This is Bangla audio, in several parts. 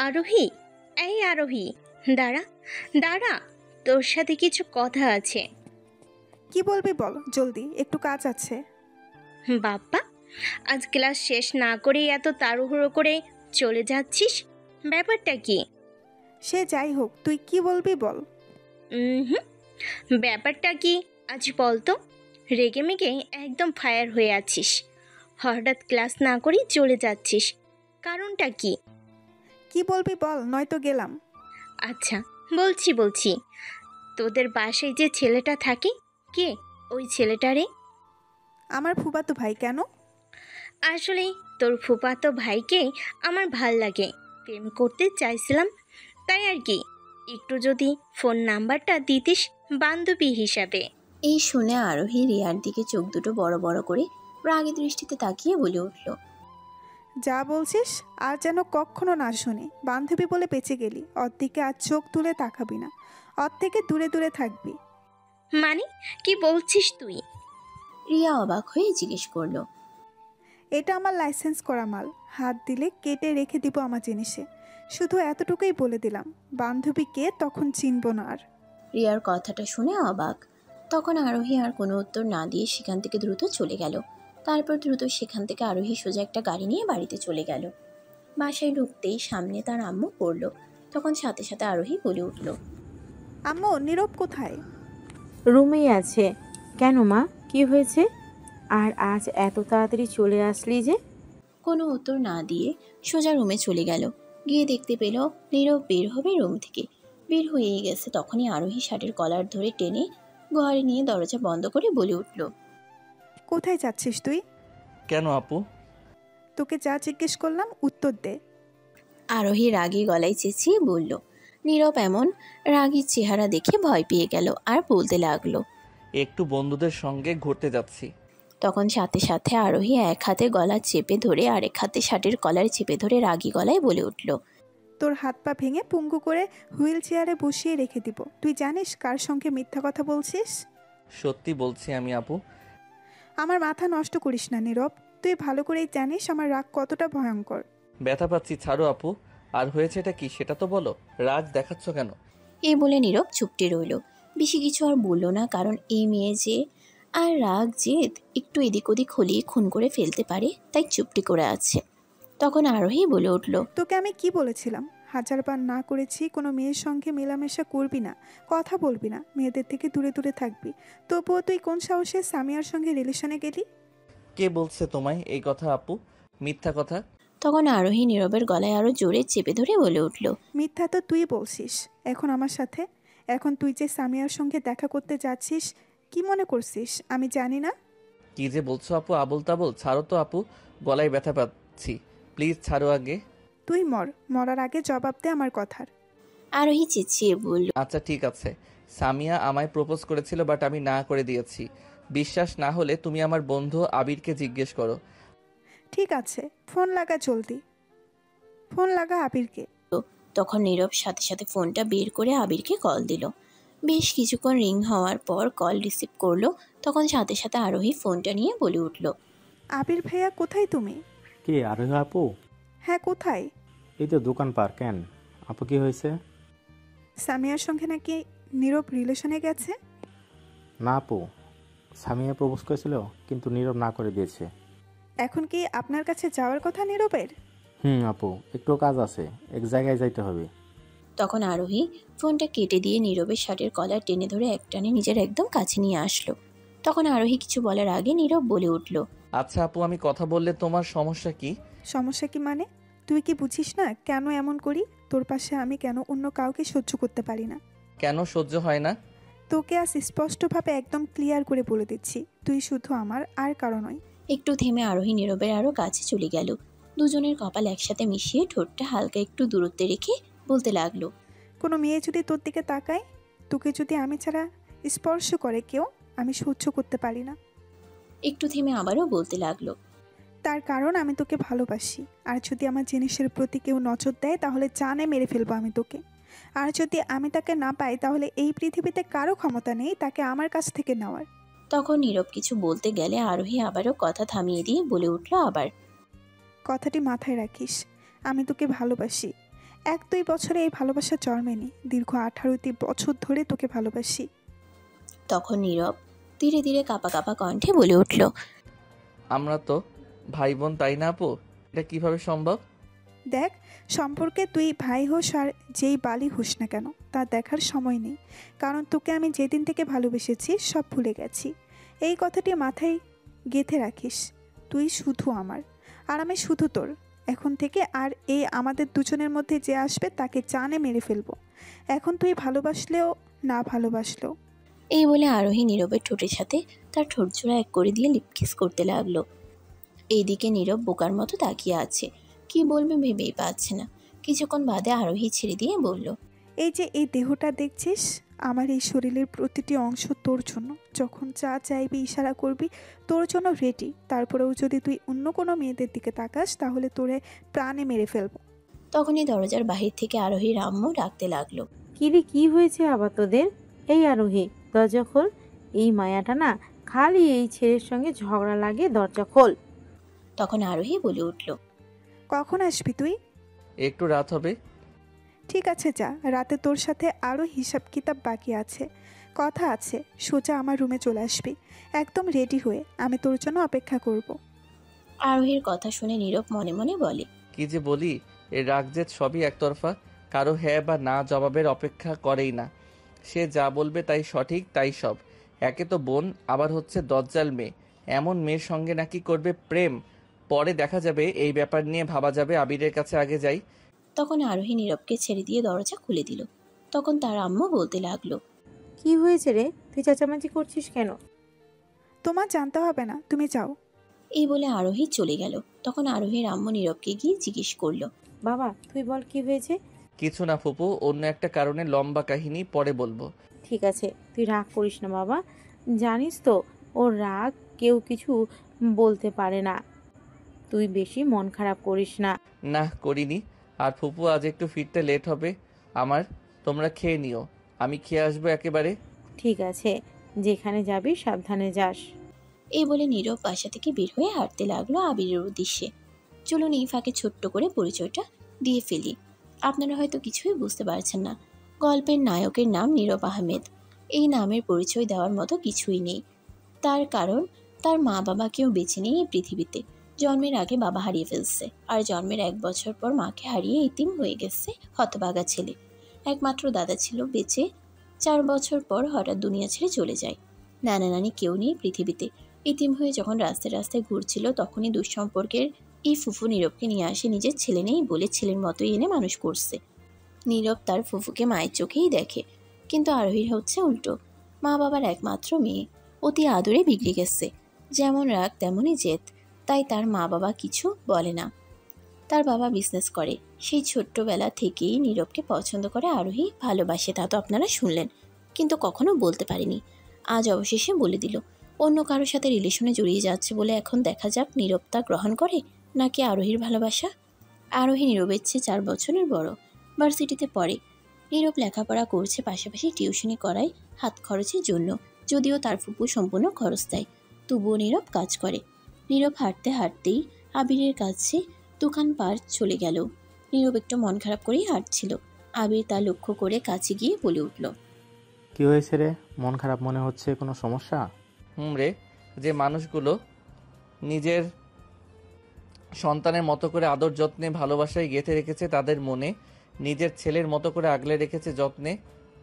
আরোহী, এই আরোহী, দাঁড়া দাঁড়া, তোর সাথে কিছু কথা আছে। কি বলবি বল, জলদি, একটু কাজ আছে। বাপ্পা, আজ ক্লাস শেষ না করেই এত তাড়াহুড়ো করে চলে যাচ্ছিস, ব্যাপারটা কি? সে যাই হোক, তুই কি বলবি বল। হুম, ব্যাপারটা কি আজ বল তো। রেগে মেগে একদম ফায়ার হয়ে আছিস, হঠাৎ ক্লাস না করেই চলে যাচ্ছিস, কারণটা কি? কি বলবি বল, নয়তো গেলাম। আচ্ছা, বলছি, তোদের বাসায় যে ছেলেটা থাকে, কে ওই ছেলেটা রে? আমার ফুফাতো ভাই। কেন? আসলে তোর ফুফাতো ভাইকে আমার ভাল লাগে, প্রেম করতে চাইছিলাম, তাই আর কি। একটু যদি ফোন নাম্বারটা দিতিস বান্ধবী হিসাবে। এই শুনে আরোহী রিয়ার দিকে চোখ দুটো বড় বড় করে রাগী দৃষ্টিতে তাকিয়ে বলে উঠল, যা বলছিস আর যেন কখনো না শুনি। বান্ধবী বলে বেঁচে গেলি, ওর দিকে আর চোখ তুলে তাকাবি না, ওর থেকে দূরে দূরে থাকবি। মানে কি বলছিস তুই? রিয়া অবাক হয়ে জিজ্ঞেস করলো, এটা আমার লাইসেন্স করা মাল, হাত দিলে কেটে রেখে দিব আমার জিনিসে। শুধু এতটুকুই বলে দিলাম, বান্ধবী কে তখন চিনব না আর। রিয়ার কথাটা শুনে অবাক। তখন আরোহী আর কোনো উত্তর না দিয়ে সেখান থেকে দ্রুত চলে গেল। তারপর দ্রুত সেখান থেকে আরোহী সোজা একটা গাড়ি নিয়ে বাড়িতে চলে গেল। বাসায় ঢুকতেই সামনে তার আম্মু পড়ল। তখন সাথে সাথে আরোহী বলে উঠল, আম্মু, নীরব কোথায়? রুমেই আছে। কেন মা, কি হয়েছে? আর আজ এত তাড়াতাড়ি চলে আসলি যে? কোনো উত্তর না দিয়ে সোজা রুমে চলে গেল। গিয়ে দেখতে পেল নীরব বের হবে রুম থেকে। বের হয়েই গেছে। তখনই আরোহী শার্টের কলার ধরে টেনে ঘরে নিয়ে দরজা বন্ধ করে বলে উঠল, কোথায় যাচ্ছিস তুই? কেন আপু? তোকে যা জিজ্ঞেস করলাম উত্তর দে। আরোহী রাগী গলায় চেঁচিয়ে বলল। নীরব এমন রাগী চেহারা দেখে ভয় পেয়ে গেল আর বলতে লাগলো, একটু বন্ধুদের সঙ্গে ঘুরতে যাচ্ছি। তখন সাথে সাথে আরোহী এক হাতে গলা চেপে ধরে আরেক হাতে শার্টের কলার চেপে ধরে রাগী গলায় বলে উঠল, তোর হাত পা ভেঙে পঙ্গু করে হুইল চেয়ারে বসিয়ে রেখে দিব। তুই জানিস কার সঙ্গে মিথ্যা কথা বলছিস? সত্যি বলছি আমি আপু। আমার মাথা নষ্ট করিস না নীরব, তুই ভালো করেই জানিস আমার রাগ কতটা ভয়ঙ্কর। ব্যথা পাচ্ছি, ছাড়ো আপু। আর হয়েছেটা কি সেটা তো বলো, রাগ দেখাচ্ছ কেন? এই বলে নীরব চুপটি রইল। বেশি কিছু আর বলল না, কারণ এই মেয়ে যে আর রাগ জেদ একটু এদিক ওদিক হলিয়ে খুন করে ফেলতে পারে, তাই চুপটি করে আছে। তখন আরোহী বলে উঠল, তোকে আমি কি বলেছিলাম? 1000 বার না করেছি কোনো মেয়ের সঙ্গে মেলামেশা করবি না, কথা বলবি না, মেয়েদের থেকে দূরে দূরে থাকবি। তবুও তুই কোন সাহসে সামিয়ার সঙ্গে রিলেশনে গেলি? কে বলছে তোমায় এই কথা আপু? মিথ্যা কথা। তখন আরোহী নীরবের গলায় আরো জোরে চেপে ধরে বলে উঠল, মিথ্যা তো তুই বলছিস। এখন আমার সাথে, এখন তুই যে সামিয়ার সঙ্গে দেখা করতে যাচ্ছিস, কি মনে করছিস আমি জানি না? কি যে বলছো আপু, আবল তাবল। ছাড়ো তো আপু, গলায় ব্যথা পাচ্ছি, প্লিজ ছাড়ো আগে। তুই মরার আগে জবাব দে আমার কথার। আরোহী চেঁচিয়ে বলল, আচ্ছা ঠিক আছে, সামিয়া আমায় প্রপোজ করেছিল, বাট আমি না করে দিয়েছি। বিশ্বাস না হলে তুমি আমার বন্ধু আবিরকে জিজ্ঞেস করো। ঠিক আছে, ফোন লাগা জলদি, ফোন লাগা আবিরকে। তখন নীরব সাথে সাথে ফোনটা বের করে আবিরকে কল দিল। বেশ কিছুক্ষণ রিং হওয়ার পর কল রিসিভ করলো। তখন সাথে সাথে আরোহী ফোনটা নিয়ে বলে উঠল, আবির ভাইয়া, কোথায় তুমি? কে, আরোহী আপু? হ্যাঁ, কোথায়? এই তো দোকান পার। কেন আপু, কি হয়েছে? সামিয়ার সঙ্গে নাকি নীরব রিলেশনে গেছে? না আপু, সামিয়া প্রপোজ করেছিল কিন্তু নীরব না করে দিয়েছে। এখন কি আপনার কাছে যাওয়ার কথা নীরবের? আপু, একটু কাজ আছে, এক জায়গায় যাইতে হবে। তখন আরোহী ফোনটা কেটে দিয়ে নীরবের শার্টের কলার টেনে ধরে একটানে নিজের একদম কাছে নিয়ে আসলো। তখন আরোহী কিছু বলার আগে নীরব বলে উঠল, আচ্ছা আপু, আমি কথা বললে তোমার সমস্যা কি? সমস্যা কি মানে? তুই কি বুঝিস না কেন এমন করি? তোর পাশে আমি কেন অন্য কাউকে সহ্য করতে পারি না? কেন সহ্য হয় না? তোকে আজ স্পষ্টভাবে একদম ক্লিয়ার করে বলে দিচ্ছি, তুই শুধু আমার, আর কারো নয়। একটু থেমে আরোহী নীরবের আরো কাছে চলে গেল। দুজনের কপাল একসাথে মিশিয়ে ঠোঁটটা হালকা একটু দূরত্বে রেখে বলতে লাগলো, কোনো মেয়ে যদি তোর দিকে তাকায়, তোকে যদি আমি ছাড়া স্পর্শ করে কেউ, আমি সহ্য করতে পারি না। একটু থেমে আবারও বলতে লাগলো, তার কারণ আমি তোকে ভালোবাসি, আর যদি আমার জিনিসের প্রতি কেউ নজর দেয় তাহলে জানে মেরে ফেলবো আমি তোকে। আর যদি আমি তাকে না পাই তাহলে এই পৃথিবীতে কারো ক্ষমতা নেই তাকে আমার কাছ থেকে নেওয়ার। তখন নীরব কিছু বলতে গেলে আরোহী আবারও কথা থামিয়ে দিয়ে বলে উঠল আবার, কথাটি মাথায় রাখিস, আমি তোকে ভালোবাসি, 1-2 বছরে এই ভালোবাসা জন্মেনি, দীর্ঘ 18টি বছর ধরে তোকে ভালোবাসি। তখন নীরব ধীরে ধীরে কাঁপা কাঁপা কণ্ঠে বলে উঠল, আমরা তো ভাই বোন, তাই না আপু? এটা কিভাবে সম্ভব? দেখ, সম্পর্কে তুই ভাই হোস আর যেই বালি হোস না কেন, তা দেখার সময় নেই, কারণ তোকে আমি যেদিন থেকে ভালোবেসেছি সব ভুলে গেছি। এই কথাটি মাথায় গেঁথে রাখিস। তুই শুধু আমার, আর আমি শুধু তোর। এখন থেকে আর এই আমাদের দুজনের মধ্যে যে আসবে তাকে জানে মেরে ফেলবো, এখন তুই ভালোবাসলেও না ভালোবাসলেও। এই বলে আরোহী নীরবের ঠোঁটের সাথে তার ঠোঁটজোড়া এক করে দিয়ে লিপকিস করতে লাগলো। এইদিকে নীরব বোকার মতো তাকিয়ে আছে, কি বলবে ভেবেই পাচ্ছে না। কিছুক্ষণ বাদে আরোহী ছেড়ে দিয়ে বলল, এই যে এই দেহটা দেখছিস, আমার এই শরীরের প্রতিটি অংশ তোর জন্য। যখন যা চাইবি ইশারা করবি, তোর জন্য রেডি। তারপরেও যদি তুই অন্য কোনো মেয়েদের দিকে তাকাস তাহলে তোরে প্রাণে মেরে ফেলবো। তখনই দরজার বাহির থেকে আরোহীর আম্মু ডাকতে লাগলো, কিরে, কি হয়েছে আবার তোদের? এই আরোহী, দরজা খোল। এই মায়াটা না খালি এই ছেলের সঙ্গে ঝগড়া লাগে, দরজা খোল। তখন আরোহী বলে উঠল, কখন আসবি তুই? একটু রাত হবে। ঠিক আছে, যা। রাতে তোর সাথে আরও হিসাব কিতাব বাকি আছে, কথা আছে। সোজা আমার রুমে চলে আসবি, একদম রেডি হয়ে। আমি তোর জন্য অপেক্ষা করব। আরোহীর কথা শুনে নীরব মনে মনে বলে, কি যে বলি, এই রাগজেদ সবই একতরফা, কারো হ্যাঁ বা না জবাবের অপেক্ষা করেই না। সে যা বলবে তাই সঠিক, তাই সব। একে তো বোন, আবার হচ্ছে দজ্জাল মেয়ে। এমন মেয়ের সঙ্গে নাকি করবে প্রেম? পরে দেখা যাবে, এই ব্যাপার নিয়ে ভাবা যাবে। আবিরের কাছে আগে যাই। তখন আরোহী নীরবকে ছেড়ে দিয়ে দরজা খুলে দিল। তখন তার আম্মু বলতে লাগলো, কি হয়েছে রে, তুই চেঁচামেচি করছিস কেন? তোমার জানতে হবে না, তুমি যাও। এই বলে আরোহী চলে গেল। তখন আরোহীর আম্মু নীরবকে গিয়ে জিজ্ঞেস করলো, বাবা তুই বল, কি হয়েছে? কিছু না ফুপু, অন্য একটা কারণে লম্বা কাহিনী পরে বলবো। ঠিক আছে, তুই রাগ করিস না বাবা। জানিস তো ওর রাগ কেউ কিছু বলতে পারে না। তুই বেশি মন খারাপ করিস না। না, করিনি। আর ফুপু, আজ একটু ফিরতে লেট হবে আমার। তোমরা খেয়ে নিও, আমি খেয়ে আসবো একেবারে। ঠিক আছে, যেখানে যাবি সাবধানে যাস। এই বলে নীরব বাসা থেকে বের হয়ে হাঁটতে লাগলো আবিরের উদ্দেশ্যে। চলুন এই ফাঁকে ছোট্ট করে পরিচয়টা দিয়ে ফেলি। আপনারা হয়তো কিছুই বুঝতে পারছেন না। গল্পের নায়কের নাম নীরব আহমেদ। এই নামের পরিচয় দেওয়ার মতো কিছুই নেই, তার কারণ তার মা বাবা কেউ বেঁচে নেই এই পৃথিবীতে। জন্মের আগে বাবা হারিয়ে ফেলছে, আর জন্মের 1 বছর পর মাকে হারিয়ে এতিম হয়ে গেছে হতভাগা ছেলে। একমাত্র দাদা ছিল বেঁচে, 4 বছর পর হঠাৎ দুনিয়া ছেড়ে চলে যায়। নানা নানি কেউ নেই পৃথিবীতে। এতিম হয়ে যখন রাস্তায় রাস্তায় ঘুরছিল, তখনই দুঃসম্পর্কের এই ফুফু নীরবকে নিয়ে আসে। নিজের ছেলে নেই বলে ছেলের মতোই এনে মানুষ করছে। নীরব তার ফুফুকে মায়ের চোখেই দেখে, কিন্তু আরোহীর হচ্ছে উল্টো। মা বাবার একমাত্র মেয়ে, অতি আদরে বিগড়ে গেছে। যেমন রাগ তেমনই জেদ, তাই তার মা বাবা কিছু বলে না। তার বাবা বিজনেস করে। সেই ছোট্টবেলা থেকেই নীরবকে পছন্দ করে আরোহী, ভালোবাসে, তা তো আপনারা শুনলেন, কিন্তু কখনো বলতে পারেনি। আজ অবশেষে বলে দিল। অন্য কারোর সাথে রিলেশনে জড়িয়ে যাচ্ছে বলে এখন দেখা যাক নীরব তা গ্রহণ করে নাকি আরোহীর ভালোবাসা। আরোহী নীরবের চেয়ে 4 বছরের বড়, ভার্সিটিতে পড়ে। নীরব লেখাপড়া করছে, পাশাপাশি টিউশনি করায় হাত খরচের জন্য। যদিও তার ফুপু সম্পূর্ণ খরচ দেয়, তবুও নীরব কাজ করে। নীরব হাঁটতে হাঁটতেই আবিরের কাছে দোকান পার চলে গেল। নীরব একটু মন খারাপ করেই হাঁটছিল। আবির তা লক্ষ্য করে কাছে গিয়ে বলে উঠল, কি হয়েছে রে, মন খারাপ মনে হচ্ছে? কোনো সমস্যা? রে, যে মানুষগুলো নিজের সন্তানের মতো করে আদর যত্নে ভালোবাসায় গেঁথে রেখেছে, তাদের মনে নিজের ছেলের মতো করে আগলে রেখেছে যত্নে,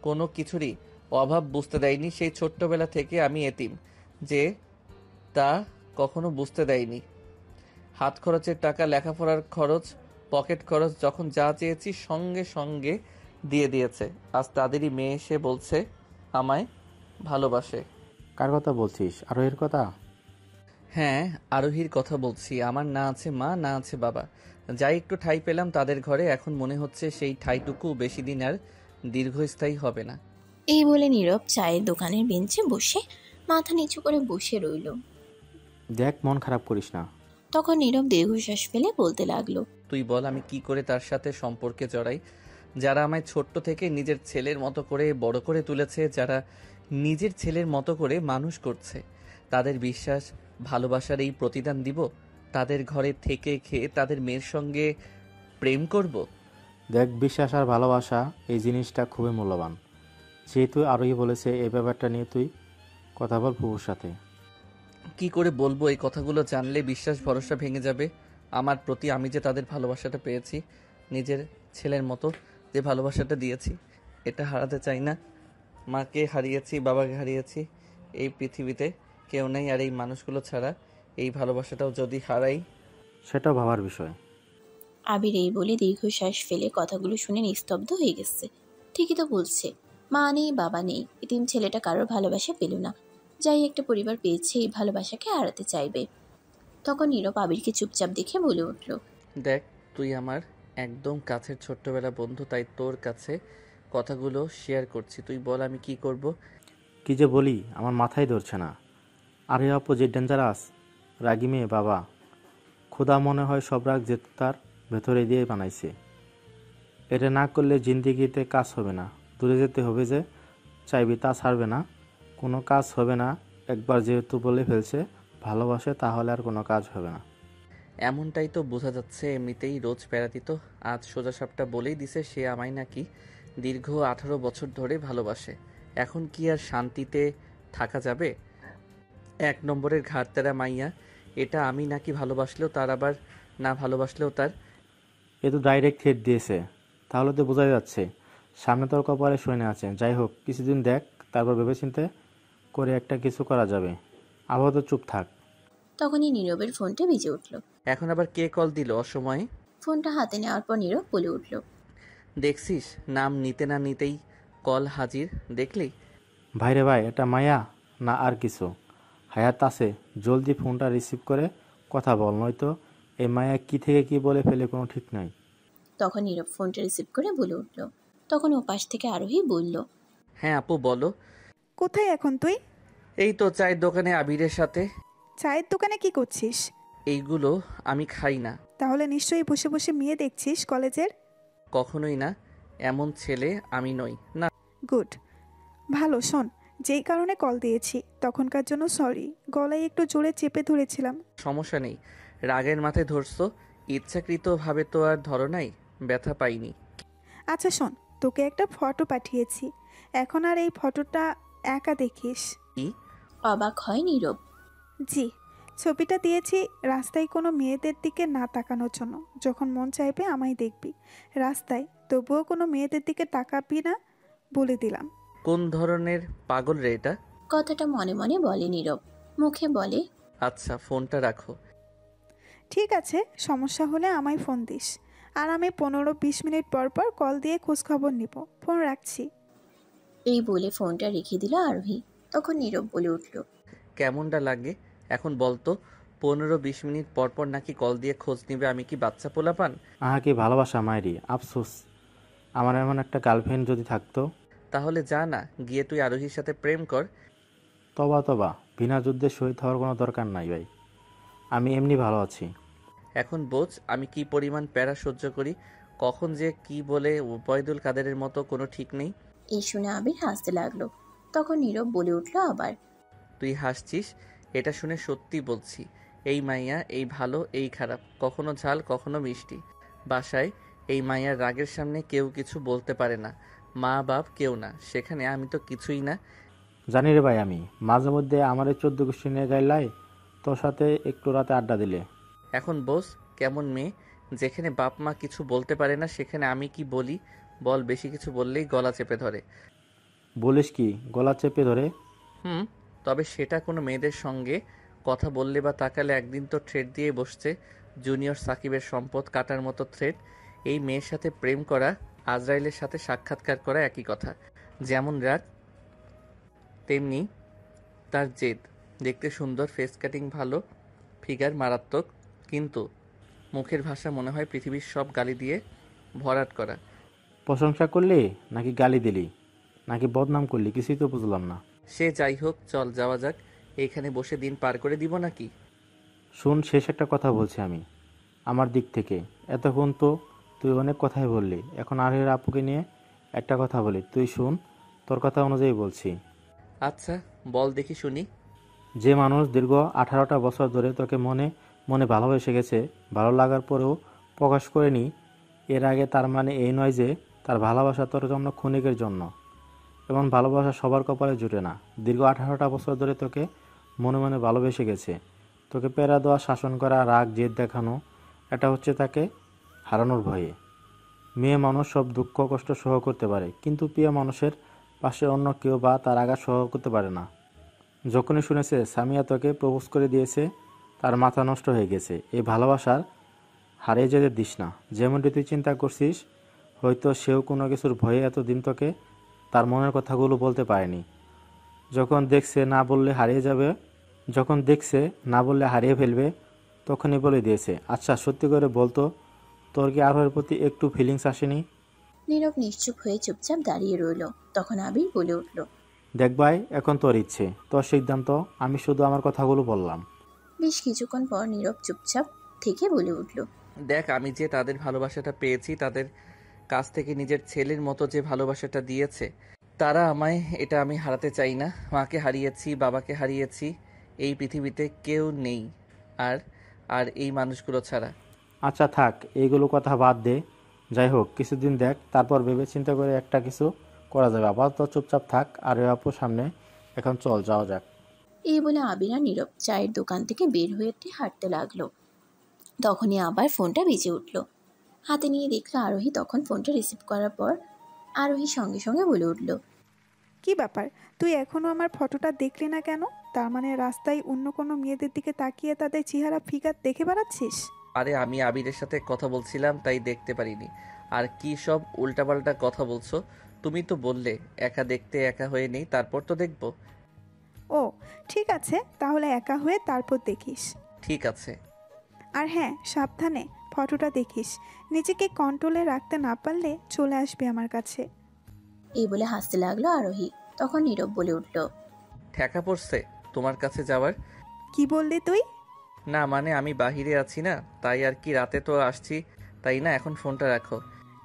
কোনো কিছুরই অভাব বুঝতে দেয়নি। সেই ছোট্টবেলা থেকে আমি এতিম, যে তা কখনো বুঝতে দেয়নি। হাত খরচের টাকা, লেখাপড়ার খরচ, পকেট খরচ, যখন যা চেয়েছি সঙ্গে সঙ্গে দিয়ে দিয়েছে। আজ তাদেরই মেয়ে এসে বলছে আমায় ভালোবাসে। কার কথা বলছিস? আরোহীর কথা? হ্যাঁ, আরোহীর কথা বলছি। আমার না আছে মা, না আছে বাবা। যাই একটু ঠাঁই পেলাম তাদের ঘরে, এখন মনে হচ্ছে সেই ঠাঁইটুকু বেশি দিন আর দীর্ঘস্থায়ী হবে না। এই বলে নীরব চায়ের দোকানের বেঞ্চে বসে মাথা নিচু করে বসে রইল। দেখ, মন খারাপ করিস না। তখন নীরব দীর্ঘশ্বাস ফেলে বলতে লাগলো, তুই বল, আমি কি করে তার সাথে সম্পর্কে জড়াই? যারা আমায় ছোট্ট থেকে নিজের ছেলের মতো করে বড় করে তুলেছে, যারা নিজের ছেলের মতো করে মানুষ করছে, তাদের বিশ্বাস ভালোবাসার এই প্রতিদান দিব? তাদের ঘরে থেকে খেয়ে তাদের মেয়ের সঙ্গে প্রেম করব? দেখ, বিশ্বাস আর ভালোবাসা এই জিনিসটা খুবই মূল্যবান। যেহেতু আরোহী বলেছে এই ব্যাপারটা নিয়ে তুই কথা বল ফুফুর সাথে। কি করে বলবো? এই কথাগুলো জানলে বিশ্বাস ভরসা ভেঙে যাবে আমার প্রতি। আমি যে তাদের ভালোবাসাটা পেয়েছি, নিজের ছেলের মতো যে ভালোবাসাটা দিয়েছি, এটা হারাতে চাই না। মাকে হারিয়েছি, বাবাকে হারিয়েছি, এই পৃথিবীতে কেউ নেই। আর এই মানুষগুলো ছাড়া এই ভালোবাসাটাও যদি হারাই। সেটাও ভাবার বিষয়। আবির এই বলে দীর্ঘশ্বাস ফেলে কথাগুলো শুনে নিস্তব্ধ হয়ে গেছে। ঠিকই তো বলছে, মা নেই বাবা নেই, এতিম ছেলেটা কারোর ভালোবাসা পেল না। যাই একটা পরিবার পেয়েছে, এই ভালোবাসাকে হারাতে চাইবে। তখন নীরব আবিরকে চুপচাপ দেখে বলে উঠল, দেখ, তুই আমার একদম কাছের ছোট্টবেলা বন্ধু, তাই তোর কাছে কথাগুলো শেয়ার করছি। তুই বল আমি কি করব? কি যে বলি আমার মাথায় ধরছে না। আরে আপু যে ডেঞ্জারাস, রাগী মেয়ে বাবা। খোদা মনে হয় সব রাগ যে তার ভেতরে দিয়ে বানাইছে। এটা না করলে জিন্দিগিতে কাজ হবে না। দূরে যেতে হবে, যে চাইবি তা ছাড়বে না, কোনো কাজ হবে না। একবার যেহেতু বলে ফেলছে ভালোবাসে, তাহলে আর কোনো কাজ হবে না। এমনটাই তো বোঝা যাচ্ছে। এমনিতেই রোজ প্যারা দিত, আজ সোজা সাপটা বলেই দিছে সে আমায় নাকি দীর্ঘ 18 বছর ধরে ভালোবাসে। এখন কি আর শান্তিতে থাকা যাবে? 1 নম্বরের ঘাড়তেরা মাইয়া। এটা আমি নাকি ভালোবাসলেও তার, আবার না ভালোবাসলেও তার। এ তো ডাইরেক্ট থ্রেট দিয়েছে, তাহলে তো বোঝাই যাচ্ছে সামনে তোর কপালে সইনে আছে। যাই হোক, কিছুদিন দেখ, তারপর ভেবেচিন্তে করে একটা কিছু করা যাবে। আপাতত চুপ থাক। তখনই নীরবের ফোনটা বেজে উঠল। এখন আবার কে কল দিল অসময়ে? ফোনটা হাতে নেওয়ার পর নীরব বলে উঠল, দেখছিস, নাম নিতে না নিতেই কল হাজির, দেখলি? ভাইরে ভাই, এটা মায়া না আর কিছু? হায়াত আছে, জলদি ফোনটা রিসিভ করে কথা বল, নয়তো এই মায়া কি থেকে কি বলে ফেলে কোনো ঠিক নাই। তখন নীরব ফোনটা রিসিভ করে বলে উঠল। তখন ও পাশ থেকে আরোহী বলল, হ্যাঁ আপু বলো। কোথায় এখন তুই? এই তো চায়ের দোকানে আবিরের সাথে। চায়ের দোকানে কি করছিস? এইগুলো আমি খাই না। তাহলে নিশ্চয়ই বসে বসে মেয়ে দেখছিস কলেজের। কখনোই না, এমন ছেলে আমি নই। না। গুড, ভালো। শোন, যেই কারণে কল দিয়েছি তখনকার জন্য সরি, গলায় একটু জোরে চেপে ধরেছিলাম। সমস্যা নেই, রাগের মাথায় ধরছো, ইচ্ছাকৃতভাবে তো আর ধরো নাই, ব্যথা পাইনি। আচ্ছা শোন, তোকে একটা ফটো পাঠিয়েছি, এখন আর এই ফটোটা একা দেখিস। কি? অবাক হয় নীরব। জি, ছবিটা দিয়েছি রাস্তায় কোনো মেয়েদের দিকে না তাকানোর জন্য। যখন মন চাইবে আমায় দেখবি রাস্তায়, তবুও কোনো মেয়েদের দিকে তাকাবি না, বলে দিলাম। কোন ধরনের পাগল রে এটা? কথাটা মনে মনে বলে নীরব, মুখে বলে, আচ্ছা ফোনটা রাখো। ঠিক আছে, সমস্যা হলে আমায় ফোন দিস, আর আমি 15-20 মিনিট পর পর কল দিয়ে খোঁজখবর নিব। ফোন রাখছি। এই বলে ফোনটা রেখে দিল আরোহী। তখন নীরব বলে উঠল, কেমনটা লাগে এখন বলতো? 15-20 মিনিট পর পর নাকি কল দিয়ে খোঁজ নিবে? আমি কি বাচ্চা পোলাপান? আহা কি ভালোবাসা মায়েরি, আফসোস আমার এমন একটা গার্লফ্রেন্ড যদি থাকতো। তাহলে যা না, গিয়ে তুই আরোহীর সাথে প্রেম কর। তবা তবা, বিনা যুদ্ধে শহীদ হওয়ার কোনো দরকার নাই ভাই, আমি এমনি ভালো আছি। এখন বোঝ আমি কি পরিমাণ প্যারা সহ্য করি। কখন যে কি বলে ওবায়দুল কাদেরের মতো কোনো ঠিক নেই। এই শুনে আবির হাসতে লাগলো। তখন নীরব বলে উঠল আবার, তুই হাসছিস? এটা শুনে সত্যি বলছি, এই মাইয়া এই ভালো এই খারাপ, কখনো ঝাল কখনো মিষ্টি। বাসায় এই মাইয়ার রাগের সামনে কেউ কিছু বলতে পারে না, মা বাপ কেউ না, সেখানে আমি তো কিছুই না। জানি রে ভাই, আমি মাঝে মধ্যে আমার এই 14 গোষ্ঠী নিয়ে গাইলাই তোর সাথে একটু রাতে আড্ডা দিলে। এখন বোস কেমন মেয়ে, যেখানে বাপ মা কিছু বলতে পারে না সেখানে আমি কি বলি বল? বেশি কিছু বললেই গলা চেপে ধরে। বলিস কি, গলা চেপে ধরে? তবে সেটা কোনো মেয়েদের সঙ্গে কথা বললে বা তাকালে একদিন তো থ্রেড দিয়ে বসছে, জুনিয়র সাকিবের সম্পদ কাটার মতো থ্রেড। এই মেয়ের সাথে প্রেম করা আজরাইলের সাথে সাক্ষাৎকার করা একই কথা। যেমন রাগ তেমনি তার জেদ। দেখতে সুন্দর, ফেস কাটিং ভালো, ফিগার মারাত্মক, কিন্তু মুখের ভাষা মনে হয় পৃথিবীর সব গালি দিয়ে ভরাট করা। প্রশংসা করলি নাকি গালি দিলি নাকি বদনাম করলি, কিছুই তো বুঝলাম না। সে যাই হোক, চল যাওয়া যাক। এইখানে বসে দিন পার করে দিব নাকি? শুন, শেষ একটা কথা বলছি আমি আমার দিক থেকে। এতক্ষণ তো তুই অনেক কথাই বললি, এখন আরহের আপুকে নিয়ে একটা কথা বলি, তুই শুন। তোর কথা অনুযায়ী বলছি। আচ্ছা বল দেখি শুনি। যে মানুষ দীর্ঘ 18টা বছর ধরে তোকে মনে মনে ভালোবেসে গেছে, ভালো লাগার পরেও প্রকাশ করেনি, এর আগে তার মানে এই নয় যে তার ভালোবাসা তোর জন্য ক্ষণিকের জন্য। এমন ভালোবাসা সবার কপালে জুটে না। দীর্ঘ 18টা বছর ধরে তোকে মনে মনে ভালোবেসে গেছে। তোকে পেরা দেওয়া, শাসন করা, রাগ জেদ দেখানো, এটা হচ্ছে তাকে হারানোর ভয়ে। মেয়ে মানুষ সব দুঃখ কষ্ট সহ করতে পারে, কিন্তু প্রিয় মানুষের পাশে অন্য কেউ বা তার আঘাত সহ করতে পারে না। যখনই শুনেছে সামিয়া তোকে প্রপোজ করে দিয়েছে, তার মাথা নষ্ট হয়ে গেছে। এই ভালোবাসার হারিয়ে যেতে দিস না। যেমনটি তুই চিন্তা করছিস, হয়তো সেও কোনো কিছুর ভয়ে এতদিন তোকে তার মনের কথাগুলো বলতে পারেনি। যখন দেখছে না বললে হারিয়ে ফেলবে, তখনই বলে দিয়েছে। আচ্ছা সত্যি করে বলতো, তোর কি আরোহের প্রতি একটু ফিলিংস আসেনি? নীরব নিশ্চুপ হয়ে চুপচাপ দাঁড়িয়ে রইল। তখন আবির বলে উঠল, দেখ ভাই, এখন তোর ইচ্ছে, তোর সিদ্ধান্ত, আমি শুধু আমার কথাগুলো বললাম। বেশ কিছুক্ষণ পর নীরব চুপচাপ থেকে বলে উঠল, দেখ, আমি যে তাদের ভালোবাসাটা পেয়েছি, তাদের কাছ থেকে নিজের ছেলের মতো যে ভালোবাসাটা দিয়েছে, তারা আমায়, এটা আমি হারাতে চাই না। মাকে হারিয়েছি, বাবাকে হারিয়েছি, এই পৃথিবীতে কেউ নেই আর আর এই মানুষগুলো ছাড়া। আচ্ছা থাক, এইগুলো কথা বাদ দে। যাই হোক, কিছুদিন দেখ, তারপর ভেবে চিন্তা করে একটা কিছু করা যাবে। আপাতত চুপচাপ থাক। আর ওই আপুর সামনে এখন চল, যাওয়া যাক। এই বলে আবির আর নীরব চায়ের দোকান থেকে বের হয়ে হাঁটতে লাগলো। তখনই আবার ফোনটা বেজে উঠল। হাতে নিয়ে দেখলো আরোহী। তখন ফোনটা রিসিভ করার পর আরোহী সঙ্গে সঙ্গে বলে উঠল, কি ব্যাপার, তুই এখনো আমার ফটোটা দেখলি না কেন? তার মানে রাস্তায় অন্য কোনো মেয়েদের দিকে তাকিয়ে তাদের চেহারা ফিগার দেখে বেড়াচ্ছিস? আরে আমি আবিরের সাথে কথা বলছিলাম, তাই দেখতে পারিনি। আর কি সব উল্টাপাল্টা কথা বলছো? তুমি তো বললে একা দেখতে একা হয়ে নেই, তারপর তো দেখবো। ও ঠিক আছে, তাহলে একা হয়ে তারপর দেখিস। ঠিক আছে। আর হ্যাঁ, সাবধানে ফটোটা দেখিস। নিজেকে কন্ট্রোলে রাখতে না পারলে চলে আসবে আমার কাছে। এই বলে হাসতে লাগলো আরোহী। তখন নীরব বলে উঠল, ঠেকা পড়ছে তোমার কাছে যাওয়ার? কি বললি তুই? না মানে আমি বাহিরে আছি না, তাই আর কি, রাতে তো আসছি, তাই না। এখন ফোনটা রাখো।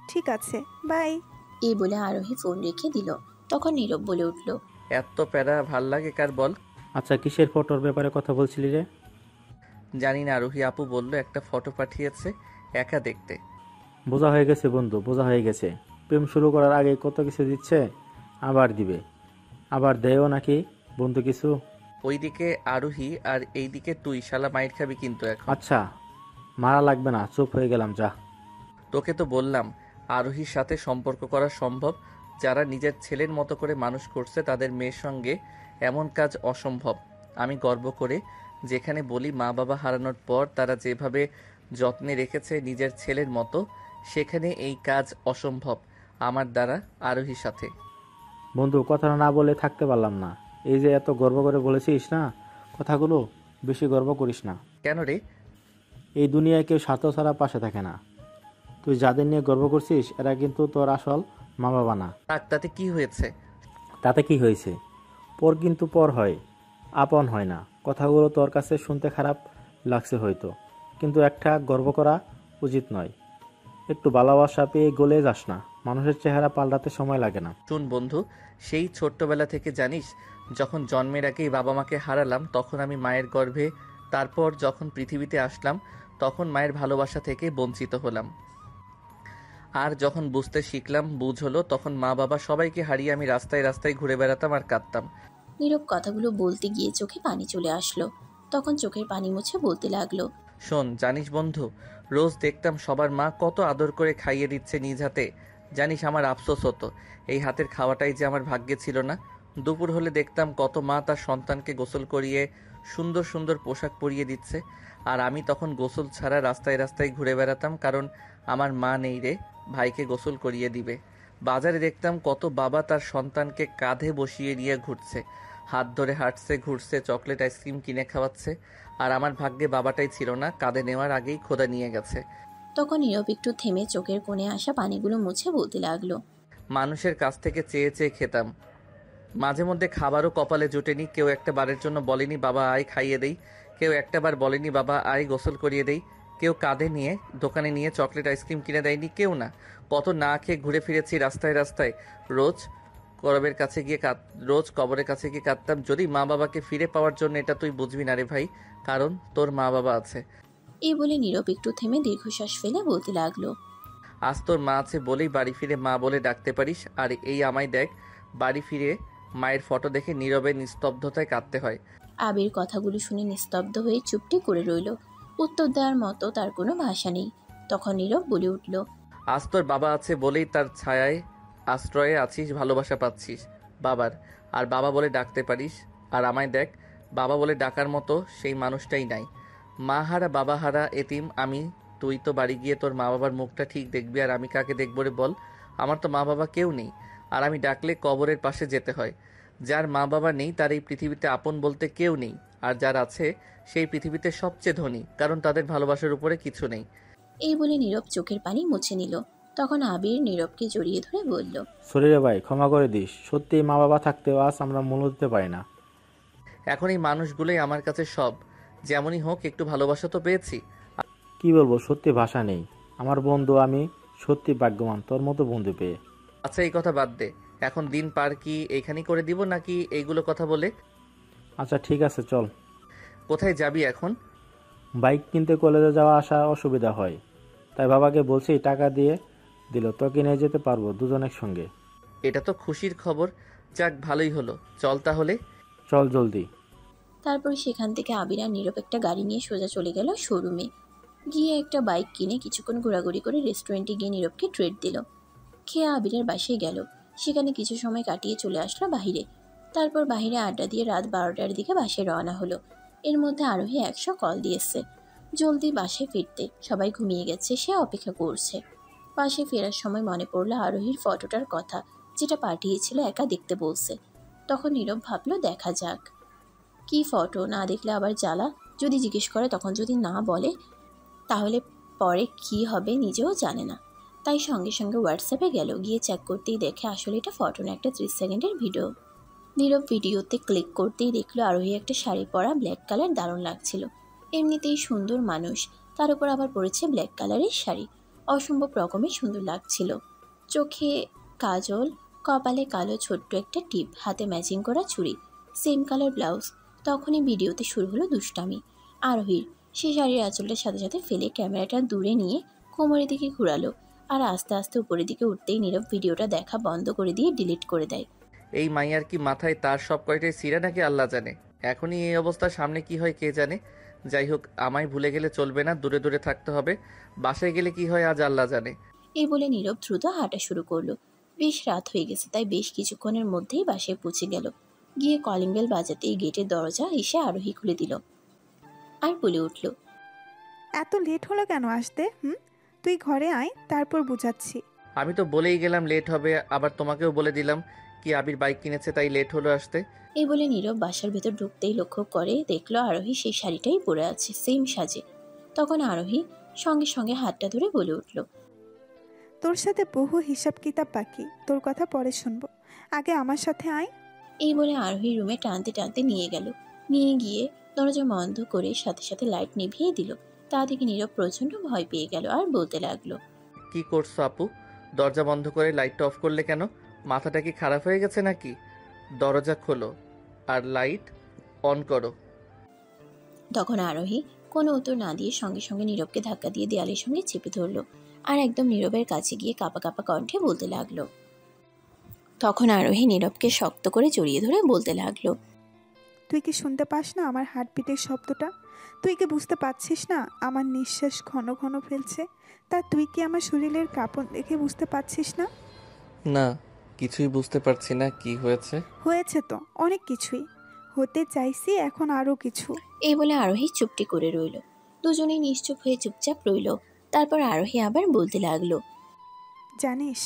ঠিক আছে, বাই। এই বলে আরোহী ফোন রেখে দিল। তখন নীরব বলে উঠল, এত প্যারা ভাল লাগে কার বল? আচ্ছা, কিসের ফটোর ব্যাপারে কথা বলছিলি রে? জানি না, রুহি আপু বললো একটা ফটো পাঠিয়েছে একা দেখতে। বোঝা হয়ে গেছে বন্ধু, বোঝা হয়ে গেছে। প্রেম শুরু করার আগে কত কিছু দিচ্ছে, আবার দিবে। আবার দেয়ও নাকি বন্ধু কিছু? ওইদিকে আরোহী আর এইদিকে তুই, শালা মাইর খাবি কিন্তু এখন। আচ্ছা, মারা লাগবে না, চুপ হয়ে গেলাম, যা। তোকে তো বললাম আরোহীর সাথে সম্পর্ক করা সম্ভব। যারা নিজের ছেলের মতো করে মানুষ করছে, তাদের মেয়ের সঙ্গে এমন কাজ অসম্ভব। আমি গর্ব করে যেখানে বলি, মা বাবা হারানোর পর তারা যেভাবে যত্নে রেখেছে নিজের ছেলের মতো, সেখানে এই কাজ অসম্ভব আমার দ্বারা আরোহীর সাথে। বন্ধু, কথাটা না বলে থাকতে পারলাম না। এই যে এত গর্ব করে বলেছিস না কথাগুলো, বেশি গর্ব করিস না। কেন রে? এই দুনিয়ায় কেউ স্বার্থ ছাড়া পাশে থাকে না। তুই যাদের নিয়ে গর্ব করছিস, এরা কিন্তু তোর আসল মা বাবা না। তাতে কি হয়েছে? তাতে কি হয়েছে? পর কিন্তু পর হয়, আপন হয় না। কথাগুলো তোর কাছে শুনতে খারাপ লাগছে হয়তো, কিন্তু একটা গর্ব করা উচিত নয়। একটু ভালোবাসা পেয়ে গলে যাস না। মানুষের চেহারা পাল্টাতে সময় লাগে না। শুন বন্ধু, সেই ছোট্টবেলা থেকে জানিস, যখন জন্মের আগেই বাবা মাকে হারালাম, তখন আমি মায়ের গর্ভে, তারপর যখন পৃথিবীতে আসলাম, তখন মায়ের ভালোবাসা থেকে বঞ্চিত হলাম। আর যখন বুঝতে শিখলাম, বুঝ হলো, তখন মা বাবা সবাইকে হারিয়ে আমি রাস্তায় রাস্তায় ঘুরে বেড়াতাম আর কাঁদতাম। নীরব কথাগুলো বলতে গিয়ে চোখে পানি চলে আসলো। তখন চোখের পানি মুছে বলতে লাগলো, শোন, জানিস বন্ধু, রোজ দেখতাম সবার মা কত আদর করে খাইয়ে দিচ্ছে নিজ হাতে। জানিস আমার আফসোস হতো, এই হাতের খাওয়াটাই যে আমার ভাগ্যে ছিল না। দুপুর হলে দেখতাম কত মা তার সন্তানকে গোসল করিয়ে সুন্দর সুন্দর পোশাক পরিয়ে দিচ্ছে, আর আমি তখন গোসল ছাড়া রাস্তায় রাস্তায় ঘুরে বেড়াতাম, কারণ আমার মা নেই রে ভাইকে গোসল করিয়ে দিবে। বাজারে দেখতাম কত বাবা তার সন্তানকে কাঁধে বসিয়ে নিয়ে ঘুরছে, হাত ধরে হাঁটছে, ঘুরছে, চকলেট আইসক্রিম কিনে খাওয়াচ্ছে, আর আমার ভাগ্যে বাবাটাই ছিল না, কাঁধে নেওয়ার আগেই খোদা নিয়ে গেছে। তখন নীরব একটু থেমে চোখের কোণে আসা পানিগুলো মুছে বলতে লাগলো, মানুষের কাছ থেকে চেয়ে চেয়ে খেতাম, মাঝে মধ্যে খাবারও কপালে জোটেনি। কেউ একটা বারের জন্য বলেনি বাবা আয় খাইয়ে দেই, কেউ একটা বার বলেনি বাবা আয় গোসল করিয়ে দেই, কেউ কাঁধে নিয়ে দোকানে নিয়ে চকলেট আইসক্রিম কিনে দেয়নি, কেউ না। কত না খেয়ে ঘুরে ফিরেছি রাস্তায় রাস্তায়। রোজ রোজ কবরের কাছে গিয়ে কাঁদতাম, যদি মা বাবাকে ফিরে পাওয়ার জন্য। এটা তুই বুঝবি না রে ভাই, কারণ তোর মা বাবা আছে। এই বলে নীরব একটু থেমে দীর্ঘশ্বাস ফেলে বলতে লাগলো, আজ তোর মা আছে বলেই বাড়ি ফিরে মা বলে ডাকতে পারিস, আর এই আমায় দেখ, বাড়ি ফিরে মায়ের ফটো দেখে নীরবে নিস্তব্ধতায় কাঁদতে হয়। আবির কথাগুলো শুনে নিস্তব্ধ হয়ে চুপটি করে রইল। উত্তর দেওয়ার মতো তার কোনো ভাষা নেই। তখন নীরব বলে উঠল, আজ তোর বাবা আছে বলেই তার ছায়ায় আশ্রয়ে আছিস, ভালোবাসা পাচ্ছিস বাবার, আর বাবা বলে ডাকতে পারিস। আর আমায় দেখ, বাবা বলে ডাকার মতো সেই মানুষটাই নাই। মা হারা বাবা হারা এতিম আমি। তুই তো বাড়ি গিয়ে তোর মা বাবার মুখটা ঠিক দেখবি, আর আমি কাকে দেখব রে বল? আমার তো মা বাবা কেউ নেই, আর আমি ডাকলে কবরের পাশে যেতে হয়। যার মা বাবা নেই তার এই পৃথিবীতে আপন বলতে কেউ নেই, আর যার আছে সেই পৃথিবীতে সবচেয়ে ধনী, কারণ তাদের ভালোবাসার উপরে কিছু নেই। এই বলে নীরব চোখের পানি মুছে নিল। তখন আবির নীরবকে জড়িয়ে ধরে বলল, শরীরে ভাই ক্ষমা করে দিস, সত্যি মা বাবা থাকতেও আজ আমরা মূল্য দিতে পারি না। এখন এই মানুষগুলোই আমার কাছে সব। যেমনই হোক একটু ভালোবাসা তো পেয়েছি। কি বলবো, সত্যি ভাষা নেই। আমার বন্ধু, আমি সত্যি ভাগ্যবান তোর মতো বন্ধু পেয়ে। আচ্ছা এই কথা বাদ দে, এখন দিন পার কি এইখানেই করে দিব নাকি এইগুলো কথা বলে? আচ্ছা ঠিক আছে চল। কোথায় যাবি এখন? বাইক কিনতে কলেজে যাওয়া আসা অসুবিধা হয়, তাই বাবাকে বলছি টাকা দিয়ে দিল, তোকে নিয়ে যেতে পারবো দুজনের সঙ্গে। এটা তো খুশির খবর, যাক ভালোই হলো, চল তাহলে। চল জলদি। তারপর সেখান থেকে আবির আর নীরব একটা গাড়ি নিয়ে সোজা চলে গেল শোরুমে। গিয়ে একটা বাইক কিনে কিছুক্ষণ ঘোরাঘুরি করে রেস্টুরেন্টে গিয়ে নীরবকে ট্রিট দিল। খেয়ে আবিরের বাসায় গেল। সেখানে কিছু সময় কাটিয়ে চলে আসলো বাহিরে। তারপর বাহিরে আড্ডা দিয়ে রাত 12টার দিকে বাসায় রওনা হলো। এর মধ্যে আরোহী 100 কল দিয়েছে জলদি বাসায় ফিরতে। সবাই ঘুমিয়ে গেছে, সে অপেক্ষা করছে। বাসায় ফেরার সময় মনে পড়লো আরোহীর ফটোটার কথা, যেটা পাঠিয়েছিল একা দেখতে বলছে। তখন নীরব ভাবলো দেখা যাক কি ফটো, না দেখলে আবার জ্বালা। যদি জিজ্ঞেস করে তখন যদি না বলে তাহলে পরে কি হবে নিজেও জানে না। তাই সঙ্গে সঙ্গে হোয়াটসঅ্যাপে গেল। গিয়ে চেক করতেই দেখে আসলে এটা ফটো না, একটা 30 সেকেন্ডের ভিডিও। নীরব ভিডিওতে ক্লিক করতেই দেখলো আরোহী একটা শাড়ি পরা, ব্ল্যাক কালার, দারুণ লাগছিল। এমনিতেই সুন্দর মানুষ, তার উপর আবার পরেছে ব্ল্যাক কালারের শাড়ি, অসম্ভব রকমের সুন্দর লাগছিল। চোখে কাজল, কপালে কালো ছোট্ট একটা টিপ, হাতে ম্যাচিং করা চুড়ি, সেম কালার ব্লাউজ। তখনই ভিডিওতে শুরু হলো দুষ্টামি আরোহীর। সে শাড়ির আঁচলটার সাথে সাথে ফেলে ক্যামেরাটা দূরে নিয়ে কোমরের দিকে ঘুরালো, আর আস্তে আস্তে উপরের দিকে উঠতেই নীরব ভিডিওটা দেখা বন্ধ করে দিয়ে ডিলিট করে দেয়। এই মাইয়ার কি মাথায় তার সব কয়টাই সিরা নাকি আল্লাহ জানে। এখনই এই অবস্থা, সামনে কি হয় কে জানে। যাই হোক, আমায় ভুলে গেলে চলবে না, দূরে দূরে থাকতে হবে। বাসায় গেলে কি হয় আজ আল্লাহ জানে। এই বলে নীরব দ্রুত হাঁটা শুরু করলো। বেশ রাত হয়ে গেছে, তাই বেশ কিছুক্ষণের মধ্যেই বাসায় পৌঁছে গেল। গিয়ে কলিং বেল বাজাতেই গেটের দরজা এসে আরোহী খুলে দিল আর বলে উঠল, এত লেট হলো কেন আসতে? তুই ঘরে আয়, তারপর বুঝাচ্ছি। আমি তো বলেই গেলাম লেট হবে, আবার তোমাকেও বলে দিলাম কি আবির বাইক কিনেছে তাই লেট হলো আসতে। এই বলে নীরব বাসার ভেতর ঢুকতেই লক্ষ্য করে দেখলো আরোহী সেই শাড়িটাই পরে আছে, সেম সাজে। তখন আরোহী সঙ্গে সঙ্গে হাতটা ধরে বলে উঠল, তোর সাথে বহু হিসাব কিতাব বাকি, তোর কথা পরে শুনবো, আগে আমার সাথে আয়। এই বলে আরোহী রুমে টানতে টানতে নিয়ে গেল। নিয়ে গিয়ে দরজা বন্ধ করে সাথে সাথে লাইট নিভিয়ে দিল। তা থেকে নীরব প্রচণ্ড ভয় পেয়ে গেল আর বলতে লাগলো, কি করছো আপু? দরজা বন্ধ করে লাইটটা অফ করলে কেন? মাথাটা কি খারাপ হয়ে গেছে নাকি? দরজা খোলো আর লাইট অন করো। তখন আরোহী কোনো উত্তর না দিয়ে সঙ্গে সঙ্গে নীরবকে ধাক্কা দিয়ে দেয়ালের সঙ্গে চেপে ধরলো আর একদম নীরবের কাছে গিয়ে কাঁপা কাঁপা কণ্ঠে বলতে লাগলো। তখন আরোহী নীরবকে শক্ত করে জড়িয়ে ধরে বলতে লাগলো, তুই কি শুনতে পাস না আমার হার্টবিটের শব্দটা? তুই কি বুঝতে পারছিস না আমার নিঃশ্বাস ঘন ঘন ফেলছে? তা তুই কি আমার শরীরের কাঁপন দেখে বুঝতে পারছিস না? না, কিছুই বুঝতে পারছি না কি হয়েছে। হয়েছে তো অনেক কিছুই, হতে চাইছি এখন আরও কিছু। এই বলে আরোহী চুপটি করে রইল। দুজনেই নিশ্চুপ হয়ে চুপচাপ রইল। তারপর আরোহী আবার বলতে লাগলো, জানিস,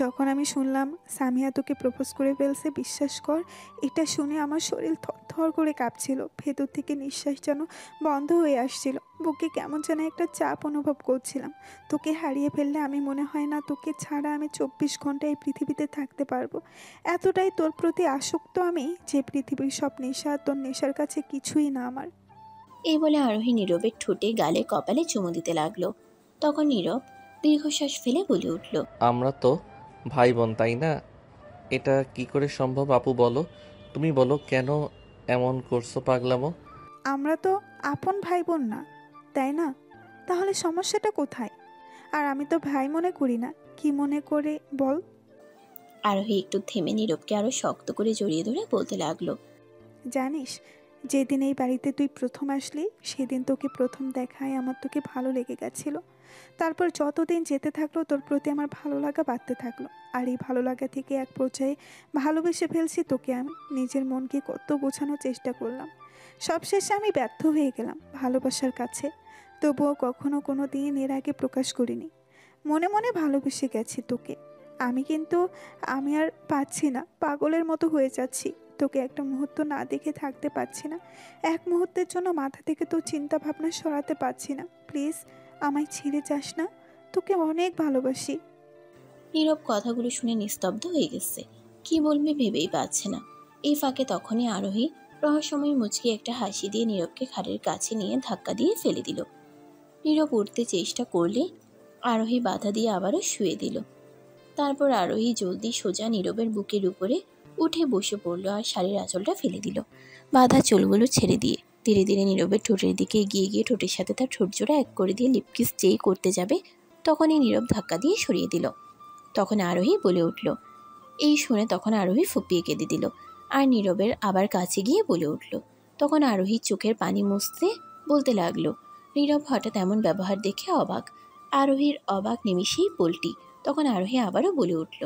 যখন আমি শুনলাম সামিয়া তোকে প্রপোজ করে ফেলছে, বিশ্বাস কর, এটা শুনে আমার শরীর থরথর করে কাঁপছিল, ভেতর থেকে নিঃশ্বাস যেন বন্ধ হয়ে আসছিল, বুকে কেমন যেন একটা চাপ অনুভব করছিলাম। তোকে হারিয়ে ফেললে আমি মনে হয় না তোকে ছাড়া আমি 24 ঘন্টা এই পৃথিবীতে থাকতে পারবো। এতটাই তোর প্রতি আসক্ত আমি যে পৃথিবীর সব নেশা তোর নেশার কাছে কিছুই না আমার। এই বলে আরোহী নীরবের ঠোঁটে, গালে, কপালে চুমু দিতে লাগলো। তখন নীরব দীর্ঘশ্বাস ফেলে বলে উঠল, আমরা তো ভাই বোন তাই না? এটা কি করে সম্ভব আপু? বলো, তুমি বলো কেন এমন করছো পাগলামো? আমরা তো আপন ভাই বোন না, তাই না? তাহলে সমস্যাটা কোথায়? আর আমি তো ভাই মনে করি না। কি মনে করে বল? আরোহী একটু থেমে নীরবকে আরো শক্ত করে জড়িয়ে ধরে বলতে লাগলো। জানিস, যেদিন এই বাড়িতে তুই প্রথম আসলি সেদিন তোকে প্রথম দেখায় আমার তোকে ভালো লেগে গেছিল। তারপর যতদিন যেতে থাকলো তোর প্রতি আমার ভালো লাগা বাড়তে থাকলো। আর এই ভালো লাগা থেকে এক পর্যায়ে ভালোবেসে ফেলছি তোকে আমি। নিজের মনকে কত বোঝানোর চেষ্টা করলাম, সবশেষে আমি ব্যর্থ হয়ে গেলাম ভালোবাসার কাছে। তবুও কখনো কোনো দিন এর আগে প্রকাশ করিনি। মনে মনে ভালোবেসে গেছি তোকে আমি, কিন্তু আমি আর পাচ্ছি না, পাগলের মতো হয়ে যাচ্ছি। তোকে একটা মুহূর্ত না দেখে থাকতে পারছি না। এক মুহূর্তের জন্য মাথা থেকে তোর চিন্তা ভাবনা সরাতে পারছি না। প্লিজ আমায় ছেড়ে যাস না, তোকে অনেক ভালোবাসি। নীরব কথাগুলো শুনে নিস্তব্ধ হয়ে গেছে, কি বলবে ভেবেই পাচ্ছে না। এই ফাঁকে তখনই আরোহী রহস্যময় মুচকি একটা হাসি দিয়ে নীরবকে খাটের কাছে নিয়ে ধাক্কা দিয়ে ফেলে দিল। নীরব উঠতে চেষ্টা করলে আরোহী বাধা দিয়ে আবারও শুয়ে দিল। তারপর আরোহী জলদি সোজা নীরবের বুকের উপরে উঠে বসে পড়ল আর শাড়ির আঁচলটা ফেলে দিল। বাঁধা চুলগুলো ছেড়ে দিয়ে ধীরে ধীরে নীরবের ঠোঁটের দিকে এগিয়ে গিয়ে ঠোঁটের সাথে তার ঠোঁট জোড়া এক করে দিয়ে লিপকিস যেই করতে যাবে তখনই নীরব ধাক্কা দিয়ে সরিয়ে দিল। তখন আরোহী বলে উঠল। এই শুনে তখন আরোহী ফুপিয়ে কেঁদে দিল আর নীরবের আবার কাছে গিয়ে বলে উঠল। তখন আরোহী চোখের পানি মুছতে বলতে লাগলো। নীরব হঠাৎ এমন ব্যবহার দেখে অবাক। আরোহীর অবাক নিমিষেই পল্টি। তখন আরোহী আবারও বলে উঠল।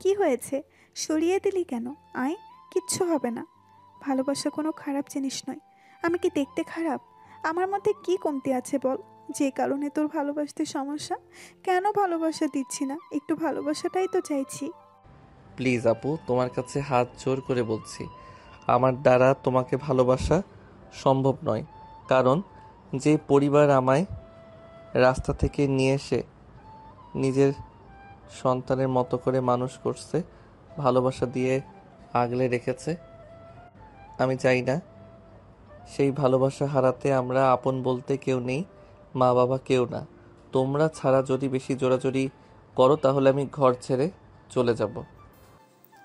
কি হয়েছে, সরিয়ে দিলি কেন? আয়, কিচ্ছু হবে না। ভালোবাসা কোনো খারাপ জিনিস নয়। আমি কি দেখতে খারাপ? আমার মধ্যে কি কমতি আছে বল, যে কারণে তোর ভালোবাসতে সমস্যা? কেন ভালোবাসা দিচ্ছি না? একটু ভালোবাসাটাই তো চাইছি। প্লিজ আপু, তোমার কাছে হাত জোর করে বলছি, আমার দ্বারা তোমাকে ভালোবাসা সম্ভব নয়। কারণ যে পরিবার আমায় রাস্তা থেকে নিয়ে এসে নিজের সন্তানের মতো করে মানুষ করছে, ভালোবাসা দিয়ে আগলে রেখেছে, আমি চাই না সেই ভালোবাসা হারাতে। আমরা আপন বলতে কেউ নেই, মা বাবা কেউ না। তোমরা ছাড়া যদি বেশি জোরাজোরি করো তাহলে আমি ঘর ছেড়ে চলে যাব।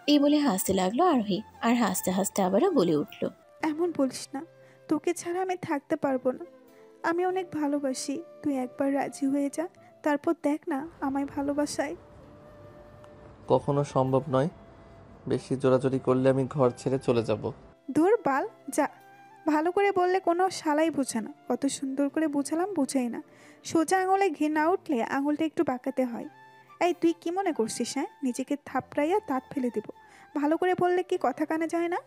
এই বলে হাসতে লাগলো আরোহী আর হাসতে হাসতে আবারও বলে উঠল। এমন বলিস না, তোকে ছাড়া আমি থাকতে পারবো না। আমি অনেক ভালোবাসি, তুই একবার রাজি হয়ে যা, তারপর দেখ না আমায় ভালোবাসায়। কখনো সম্ভব নয়। বেশি জোরাজোরি করলে আমি ঘর ছেড়ে চলে যাব। দূর বাল, যা। ভালো করে বললে কোনো শালাই বোঝে না, কত সুন্দর করে বুঝালাম বুঝাই না। সোজা আঙুলে ঘি না উঠলে আঙুলটা একটু বাঁকাতে হয়। এই তুই কি মনে করছিস? হ্যাঁ, নিজেকে থাপড়াইয়া দাঁত ফেলে দিব। ভালো করে বললে কি কথা কানে যায় না?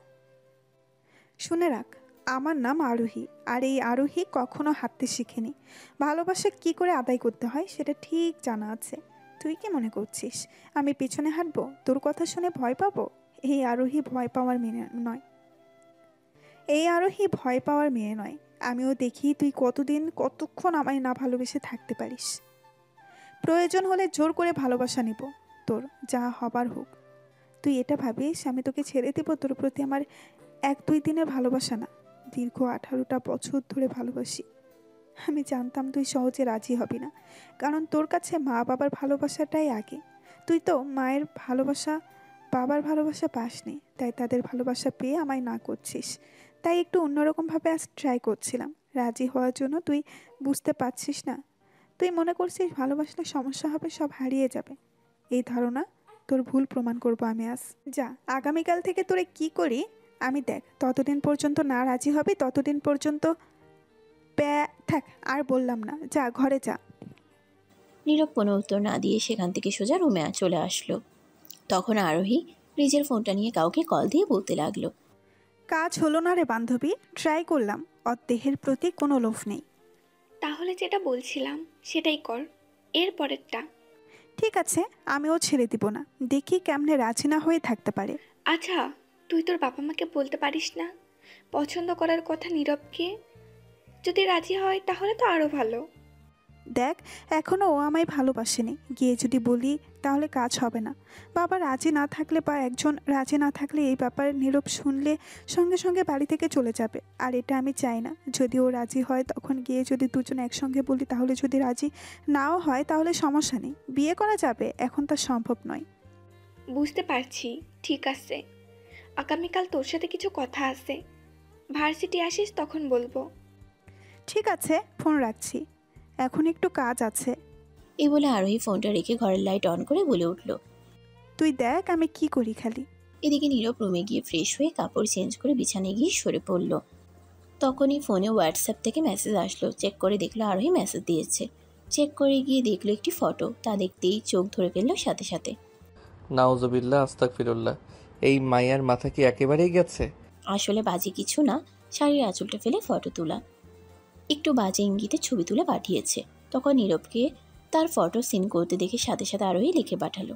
শুনে রাখ, আমার নাম আরোহী, আর এই আরোহী কখনো হাঁটতে শিখেনি। ভালোবাসা কি করে আদায় করতে হয় সেটা ঠিক জানা আছে। তুই কি মনে করছিস আমি পিছনে হাঁটবো? তোর কথা শুনে ভয় পাবো? এই আরোহী ভয় পাওয়ার মেয়ে নয়। এই আরোহী ভয় পাওয়ার মেয়ে নয়। আমিও দেখি তুই কতক্ষণ আমায় না ভালোবেসে থাকতে পারিস। প্রয়োজন হলে জোর করে ভালোবাসা নিব, তোর যা হবার হোক। তুই এটা ভাবিস আমি তোকে ছেড়ে দেব? তোর প্রতি আমার 1-2 দিনের ভালোবাসা না, দীর্ঘ 18টা বছর ধরে ভালোবাসি। আমি জানতাম তুই সহজে রাজি হবি না, কারণ তোর কাছে মা বাবার ভালোবাসাটাই আগে। তুই তো মায়ের ভালোবাসা, বাবার ভালোবাসা পাসনি, তাই তাদের ভালোবাসা পেয়ে আমায় না করছিস। তাই একটু অন্যরকমভাবে আজ ট্রাই করছিলাম রাজি হওয়ার জন্য। তুই বুঝতে পারছিস না? তুই মনে করছিস ভালোবাসলে সমস্যা হবে, সব হারিয়ে যাবে। এই ধারণা তোর ভুল প্রমাণ করবো আমি আজ। যা, আগামীকাল থেকে তোরে কি করি আমি দেখ। ততদিন পর্যন্ত না রাজি হবে ততদিন পর্যন্ত থাক, আর বললাম না, যা ঘরে যা। নীরব কোনো উত্তর না দিয়ে সেখান থেকে সোজা রুমে চলে আসলো। তখন আরোহী নিজের ফোনটা নিয়ে কাউকে কল দিয়ে বলতে লাগলো। কাজ হলো না রে বান্ধবী, ট্রাই করলাম, ওর দেহের প্রতি কোনো লোভ নেই। তাহলে যেটা বলছিলাম সেটাই কর, এর পরেরটা। ঠিক আছে, আমিও ছেড়ে দিব না, দেখি কেমনে রাজি না হয়ে থাকতে পারে। আচ্ছা, তুই তোর বাবা মাকে বলতে পারিস না পছন্দ করার কথা নীরবকে? যদি রাজি হয় তাহলে তো আরও ভালো। দেখ, এখনও ও আমায় ভালোবাসেনি, গিয়ে যদি বলি তাহলে কাজ হবে না। বাবা রাজি না থাকলে বা একজন রাজি না থাকলে এই ব্যাপারে নীরব শুনলে সঙ্গে সঙ্গে বাড়ি থেকে চলে যাবে, আর এটা আমি চাই না। যদি ও রাজি হয় তখন গিয়ে যদি দুজন একসঙ্গে বলি, তাহলে যদি রাজি নাও হয় তাহলে সমস্যা নেই, বিয়ে করা যাবে, এখন তা সম্ভব নয়। বুঝতে পারছি, ঠিক আছে। আগামীকাল তোর সাথে কিছু কথা আছে, ভার্সিটি আসিস তখন বলবো। ঠিক আছে, ফোন রাখছি, এখন একটু কাজ আছে। এই বলে আরোহী ফোনটা রেখে ঘরের লাইট অন করে বলে উঠল। তুই দেখ আমি কি করি খালি। এদিকে নীরব রুমে গিয়ে ফ্রেশ হয়ে কাপড় চেঞ্জ করে বিছানায় গিয়ে সরে পড়ল। তখনই ফোনে হোয়াটসঅ্যাপ থেকে মেসেজ আসলো। চেক করে দেখলো আরোহী মেসেজ দিয়েছে। চেক করে গিয়ে দেখলো একটি ফটো। তা দেখতেই চোখ ধরে ফেললো সাথে সাথে। নাউজুবিল্লাহ আস্তাগফিরুল্লাহ। এই মায়ার মাথা কি একেবারেই গেছে? আসলে বাজে কিছু না, শাড়ির আঁচলটা ফেলে ফটো তোলা। একটু বাজে ইঙ্গিতে ছবি তুলে পাঠিয়েছে। তখন নীরবকে তার ফটো সিন করতে দেখে সাথে সাথে আরোহী লিখে পাঠালো।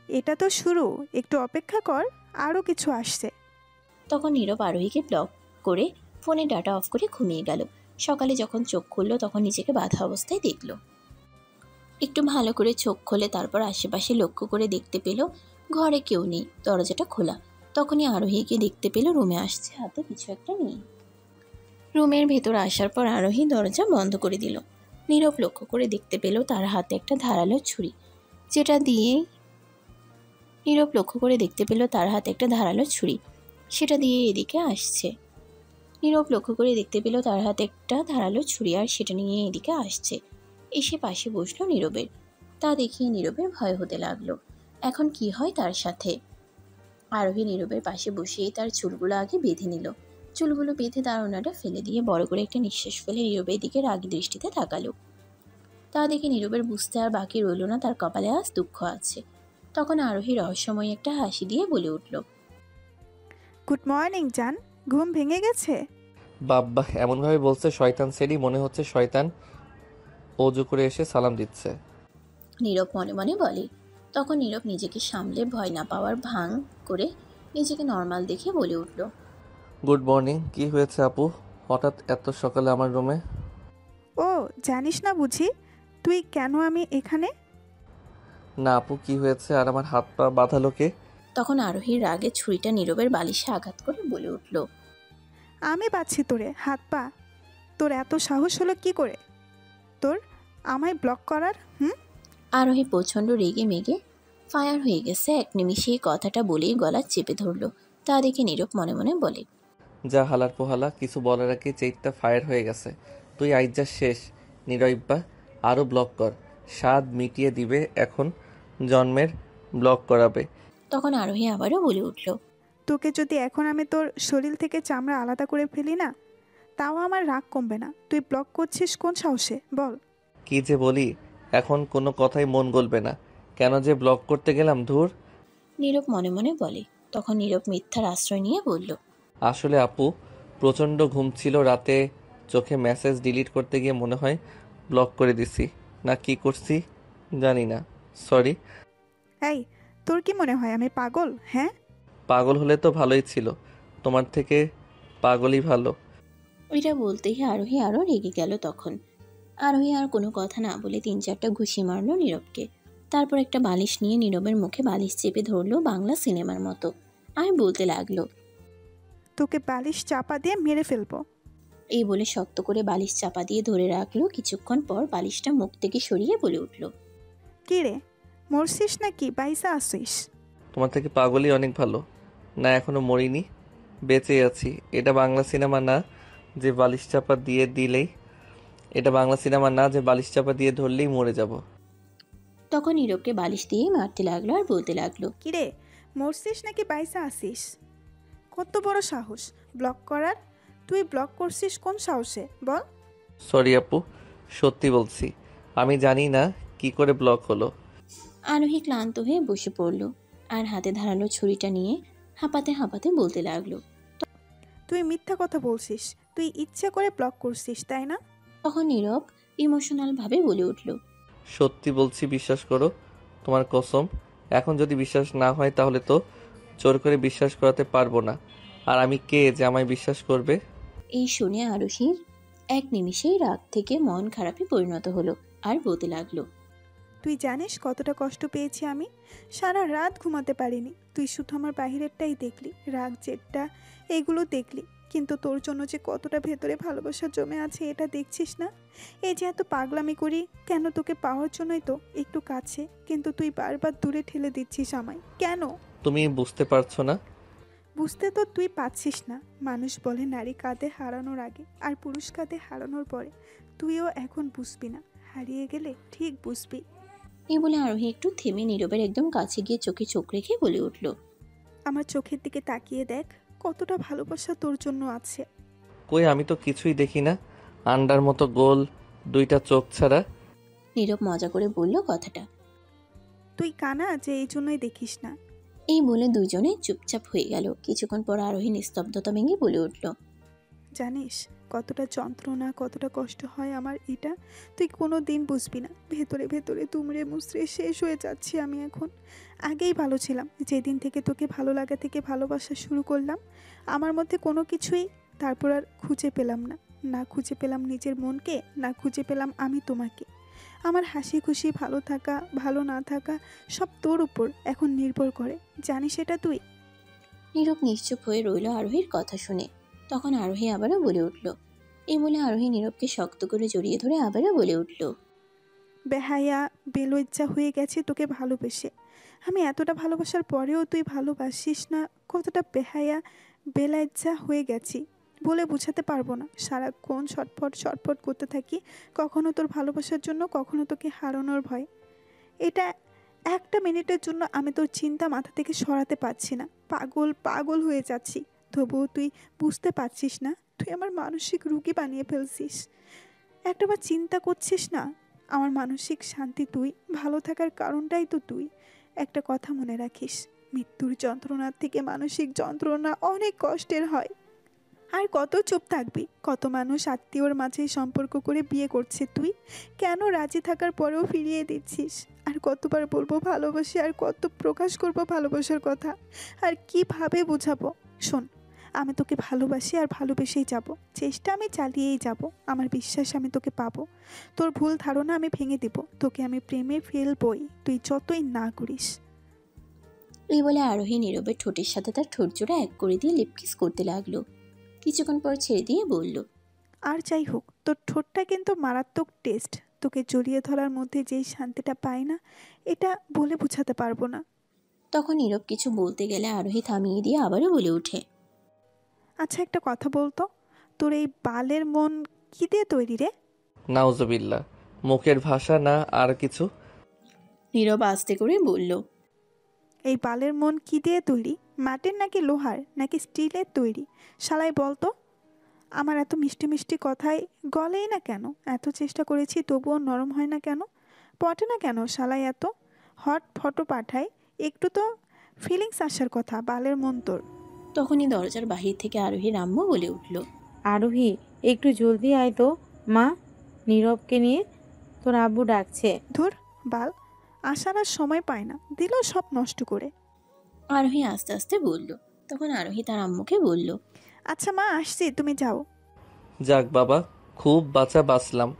এটা তো শুরু, একটু অপেক্ষা কর, আরও কিছু আসছে। তখন নীরব আরোহীকে ব্লক করে ফোনে ডাটা অফ করে ঘুমিয়ে গেল। সকালে যখন চোখ খুললো তখন নিজেকে বাঁধা অবস্থায় দেখলো। একটু ভালো করে চোখ খোলে তারপর আশেপাশে লক্ষ্য করে দেখতে পেল ঘরে কেউ নেই, দরজাটা খোলা। তখনই আরোহীকে দেখতে পেল রুমে আসছে হাতে কিছু একটা নিয়ে। রুমের ভেতর আসার পর আরোহী দরজা বন্ধ করে দিল। নীরব লক্ষ্য করে দেখতে পেল তার হাতে একটা ধারালো ছুরি, যেটা দিয়ে সেটা দিয়ে এদিকে আসছে। আর সেটা নিয়ে এদিকে আসছে। এসে পাশে বসলো নীরবের। তা দেখিয়ে নীরবের ভয় হতে লাগলো। এখন কি হয় তার সাথে। আরোহী নীরবের পাশে বসেই তার চুলগুলো আগে বেঁধে নিল। চুলগুলো বেঁধে তার ওনাটা ফেলে দিয়ে বড় করে একটা নিঃশ্বাস ফেলে নীরবের দিকে রাগী দৃষ্টিতে তাকালো। তা দেখে নীরবের বুঝতে আর বাকি রইল না তার কপালে আজ দুঃখ আছে। তখন আরোহী রহস্যময় একটা হাসি দিয়ে বলে উঠল। গুড মর্নিং জান, ঘুম ভেঙে গেছে? বাব্বাহ, এমনভাবে বলছে শয়তান সেরি, মনে হচ্ছে শয়তান অজু করে এসে সালাম দিচ্ছে। নীরব মনে মনে বলে। তখন নীরব নিজেকে সামলে ভয় না পাওয়ার ভান করে নিজেকে নর্মাল দেখে বলে উঠল। Good morning. কি হয়েছে আপু, হঠাৎ এত সকালে আমার রুমে? ও জানিস না বুঝি তুই কেন আমি এখানে? না আপু, কি হয়েছে? আর আমার হাত পা বাঁধালো কে? তখন আরোহীর রাগে ছুরিটা নীরবের বালিশে আঘাত করে বলে উঠল। আমি পাচ্ছি তোরে হাত পা? তোর এত সাহস হলো কি করে তোর আমায় ব্লক করার? আরোহী প্রচণ্ড রেগে মেগে ফায়ার হয়ে গেছে। এক নিমিষে এই কথাটা বলেই গলা চেপে ধরল। তা দেখে নীরব মনে মনে বলে। যা হালার পোহালা, কিছু বলার আগে চেইটটা ফায়ার হয়ে গেছে। তুই আইজা শেষ নিরইব্বা, আরও ব্লক কর। স্বাদ মিটিয়ে দিবে, এখন জন্মের ব্লক করাবে। তখন আরোহী আবারও বলে উঠল। তোকে যদি এখন আমি তোর শরীর থেকে চামড়া আলাদা করে ফেলি না, তাও আমার রাগ কমবে না। তুই ব্লক করছিস কোন সাহসে বল? কি যে বলি, এখন কোনো কথাই মন গলবে না। কেন যে ব্লক করতে গেলাম, ধুর। নীরব মনে মনে বলে। তখন নীরব মিথ্যার আশ্রয় নিয়ে বলল। আসলে আপু, প্রচণ্ড ঘুম ছিল রাতে, চোখে মেসেজ ডিলিট করতে গিয়ে মনে হয় ব্লক করে দিছি, না কি করছি জানি না, সরি। এই তোর কি মনে হয় আমি পাগল? হ্যাঁ, পাগল হলে তো ভালোই ছিল, তোমার থেকে পাগলই ভালো। ওইটা বলতেই আরোহী আরও রেগে গেল। তখন আরোহী আর কোনো কথা না বলে 3-4টা ঘুষি মারল নীরবকে। তারপর একটা বালিশ নিয়ে নীরবের মুখে বালিশ চেপে ধরলো বাংলা সিনেমার মতো। আর বলতে লাগলো। তোকে বালিশ চাপা দিয়ে মেরে ফেলবো। এই বলে শক্ত করে বালিশ চাপা দিয়ে ধরে রাখলো। কিছুক্ষণ পর বালিশটা মুখ থেকে সরিয়ে বলে উঠল। কি রে, মরছিস নাকি বাইসা আসিস? তোমার থেকে পাগলই অনেক ভালো। না, এখনো মরিনি, বেঁচে আছি। এটা বাংলা সিনেমা না যে বালিশ চাপা দিয়ে দিলেই ধরলেই মরে যাব। তখন নীরবকে বালিশ দিয়ে মারতে লাগলো আর বলতে লাগলো। কি রে, মরছিস নাকি বাইসা আসিস? কত বড় সাহস ব্লক করার! তুই ব্লক করছিস কোন সাহসে বল? সরি আপু, সত্যি বলছি, আমি জানি না কি করে ব্লক হলো। আরোহী ক্লান্ত হয়ে বসে পড়ল আর হাতে ধারালো ছুরিটা নিয়ে হাঁপাতে হাঁপাতে বলতে লাগলো। তুই মিথ্যা কথা বলছিস, তুই ইচ্ছে করে ব্লক করছিস তাই না? তখন নীরব ইমোশনাল ভাবে বলে উঠল। সত্যি বলছি, বিশ্বাস করো, তোমার কসম। এখন যদি বিশ্বাস না হয় তাহলে তো জোর করে বিশ্বাস করাতে পারবো না। আর আমি কে যে আমায় বিশ্বাস করবে? এই শুনে আরোহীর এক নিমিষেই রাগ থেকে মন খারাপে পরিণত হলো আর বলতে লাগলো। তুই জানিস কতটা কষ্ট পেয়েছি আমি? সারা রাত ঘুমাতে পারিনি। তুই শুধু আমার বাহিরেরটাই দেখলি, রাগ জেদটা এগুলো দেখলি, কিন্তু তোর জন্য যে কতটা ভেতরে ভালোবাসা জমে আছে এটা দেখছিস না? এই যে এত পাগলামি করি কেন? তোকে পাওয়ার জন্যই তো, একটু কাছে, কিন্তু তুই বারবার দূরে ঠেলে দিচ্ছিস আমায় কেন? তুমি বুঝতে পারছো না? বুঝতে তো তুই পাচ্ছিস না। মানুষ বলে নারী কাঁদে হারানোর আগে আর পুরুষ কাঁদে হারানোর পরে। তুইও এখন বুঝবি না। হারিয়ে গেলে ঠিক বুঝবি। এই বলে আরোহী একটু থেমে নীরবের একদম কাছে গিয়ে চোখে চোখ রেখে বলে উঠল, আমার চোখের দিকে তাকিয়ে দেখ, কতটা ভালোবাসা তোর জন্য আছে। কই, আমি তো কিছুই দেখি না। আন্ডার মতো গোল দুইটা চোখ ছাড়া। নীরব মজা করে বলল কথাটা। তুই কানা যে এই জন্যই দেখিস না। এই বলে দুইজনে চুপচাপ হয়ে গেল। কিছুক্ষণ পর আরোহী নিস্তব্ধতা ভেঙে বলে উঠল, জানিস কতটা যন্ত্রণা, কতটা কষ্ট হয় আমার এটা, তুই কোনো দিন বুঝবি না। ভেতরে ভেতরে তুমড়ে মুচড়ে শেষ হয়ে যাচ্ছি আমি এখন। আগেই ভালো ছিলাম, যেদিন থেকে তোকে ভালো লাগা থেকে ভালোবাসা শুরু করলাম আমার মধ্যে কোনো কিছুই তারপর আর খুঁজে পেলাম না। না খুঁজে পেলাম নিজের মনকে, না খুঁজে পেলাম আমি তোমাকে। আমার হাসি খুশি, ভালো থাকা ভালো না থাকা সব তোর উপর এখন নির্ভর করে, জানিস এটা তুই। নীরব নিশ্চুপ হয়ে রইল আরোহীর কথা শুনে। তখন আরোহী আবারও বলে উঠল। এই বলে আরোহী নীরবকে শক্ত করে জড়িয়ে ধরে আবারও বলে উঠল, বেহায়া বেলজ্জা হয়ে গেছে তোকে ভালোবেসে। আমি এতটা ভালোবাসার পরেও তুই ভালোবাসিস না, কতটা বেহায়া বেলজ্জা হয়ে গেছি বলে বোঝাতে পারবো না। সারাক্ষণ ছটফট ছটফট করতে থাকি, কখনো তোর ভালোবাসার জন্য, কখনো তোকে হারানোর ভয়। এটা একটা মিনিটের জন্য আমি তোর চিন্তা মাথা থেকে সরাতে পারছি না। পাগল পাগল হয়ে যাচ্ছি, তবুও তুই বুঝতে পারছিস না। তুই আমার মানসিক রুগী বানিয়ে ফেলছিস। একটাবার চিন্তা করছিস না, আমার মানসিক শান্তি তুই, ভালো থাকার কারণটাই তো তুই। একটা কথা মনে রাখিস, মৃত্যুর যন্ত্রণার থেকে মানসিক যন্ত্রণা অনেক কষ্টের হয়। আর কত চুপ থাকবি, কত মানুষ আত্মীয়র মাঝে সম্পর্ক করে বিয়ে করছে, তুই কেন রাজি থাকার পরেও ফিরিয়ে দিচ্ছিস। আর কতবার বলবো ভালোবাসি, আর কত প্রকাশ করব ভালোবাসার কথা, আর কিভাবে বোঝাবো। শোন, আমি তোকে ভালোবাসি আর ভালোবেসেই যাব, চেষ্টা আমি চালিয়েই যাব। আমার বিশ্বাস আমি তোকে পাবো। তোর ভুল ধারণা আমি ভেঙে দিব, তোকে আমি প্রেমে ফেলবই, তুই যতই না করিস। এই বলে আরোহী নীরবের ঠোঁটের সাথে তার ঠোঁট জোড়া এক করে দিয়ে লিপকিস করতে লাগলো। কিছুক্ষণ পর ছেড়ে দিয়ে বলল, আর যাই হোক, তোর ঠোঁটটা কিন্তু মারাত্মক টেস্ট। তোকে জড়িয়ে ধরার মধ্যে যেই শান্তিটা পাই না, এটা বলে বোঝাতে পারবো না। তখন নীরব কিছু বলতে গেলে আরোহী থামিয়ে দিয়ে আবারও বলে ওঠে, আচ্ছা একটা কথা বলতো, তোর এই বালের মন কী দিয়ে তৈরি রে? নাউজুবিল্লাহ, মুখের ভাষা না আর কিছু। নীরব আস্তে করে বলল, এই বালের মন কী দিয়ে তৈরি? মাটির নাকি লোহার নাকি স্টিলের তৈরি? শালাই বলতো। আমার এত মিষ্টি মিষ্টি কথায় গলেই না কেন? এত চেষ্টা করেছি তবুও নরম হয় না কেন? পটে না কেন শালাই এত? হট ফটো পাঠাই, একটু তো ফিলিংস আসার কথা। বালের মন তোর। তখনই দরজার বাহির থেকে আরোহীর আম্মু বলে উঠল, আরোহী, একটু জলদি আয় তো মা, নীরবকে নিয়ে তোর আব্বু ডাকছে। ধুর বাল, আসার আর সময় পায় না, দিল সব নষ্ট করে। আরোহী আস্তে আস্তে বলল। তখন আরোহী তার আম্মুকে বলল, আচ্ছা মা, আসছি, তুমি যাও। যাক বাবা, খুব বাঁচলাম।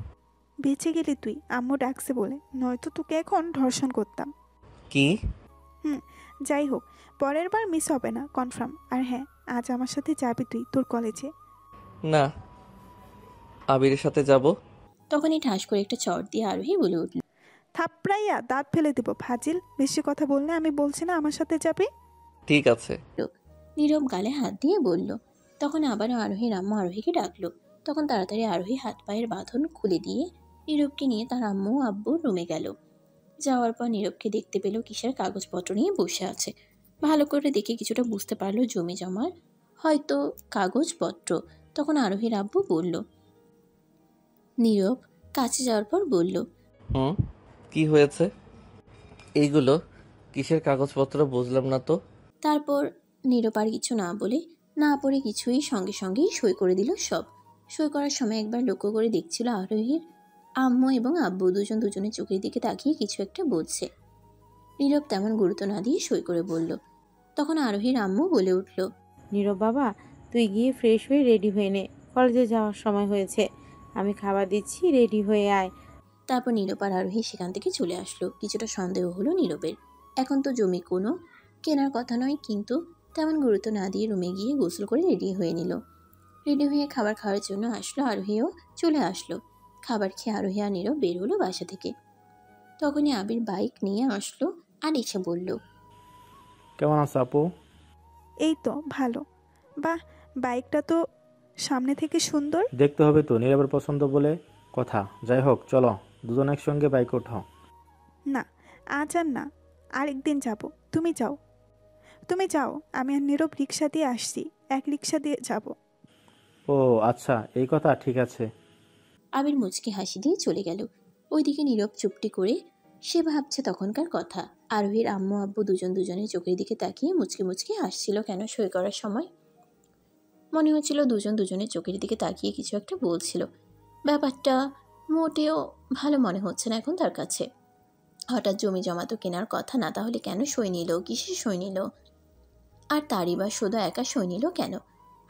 বেঁচে গেলি তুই, আম্মু ডাকছে বলে, নয়তো তোকে এখন ধর্ষণ করতাম। কি? যাই হোক, পরের বার মিস হবে না, কনফার্ম। আর হ্যাঁ, আজ আমার সাথে যাবি তুই তোর কলেজে। না, আবিরের সাথে যাব। তখনই ঠাস করে একটা চট দিয়ে আরোহী বলে উঠল, থাপড়াইয়া দাঁত ফেলে দেব ফাজিল, বেশি কথা বললে। আমি বলছি না আমার সাথে যাবি। ঠিক আছে। নীরব গালে হাত দিয়ে বলল। তখন আবারও আরোহীর আম্মু আরোহীকে ডাকলো। তখন তাড়াতাড়ি আরোহী হাত পায়ের বাঁধন খুলে দিয়ে নীরবকে নিয়ে তার আম্মু আব্বুর রুমে গেল। যাওয়ার পর নীরবকে দেখতে পেল কিসের কাগজপত্র নিয়ে বসে আছে। ভালো করে দেখে কিছুটা বুঝতে পারলো জমি জমার হয়তো কাগজপত্র। তখন আরোহীর আব্বু বলল। নীরব কাছে যাওয়ার পর বলল, কি হয়েছে? এইগুলো কিসের কাগজপত্র বুঝলাম না তো। তারপর নীরব আর কিছু না বলে না পড়ে কিছুই সঙ্গে সঙ্গেই সই করে দিল সব। সই করার সময় একবার লক্ষ্য করে দেখছিল আরোহীর আম্মু এবং আব্বু দুজন দুজনের চোখের দিকে তাকিয়ে কিছু একটা বলছে। নীরব তেমন গুরুত্ব না দিয়ে সই করে বলল। তখন আরোহীর আম্মু বলে উঠল, নীরব বাবা, তুই গিয়ে ফ্রেশ হয়ে রেডি হয়ে নে, কলেজে যাওয়ার সময় হয়েছে। আমি খাবার দিচ্ছি, রেডি হয়ে আয়। তারপর নীরব আর আরোহী সেখান থেকে চলে আসলো। কিছুটা সন্দেহ হলো নীরবের। এখন তো জমি কোনো কেনার কথা নয়, কিন্তু তেমন গুরুত্ব না দিয়ে রুমে গিয়ে গোসল করে রেডি হয়ে নিল। রেডি হয়ে খাবার খাওয়ার জন্য আসলো। আরোহীও চলে আসলো। খাবার খেয়ে আরোহী আর নীরব বের হলো বাসা থেকে। তখনই আবির বাইক নিয়ে আসলো আর এসে বলল, কেমন আছো আপু? এই তো ভালো। বাহ, বাইকটা তো সামনে থেকে সুন্দর। দেখতে হবে তো, নীরবের পছন্দ বলে কথা। যাই হোক চলো, দুজন একসঙ্গে বাইকে ওঠাও। না, আজ আর না, আরেকদিন যাব। তুমি যাও, তুমি যাও, আমি আর নীরব রিক্সা দিয়ে আসছি, এক রিক্সা দিয়ে যাব। ও আচ্ছা, এই কথা, ঠিক আছে। আবির মুচকি হাসি দিয়ে চলে গেল। ওইদিকে নীরব চুপটি করে সে ভাবছে তখনকার কথা। আরোহীর আম্মু আব্বু দুজন দুজনের চোখের দিকে তাকিয়ে মুচকি মুচকি হাসছিল কেন সই করার সময়। মনে হচ্ছিল দুজন দুজনের চোখের দিকে তাকিয়ে কিছু একটা বলছিল। ব্যাপারটা মোটেও ভালো মনে হচ্ছে না এখন তার কাছে। হঠাৎ জমি জমা তো কেনার কথা না, তাহলে কেন সই নিল, কিসে সই নিল? আর তারই বা শুধু একা সই নিল কেন?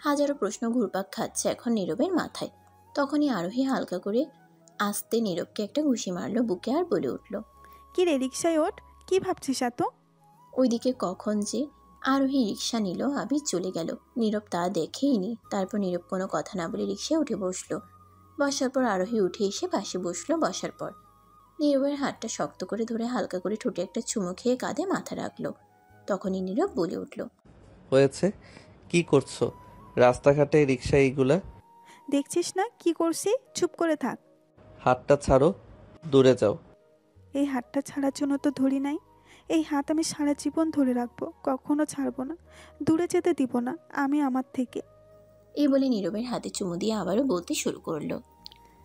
হাজারো প্রশ্ন ঘুরপাক খাচ্ছে এখন নীরবের মাথায়। তখনই আরোহী হালকা করে আস্তে নীরবকে একটা ঘুষি মারল বুকে আর বলে উঠল, কি রে, রিক্সায় ওঠ, কি ভাবছিস এত? ওইদিকে কখন যে আরোহী রিক্সা নিল, আবির চলে গেল। নীরব তা দেখেই নি। তারপর নীরব কোনো কথা না বলে রিক্সায় উঠে বসলো। বসার পর আরোহী উঠে এসে পাশে বসলো। বসার পর নীরবের হাতটা শক্ত করে ধরে হালকা করে ঠোঁটে একটা চুমু খেয়ে কাঁধে মাথা রাখলো। তখনই নীরব বলে উঠল, হয়েছে, কি করছো রাস্তাঘাটে, রিক্সা এইগুলা? দেখছিস না কি করছি? চুপ করে থাক। হাতটা ছাড়ো, দূরে যাও। এই হাতটা ছাড়ার জন্য তো ধরি নাই। এই হাত আমি সারা জীবন ধরে রাখবো, কখনো ছাড়বো না, দূরে যেতে দিব না আমি আমার থেকে। এই বলে নীরবের হাতে চুমু দিয়ে আবারও বলতে শুরু করলো,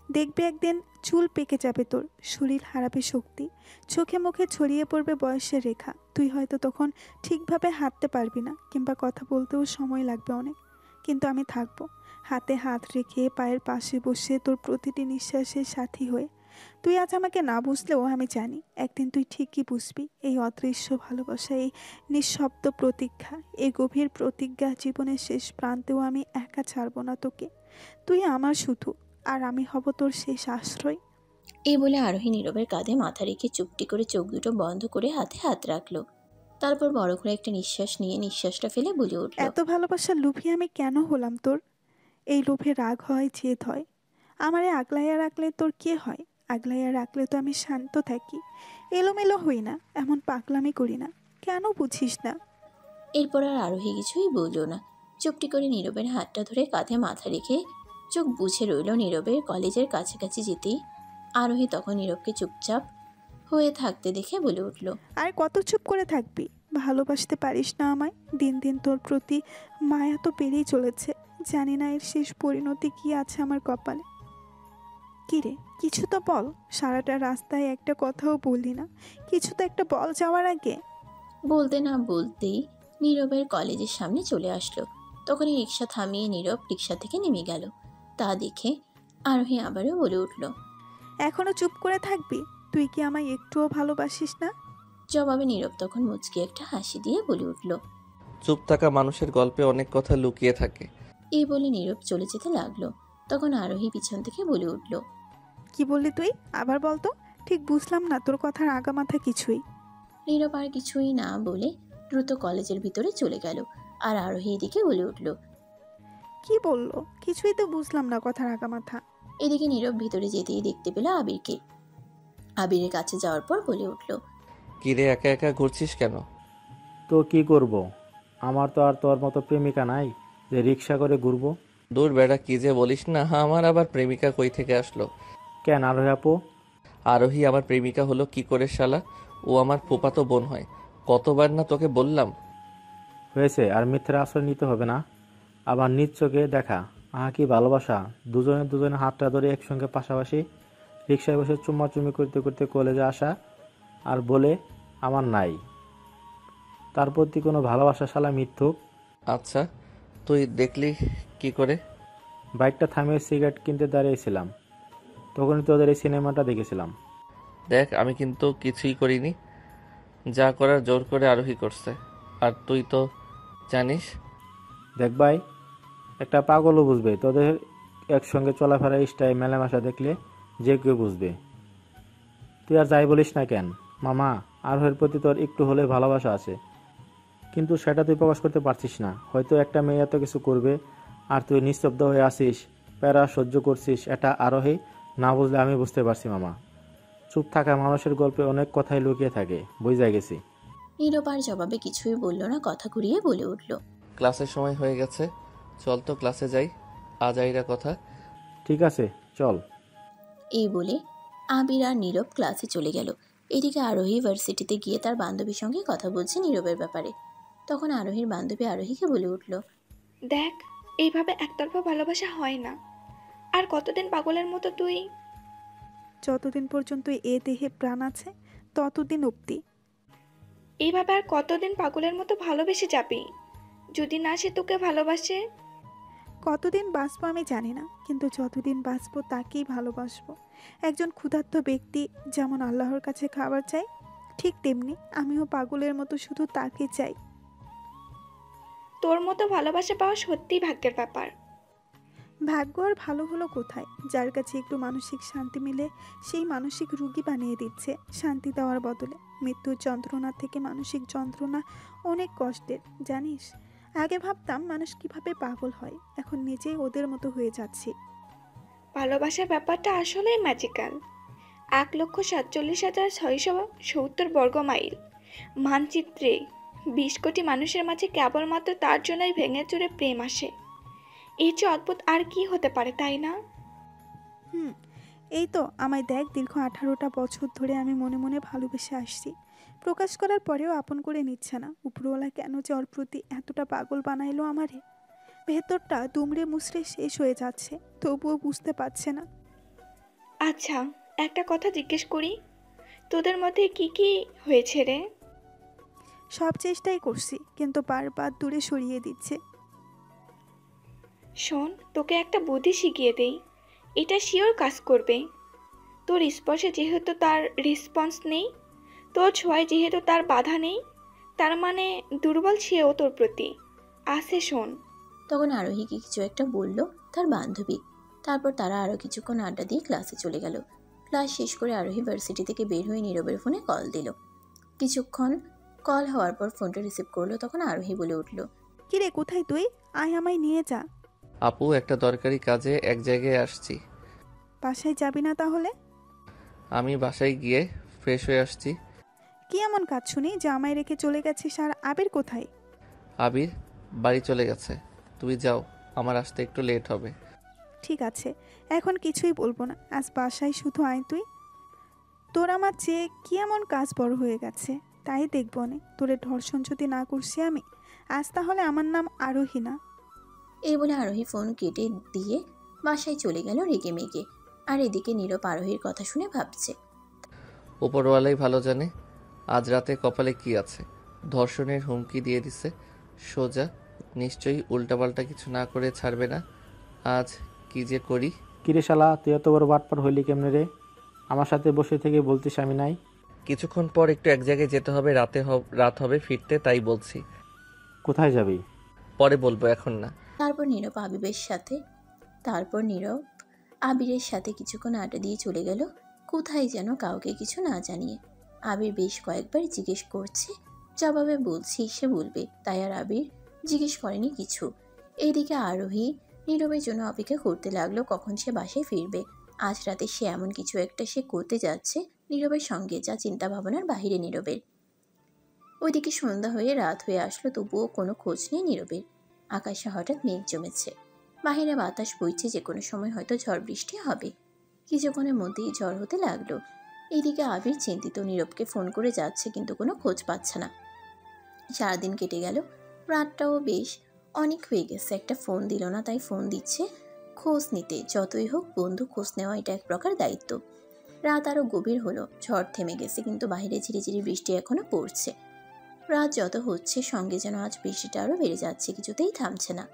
দেখবি একদিন চুল পেকে যাবে তোর, শরীর হারাবে শক্তি, চোখে মুখে ছড়িয়ে পড়বে বয়সের রেখা। তুই হয়তো তখন ঠিকভাবে হাঁটতে পারবি না, কিংবা কথা বলতেও সময় লাগবে অনেক, কিন্তু আমি থাকবো হাতে হাত রেখে, পায়ের পাশে বসে, তোর প্রতিটি নিঃশ্বাসের সাথী হয়ে। তুই আজ আমাকে না বুঝলেও আমি জানি একদিন তুই ঠিকই বুঝবি। এই অদৃশ্য ভালোবাসা, এই নিঃশব্দ প্রতীক্ষা, এই গভীর প্রতিজ্ঞা, জীবনের শেষ প্রান্তেও আমি একা ছাড়বো না তোকে। তুই আমার শুধু, আর আমি হব তোর শেষ আশ্রয়। এই বলে আরোহী নীরবের কাঁধে মাথা রেখে চুপটি করে চোখ দুটো বন্ধ করে হাতে হাত রাখলো। তারপর বড় করে একটা নিঃশ্বাস নিয়ে নিঃশ্বাসটা ফেলে বলে উঠল, এত ভালোবাসার লোভী আমি কেন হলাম তোর? এই লোভে রাগ হয়, জেদ হয়। আমারে আগলাইয়া রাখলে তোর কে হয়? আগলাইয়া রাখলে তো আমি শান্ত থাকি, এলোমেলো হই না, এমন পাগলামি করি না। কেন বুঝিস না? এরপর আর আরোহী কিছুই বলল না। চুপটি করে নীরবের হাতটা ধরে কাঁধে মাথা রেখে চোখ বুঝে রইল। নীরবের কলেজের কাছাকাছি যেতেই আরোহী তখন নীরবকে চুপচাপ হয়ে থাকতে দেখে বলে উঠল, আর কত চুপ করে থাকবি? ভালোবাসতে পারিস না আমায়? দিন দিন তোর প্রতি মায়া তো বেড়েই চলেছে। জানি না এর শেষ পরিণতি কি আছে আমার কপালে। কিরে, কিছু তো বল। সারাটা রাস্তায় একটা কথাও বললি না, কিছু তো একটা বল যাওয়ার আগে। বলতে না বলতেই নীরবের কলেজের সামনে চলে আসলো। তখনই রিক্সা থামিয়ে নীরব রিক্সা থেকে নেমে গেল। তা দেখে আরোহী আবারও বলে উঠল, এখনো চুপ করে থাকবি? তুই কি আমায় একটুও ভালোবাসিস না? জবাবে নীরব তখন মুচকি একটা হাসি দিয়ে বলে উঠল, চুপ থাকা মানুষের গল্পে অনেক কথা লুকিয়ে থাকে। এই বলে নীরব চলে যেতে লাগলো। তখন আরোহী পিছন থেকে বলে উঠল, কি বললি তুই? আবার বলতো, ঠিক বুঝলাম না তোর কথার আগামাথা কিছুই। নীরব আর কিছুই না বলে দ্রুত কলেজের ভিতরে চলে গেল। আর আরোহী এদিকে বলে উঠল, কি বললো? কিছুই তো বুঝলাম না কথার আগামাথা। এদিকে নীরব ভিতরে যেতেই দেখতে পেল আবিরকে। আবিরের কাছে যাওয়ার পর বলে উঠল, কিরে, একা একা ঘুরছিস কেন? তো কি করব, আমার তো আর তোর মতো প্রেমিকা নাই যে রিক্সা করে ঘুরবো। দূর বেড়া, কি যে বলিস না, আমার আবার প্রেমিকা কই থেকে আসলো? কেন আরোহী আপু? আরোহী আমার প্রেমিকা হলো কি করে শালা? ও আমার ফুফাতো বোন হয়। কতবার না তোকে বললাম। হয়েছে, আর মিথ্যা আশ্রয় নিতে হবে না। আবার নিজ চোখে দেখা, আহা কি ভালোবাসা। দুজনে দুজনে হাতটা ধরে একসঙ্গে পাশাপাশি রিক্সায় বসে চুম্মাচুম্মি করতে করতে কলেজে আসা, আর বলে আমার নাই তার প্রতি কোনো ভালোবাসা। শালা মিথ্যুক। আচ্ছা, তুই দেখলি কি করে? বাইকটা থামিয়ে সিগারেট কিনতে দাঁড়িয়েছিলাম, তখনই তোদের এই সিনেমাটা দেখেছিলাম। দেখ, আমি কিন্তু কিছুই করিনি। যা করার জোর করে আরোহী করছে। আর তুই তো জানিস। দেখ ভাই, একটা পাগলও বুঝবে তোদের একসঙ্গে চলাফেরা স্টাইল মেলামেশা দেখলে, যে কেউ বুঝবে। তুই আর যাই বলিস না কেন মামা, আরোহের প্রতি তোর একটু হলে ভালোবাসা আছে, কিন্তু সেটা তুই প্রকাশ করতে পারছিস না। হয়তো একটা মেয়ে এত কিছু করবে আর তুই নিস্তব্ধ হয়ে আসিস, প্যারা সহ্য করছিস। এটা আরোহী না বুঝলে আমি বুঝতে পারছি মামা। চুপ থাকা মানুষের গল্পে অনেক কথাই লুকিয়ে থাকে, বুঝে গেছি। নীরব আর জবাবে কিছুই বলল না, কথা ঘুরিয়ে বলে উঠল, ক্লাসের সময় হয়ে গেছে, চল তো ক্লাসে যাই। আজ আইরা কথা। ঠিক আছে চল। এই বলে আবির আর নীরব ক্লাসে চলে গেল। এদিকে আরোহী ভার্সিটিতে গিয়ে তার বান্ধবীর সঙ্গে কথা বলছে নীরবের ব্যাপারে। তখন আরোহীর বান্ধবী আরোহীকে বলে উঠল, দেখ, এইভাবে একতরফা ভালোবাসা হয় না। আর কতদিন পাগলের মতো তুই? যতদিন পর্যন্ত এ দেহে প্রাণ আছে ততদিন অবধি। এইভাবে আর কতদিন পাগলের মতো ভালোবেসে যাবি? যদি না সে তোকে ভালোবাসে? কতদিন বাঁচবো আমি জানি না, কিন্তু যতদিন বাঁচবো তাকেই ভালোবাসবো। একজন ক্ষুধার্ত ব্যক্তি যেমন আল্লাহর কাছে খাবার চাই, ঠিক তেমনি আমিও পাগলের মতো শুধু তাকে চাই। তোর মতো ভালোবাসা পাওয়া সত্যিই ভাগ্যের ব্যাপার। ভাগ্য আর ভালো হলো কোথায়? যার কাছে একটু মানসিক শান্তি মিলে সেই মানসিক রুগী বানিয়ে দিচ্ছে শান্তি দেওয়ার বদলে। মৃত্যুর যন্ত্রণা থেকে মানসিক যন্ত্রণা অনেক কষ্টের, জানিস? আগে ভাবতাম মানুষ কিভাবে পাগল হয়, এখন নিজেই ওদের মতো হয়ে যাচ্ছি। ভালোবাসার ব্যাপারটা আসলেই ম্যাজিক্যাল। 1,47,670 বর্গ মাইল মানচিত্রে 20 কোটি মানুষের মাঝে কেবলমাত্র তার জন্যই ভেঙে চুরে প্রেম আসে। এর চেয়ে অদ্ভুত আর কি হতে পারে, তাই না? এই তো আমায় দেখ, দীর্ঘ 18টা বছর ধরে আমি মনে মনে ভালোবেসে আসছি। প্রকাশ করার পরেও আপন করে নিচ্ছে না। উপরওয়ালা কেন যে ওর প্রতি এতটা পাগল বানাইলো আমারে? ভেতরটা দুমড়ে মুচড়ে শেষ হয়ে যাচ্ছে, তবুও বুঝতে পারছে না। আচ্ছা, একটা কথা জিজ্ঞেস করি, তোদের মধ্যে কি কি হয়েছে রে? সব চেষ্টাই করছি, কিন্তু বারবার দূরে সরিয়ে দিচ্ছে। শোন, তোকে একটা বুদ্ধি শিখিয়ে দেই, এটা শিওর কাজ করবে। তোর স্পর্শে যেহেতু তার রেসপন্স নেই, তোর ছোঁয়ায় যেহেতু তার বাধা নেই, তার মানে দুর্বল সেও তোর প্রতি আছে। শোন। তখন আরোহীকে কিছু একটা বলল তার বান্ধবী। তারপর তারা আরও কিছুক্ষণ আড্ডা দিয়ে ক্লাসে চলে গেল। ক্লাস শেষ করে আরোহী ভার্সিটি থেকে বের হয়ে নীরবের ফোনে কল দিল। কিছুক্ষণ কল হওয়ার পর ফোনটা রিসিভ করলো। তখন আরোহী বলে উঠল, কিরে, কোথায় তুই? আয়, আমায় নিয়ে যা। আপু, একটা দরকারি কাজে এক জায়গায় আসছি। বাসায় যাবি না তাহলে? আমি বাসায় গিয়ে ফ্রেশ হয়ে আসছি। কি এমন কাজ শুনি যে আমায় রেখে চলে গেছিস? আর আবির কোথায়? আবির বাড়ি চলে গেছে। তুই যাও, আমার আসতে একটু লেট হবে। ঠিক আছে, এখন কিছুই বলবো না, আজ বাসায় শুধু আয় তুই। তোর আমার চেয়ে কি এমন কাজ বড় হয়ে গেছে, তাই দেখবো নে। তোরে ধর্ষণ যদি না করছি আমি, আজ তাহলে আমার নাম আরোহী না। এই বলে আরোহী ফোন কেটে দিয়ে বাসায় চলে গেল রেগে মেগে। আর এদিকে নীরব আরোহীর কথা শুনে ভাবছে, উপরওয়ালাই ভালো জানে আজ রাতে কপালে কি আছে। ধর্ষণের হুমকি দিয়ে দিছে সোজা। নিশ্চয়ই উল্টাপাল্টা কিছু না করে ছাড়বে না। আজ কি যে করি। কিরে শালা, তুই এত বড় বাটপার হইলি কেমনে রে? আমার সাথে বসে থেকে বলতিস আমি নাই? কিছুক্ষণ পর একটু এক জায়গায় যেতে হবে, রাত হবে ফিরতে, তাই বলছি। কোথায় যাবি? পরে বলবো, এখন না। তারপর নীরব আবিরের সাথে কিছুক্ষণ আড্ডা দিয়ে চলে গেল কোথায় যেন, কাউকে কিছু না জানিয়ে। আবির বেশ কয়েকবার জিজ্ঞেস করছে, জবাবে বলছি সে বলবে, তাই আর আবির জিজ্ঞেস করেনি কিছু। এইদিকে আরোহী নীরবের জন্য অপেক্ষা করতে লাগলো কখন সে বাসায় ফিরবে। আজ রাতে সে এমন কিছু একটা সে করতে যাচ্ছে নীরবের সঙ্গে, যা চিন্তা ভাবনার বাহিরে নীরবের। ওইদিকে সন্ধ্যা হয়ে রাত হয়ে আসলো, তবুও কোনো খোঁজ নেই নীরবের। আকাশে হঠাৎ মেঘ জমেছে, বাহিরে বাতাস বইছে, যে কোনো সময় হয়তো ঝড় বৃষ্টি হবে। কিছুক্ষণের মধ্যেই ঝড় হতে লাগলো। এদিকে আবির চিন্তিত, নীরবকে ফোন করে যাচ্ছে কিন্তু কোনো খোঁজ পাচ্ছে না। সারাদিন কেটে গেল, রাতটাও বেশ অনেক হয়ে গেছে, একটা ফোন দিল না, তাই ফোন দিচ্ছে খোঁজ নিতে। যতই হোক বন্ধু খোঁজ নেওয়া এটা এক প্রকার দায়িত্ব। রাত আরও গভীর হলো, ঝড় থেমে গেছে কিন্তু বাইরে ঝিরিঝিরি বৃষ্টি এখনো পড়ছে। রাত যত হচ্ছে সঙ্গে যেন আজ বৃষ্টিটা আরও বেড়ে যাচ্ছে, কিছুতেই থামছে না।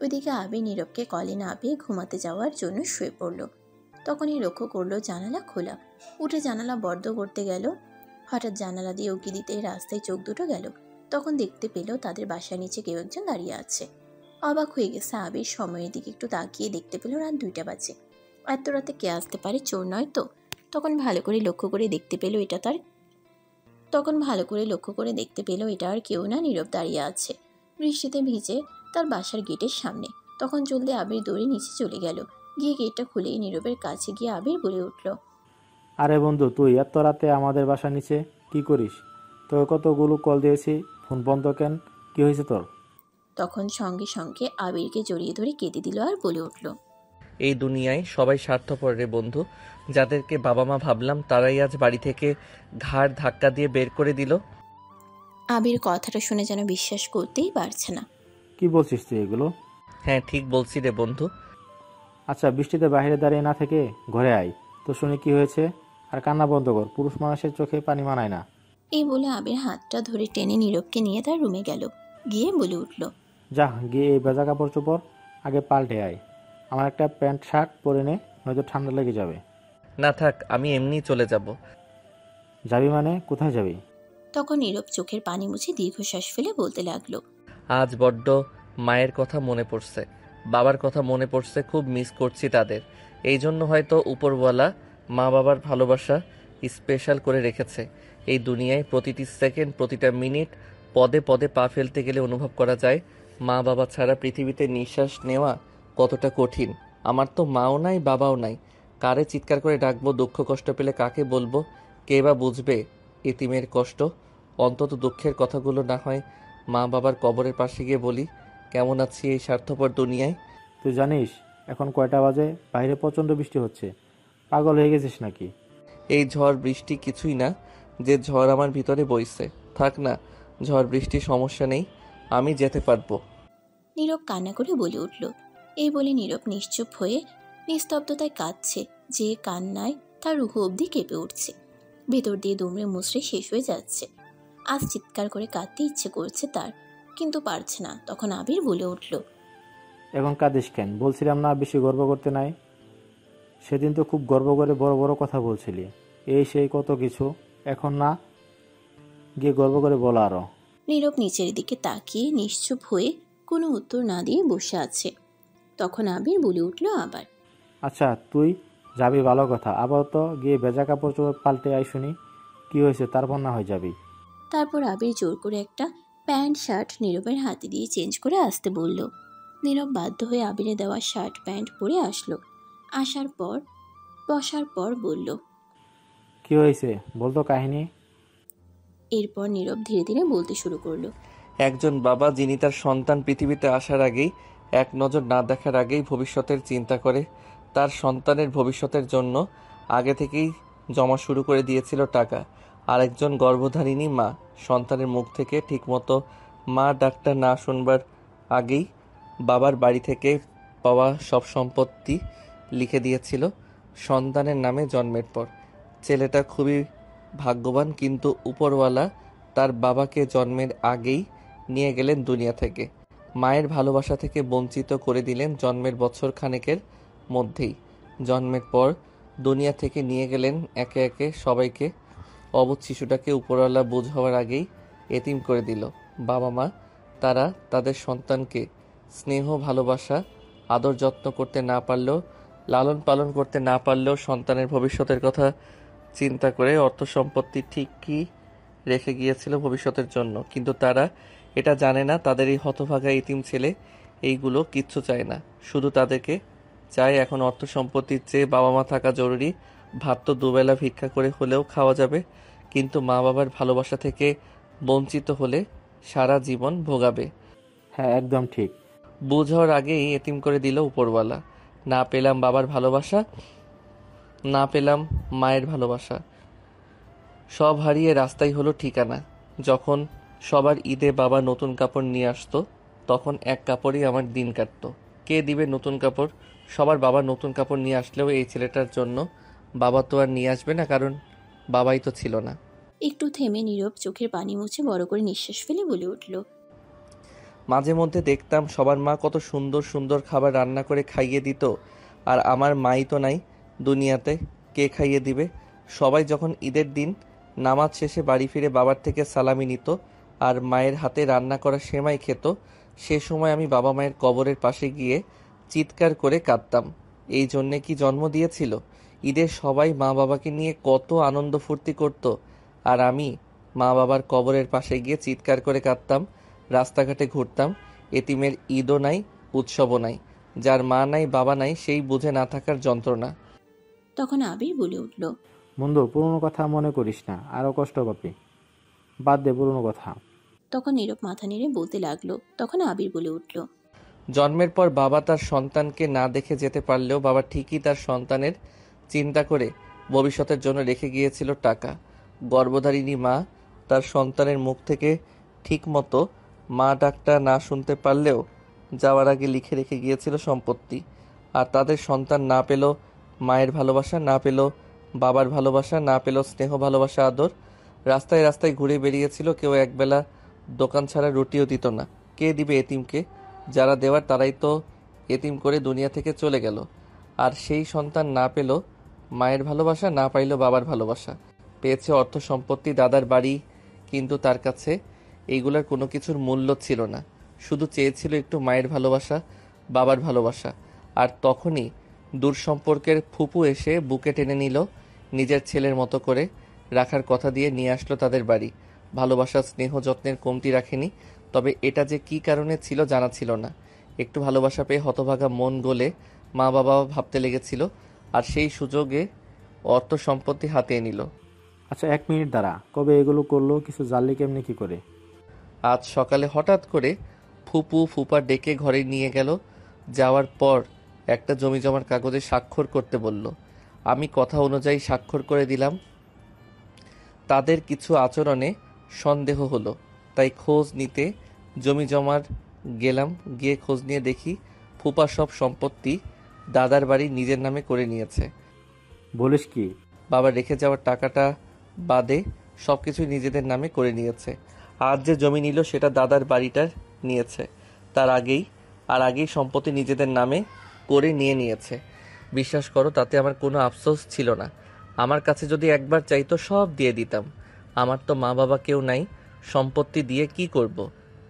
ওইদিকে আবির নীরবকে কলে না পেয়ে ঘুমাতে যাওয়ার জন্য শুয়ে পড়ল। তখনই লক্ষ্য করলো জানালা খোলা। উঠে জানালা বন্ধ করতে গেল, হঠাৎ জানালা দিয়ে উঁকি দিতে রাস্তায় চোখ দুটো গেল। তখন দেখতে পেল তাদের বাসার নিচে কেউ একজন দাঁড়িয়ে আছে। অবাক হয়ে গেছে আবির, সময়ের দিকে একটু তাকিয়ে দেখতে পেল রাত 2টা বাজে। এত রাতে কে আসতে পারে, চোর নয় তো? তখন ভালো করে লক্ষ্য করে দেখতে পেল এটা আর কেউ না, নীরব দাঁড়িয়ে আছে বৃষ্টিতে ভিজে তার বাসার গেটের সামনে। তখন জলদি আবির দৌড়ে নিচে চলে গেল, গিয়ে গেটটা খুলেই নীরবের কাছে গিয়ে আবির বলে উঠল, আরে বন্ধু, তুই এত রাতে আমাদের বাসার নিচে কি করিস? তোকে কতগুলো কল দিয়েছি, ফোন বন্ধ কেন? কি হয়েছে তোর? তখন সঙ্গে সঙ্গে আবিরকে জড়িয়ে ধরে কেঁদে দিল আর বলে উঠল, এই দুনিয়ায় সবাই স্বার্থপর রে বন্ধু। যাদেরকে বাবা মা ভাবলাম তারাই আজ বাড়ি থেকে ঘাড় ধাক্কা দিয়ে বের করে দিল। আবির কথাটা শুনে যেন বিশ্বাস করতেই পারছে না। কি বলছিস তুই এগুলো? হ্যাঁ ঠিক বলছি রে বন্ধু। আচ্ছা, বৃষ্টিতে বাইরে দাঁড়িয়ে না থেকে ঘরে আয় তো শুনি কি হয়েছে। আর কান্না বন্ধ কর, পুরুষ মানুষের চোখে পানি মানায় না। এই বলে আবির হাতটা ধরে টেনে নীরবকে নিয়ে তার রুমে গেল। গিয়ে বলে উঠল, যা গিয়ে এই ভেজা কাপড় চোপড় আগে পাল্টে আয়। আমার একটা প্যান্ট শার্ট পরে নে, নয়তো ঠান্ডা লেগে যাবে। না থাক, আমি এমনিই চলে যাব। যাবি মানে কোথায় যাবি? তখন নীরব চোখের পানি মুছে দীর্ঘশ্বাস ফেলে বলতে লাগলো, আজ বড্ড মায়ের কথা মনে পড়ছে, বাবার কথা মনে পড়ছে, খুব মিস করছি তাদের। এই জন্য হয়তো উপরওয়ালা মা বাবার ভালোবাসা স্পেশাল করে রেখেছে। এই দুনিয়ায় প্রতিটি সেকেন্ড, প্রতিটা মিনিট, পদে পদে পা ফেলতে গেলে অনুভব করা যায় মা বাবা ছাড়া পৃথিবীতে নিঃশ্বাস নেওয়া কতটা কঠিন। আমার তো মাও নাই, বাবাও নাই। কারে চিৎকার করে ডাকবো? দুঃখ কষ্ট পেলে কাকে বলবো? কে বা বুঝবে এতিমের কষ্ট? অন্তত দুঃখের কথাগুলো না হয় মা বাবার কবরের পাশে গিয়ে বলি, কেমন আছি এই স্বার্থপর দুনিয়ায়। তুই জানিস এখন কয়টা বাজে? বাইরে প্রচণ্ড বৃষ্টি হচ্ছে। পাগল হয়ে গেছিস নাকি? এই ঝড় বৃষ্টি কিছুই না, যে ঝড় আমার ভিতরে বইছে। থাক না, ঝড় বৃষ্টি সমস্যা নেই, আমি যেতে পারবো। নীরব কান্না করে বলে উঠল। এই বলে নীরব নিশ্চুপ হয়ে নিস্তব্ধতায় কাঁদছে, যে কান্নায় তার রুহ অবধি কেঁপে উঠছে। ভেতর দিয়ে দুমড়ে মুচড়ে শেষ হয়ে যাচ্ছে। আজ চিৎকার করে কাঁদতে ইচ্ছে করছে তার, কিন্তু পারছে না। তখন আবির বলে উঠল, এখন কাঁদিস কেন? বলছিলাম না বেশি গর্ব করতে নাই? সেদিন তো খুব গর্ব করে বড় বড় কথা বলছিলি, এই সেই কত কিছু। এখন না, গিয়ে গর্ব করে বলা আরো। নীরব নিচের দিকে তাকিয়ে নিশ্চুপ হয়ে কোনো উত্তর না দিয়ে বসে আছে। তখন আবির বলে উঠল আবার, আচ্ছা তুই যাবি ভালো কথা, আবার তো গিয়ে ভেজা কাপড় চোপড় পাল্টে আয় শুনি কি হয়েছে, তারপর না হয়ে যাবি। তারপর আবির জোর করে একটা প্যান্ট শার্ট নীরবের হাতে দিয়ে চেঞ্জ করে আসতে বলল। নীরব বাধ্য হয়ে আবিরে দেওয়া শার্ট প্যান্ট পরে আসলো। আসার পর বসার পর বলল, কি হয়েছে বলতো কাহিনী। এরপর নীরব ধীরে ধীরে বলতে শুরু করলো। একজন বাবা যিনি তার সন্তান পৃথিবীতে আসার আগেই, এক নজর না দেখার আগেই ভবিষ্যতের চিন্তা করে তার সন্তানের ভবিষ্যতের জন্য আগে থেকেই জমা শুরু করে দিয়েছিল টাকা। আরেকজন গর্ভধারিণী মা সন্তানের মুখ থেকে ঠিকমতো মা ডাকটা না শুনবার আগেই বাবার বাড়ি থেকে পাওয়া সব সম্পত্তি লিখে দিয়েছিল সন্তানের নামে জন্মের পর। ছেলেটা খুবই ভাগ্যবান, কিন্তু উপরওয়ালা তার বাবাকে জন্মের আগেই নিয়ে গেলেন দুনিয়া থেকে। মায়ের ভালোবাসা থেকে বঞ্চিত করে দিলেন জন্মের বছর খানেকের মধ্যেই। জন্মের পর দুনিয়া থেকে নিয়ে গেলেন একে একে সবাইকে। অবুঝ শিশুটাকে উপরওয়ালা বুঝ হওয়ার আগেই এতিম করে দিল। বাবা মা তারা তাদের সন্তানকে স্নেহ, ভালোবাসা, আদর যত্ন করতে না পারলেও, লালন পালন করতে না পারলেও সন্তানের ভবিষ্যতের কথা চিন্তা করে অর্থ সম্পত্তি ঠিকই রেখে গিয়েছিল ভবিষ্যতের জন্য। কিন্তু তারা এটা জানে না তাদের এই হতভাগা এতিম ছেলে এইগুলো কিচ্ছু চায় না, শুধু তাদেরকে চায় এখন অর্থ সম্পত্তির চেয়ে বাবা মা থাকা জরুরি। ভাত তো দুবেলা ভিক্ষা করে হলেও খাওয়া যাবে, কিন্তু মা বাবার ভালোবাসা থেকে বঞ্চিত হলে সারা জীবন ভোগাবে। হ্যাঁ একদম ঠিক। বুঝ হওয়ার আগেই এতিম করে দিল উপরওয়ালা। না পেলাম বাবার ভালোবাসা, না পেলাম মায়ের ভালোবাসা, সব হারিয়ে রাস্তাই হলো ঠিকানা। যখন সবার ঈদে বাবা নতুন কাপড় নিয়ে আসতো, তখন এক কাপড়ই আমার দিন কাটতো। কে দিবে নতুন কাপড়? সবার বাবা নতুন কাপড় নিয়ে আসলেও এই ছেলেটার জন্য বাবা তো আর নিয়ে আসবে না, কারণ বাবাই তো ছিল না। একটু থেমে নীরব চোখের পানি মুছে বড় করে নিঃশ্বাস ফেলে বলে উঠল, মাঝে মধ্যে দেখতাম সবার মা কত সুন্দর সুন্দর খাবার রান্না করে খাইয়ে দিত, আর আমার মাই তো নাই দুনিয়াতে, কে খাইয়ে দিবে? সবাই যখন ঈদের দিন নামাজ শেষে বাড়ি ফিরে বাবার থেকে সালামি নিত আর মায়ের হাতে রান্না করা সেমাই খেত, সে সময় আমি বাবা মায়ের কবরের পাশে গিয়ে চিৎকার করে কাঁদতাম। এই জন্যে কি জন্ম দিয়েছিল? ঈদের সবাই মা বাবাকে নিয়ে কত আনন্দ ফুর্তি করত, আর আমি মা বাবার কবরের পাশে গিয়ে চিৎকার করে কাঁদতাম, রাস্তাঘাটে ঘুরতাম। এতিমের ঈদও নাই, উৎসবও নাই। যার মা নাই, বাবা নাই, সেই বুঝে না থাকার যন্ত্রণা। তখন আবির বলে উঠল, বন্ধু পুরনো কথা মনে করিস না, আরো কষ্ট পাবি, বাদ দে পুরনো কথা। তখন নীরব মাথা নেড়ে বলতে লাগলো। তখন আবির বলে উঠল, জন্মের পর বাবা তার সন্তানকে না দেখে যেতে পারলেও বাবা ঠিকই তার সন্তানের চিন্তা করে ভবিষ্যতের জন্য রেখে গিয়েছিল টাকা। গর্ভধারিণী মা তার সন্তানের মুখ থেকে ঠিকমতো মা ডাকটা না শুনতে পারলেও যাওয়ার আগে লিখে রেখে গিয়েছিল সম্পত্তি। আর তাদের সন্তান না পেল মায়ের ভালোবাসা, না পেল বাবার ভালোবাসা, না পেল স্নেহ, ভালোবাসা, আদর। রাস্তায় রাস্তায় ঘুরে বেরিয়েছিল, কেউ একবেলা দোকান ছাড়া রুটিও দিত না। কে দিবে এতিমকে? যারা দেওয়ার তারাই তো এতিম করে দুনিয়া থেকে চলে গেল। আর সেই সন্তান না পেল মায়ের ভালোবাসা, না পাইল বাবার ভালোবাসা। পেয়েছে অর্থ সম্পত্তি, দাদার বাড়ি, কিন্তু তার কাছে এইগুলার কোনো কিছুর মূল্য ছিল না। শুধু চেয়েছিল একটু মায়ের ভালোবাসা, বাবার ভালোবাসা। আর তখনই দূর সম্পর্কের ফুপু এসে বুকে টেনে নিল, নিজের ছেলের মতো করে রাখার কথা দিয়ে নিয়ে আসলো তাদের বাড়ি। ভালোবাসা, স্নেহ, যত্নের কমতি রাখেনি। তবে এটা যে কী কারণে ছিল জানা ছিল না। একটু ভালোবাসা পেয়ে হতভাগা মন গলে মা বাবা ভাবতে লেগেছিল, আর সেই সুযোগে অর্থ সম্পত্তি হাতিয়ে নিল। আচ্ছা 1 মিনিট দাঁড়া, কবে এগুলো করলো? কিছু জানলি কেমনি কি করে? আজ সকালে হঠাৎ করে ফুপু ফুপা ডেকে ঘরে নিয়ে গেল। যাওয়ার পর একটা জমি জমার কাগজে স্বাক্ষর করতে বলল। আমি কথা অনুযায়ী স্বাক্ষর করে দিলাম। তাদের কিছু আচরণে সন্দেহ হলো, তাই খোঁজ নিতে জমি জমার গেলাম। গিয়ে খোঁজ নিয়ে দেখি ফুপা সব সম্পত্তি দাদার বাড়ি নিজের নামে করে নিয়েছে। বলিস কি? বাবা রেখে যাওয়ার টাকাটা বাদে সবকিছু নিজেদের নামে করে নিয়েছে। আজ যে জমি নিল সেটা দাদার বাড়িটার নিয়েছে। তার আগেই সম্পত্তি নিজেদের নামে করে নিয়েছে। বিশ্বাস করো, তাতে আমার কোনো আফসোস ছিল না। আমার কাছে যদি একবার চাইতো সব দিয়ে দিতাম। আমার তো মা বাবা কেউ নাই, সম্পত্তি দিয়ে কি করব?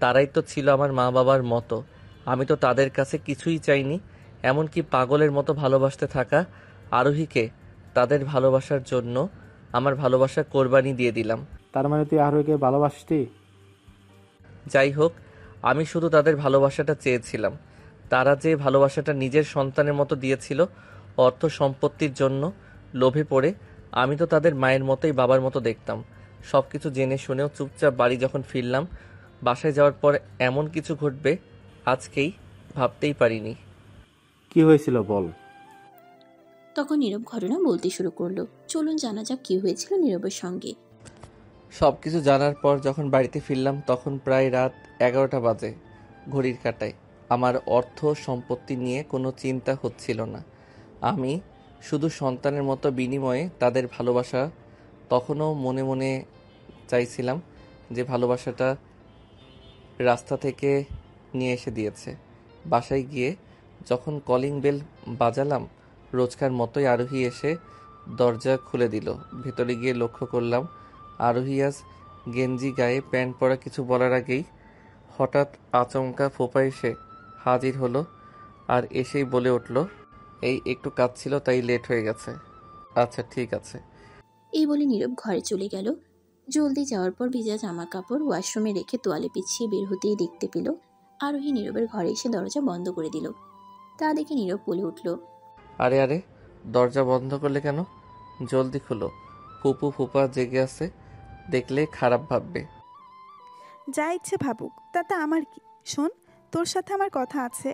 তারাই তো ছিল আমার মা বাবার মতো। আমি তো তাদের কাছে কিছুই চাইনি, এমনকি পাগলের মতো ভালোবাসতে থাকা আরোহীকে তাদের ভালোবাসার জন্য আমার ভালোবাসা কোরবানি দিয়ে দিলাম। তার মানে তুই আরোহীকে ভালোবাসতি? যাই হোক, আমি শুধু তাদের ভালোবাসাটা চেয়েছিলাম। তারা যে ভালোবাসাটা নিজের সন্তানের মতো দিয়েছিল অর্থ সম্পত্তির জন্য লোভে পড়ে, আমি তো তাদের মায়ের মতোই বাবার মতো দেখতাম। সব কিছু জেনে শুনেও চুপচাপ বাড়ি যখন ফিরলাম, বাসায় যাওয়ার পর এমন কিছু ঘটবে আজকেই ভাবতেই পারিনি। কি হয়েছিল বল? তখন নীরব ঘটনা বলতে শুরু করলো। চলুন জানা যাক কি হয়েছিল নীরবের সঙ্গে। সব কিছু জানার পর যখন বাড়িতে ফিরলাম তখন প্রায় রাত 11টা বাজে ঘড়ির কাঁটায়। আমার অর্থ সম্পত্তি নিয়ে কোনো চিন্তা হচ্ছিল না। আমি শুধু সন্তানের মতো বিনিময়ে তাদের ভালোবাসা। তখনও মনে মনে চাইছিলাম যে ভালোবাসাটা রাস্তা থেকে নিয়ে এসে দিয়েছে। বাসায় গিয়ে যখন কলিং বেল বাজালাম, রোজকার মতোই আরোহী এসে দরজা খুলে দিল। ভেতরে গিয়ে লক্ষ্য করলাম আরোহী আজ গেঞ্জি গায়ে, প্যান্ট পরা। কিছু বলার আগেই হঠাৎ আচমকা ফোপা এসে হাজির হলো, আর এসেই বলে উঠল, এই একটু কাজ ছিল তাই লেট হয়ে গেছে। আচ্ছা ঠিক আছে। এই বলে নীরব ঘরে চলে গেল। জলদি যাওয়ার পর ভিজা জামা কাপড় ওয়াশরুমে রেখে তোয়ালে পিছিয়ে বের হতেই দেখতে পেল আরোহী নীরবের ঘরে এসে দরজা বন্ধ করে দিল। তা দেখে নীরব বলে উঠল, আরে আরে, দরজা বন্ধ করলে কেন? জলদি খুলো, ফুপু ফুপা জেগে আছে, দেখলে খারাপ ভাববে। যা ইচ্ছে ভাবুক, তাতে আমার কি? শোন, তোর সাথে আমার কথা আছে।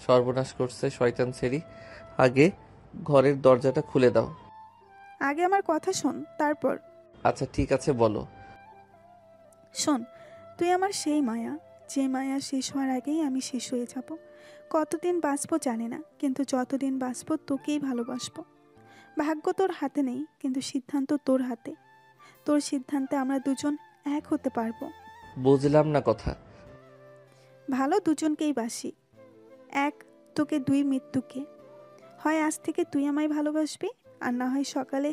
সর্বনাশ করছে শয়তান ছেড়ি, আগে ঘরের দরজাটা খুলে দাও। আগে আমার কথা শোন, তারপর। আচ্ছা ঠিক আছে, বলো। শোন, তুই আমার সেই মায়া, যে মায়া শেষ হওয়ার আগেই আমি শেষ হয়ে যাব। কতদিন বাঁচবো জানি না, কিন্তু যতদিন বাঁচবো তোকেই ভালোবাসবো। ভাগ্য তোর হাতে নেই, কিন্তু সিদ্ধান্ত তোর হাতে। তোর সিদ্ধান্তে আমরা দুজন এক হতে পারবো। বুঝলাম না কথা। ভালো দুজনকেই বাসি, এক তোকে দুই মৃত্যুকে। হয় আজ থেকে তুই আমায় ভালোবাসবি, আর না হয় সকালে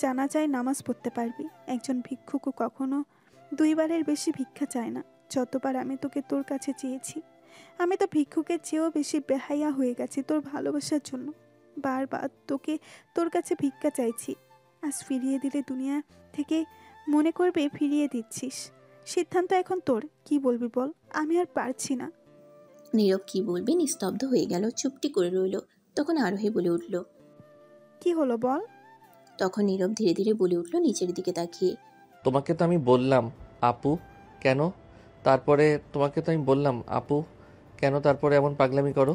জানাজায় নামাজ পড়তে পারবি। একজন ভিক্ষুকও কখনো দুইবারের বেশি ভিক্ষা চায় না। যতবার আমি তোকে তোর কাছে চেয়েছি, আমি তো ভিক্ষুকের চেয়েও বেশি বেহাইয়া হয়ে গেছি তোর ভালোবাসার জন্য। বারবার তোকে তোর কাছে ভিক্ষা চাইছি, আজ ফিরিয়ে দিলে দুনিয়া থেকে মনে করবে ফিরিয়ে দিচ্ছিস। সিদ্ধান্ত এখন তোর, কি বলবি বল? আমি আর পারছি না। নীরব কি বলবে নিস্তব্ধ হয়ে গেল, চুপটি করে রইল। তখন আরোহী বলে উঠল, কি হলো বল? তখন নীরব ধীরে ধীরে বলে উঠল নিচের দিকে তাকিয়ে, তোমাকে তো আমি বললাম আপু। কেন? তারপরে তোমাকে তো আমি বললাম আপু, কেন তারপরে এমন পাগলামি করো?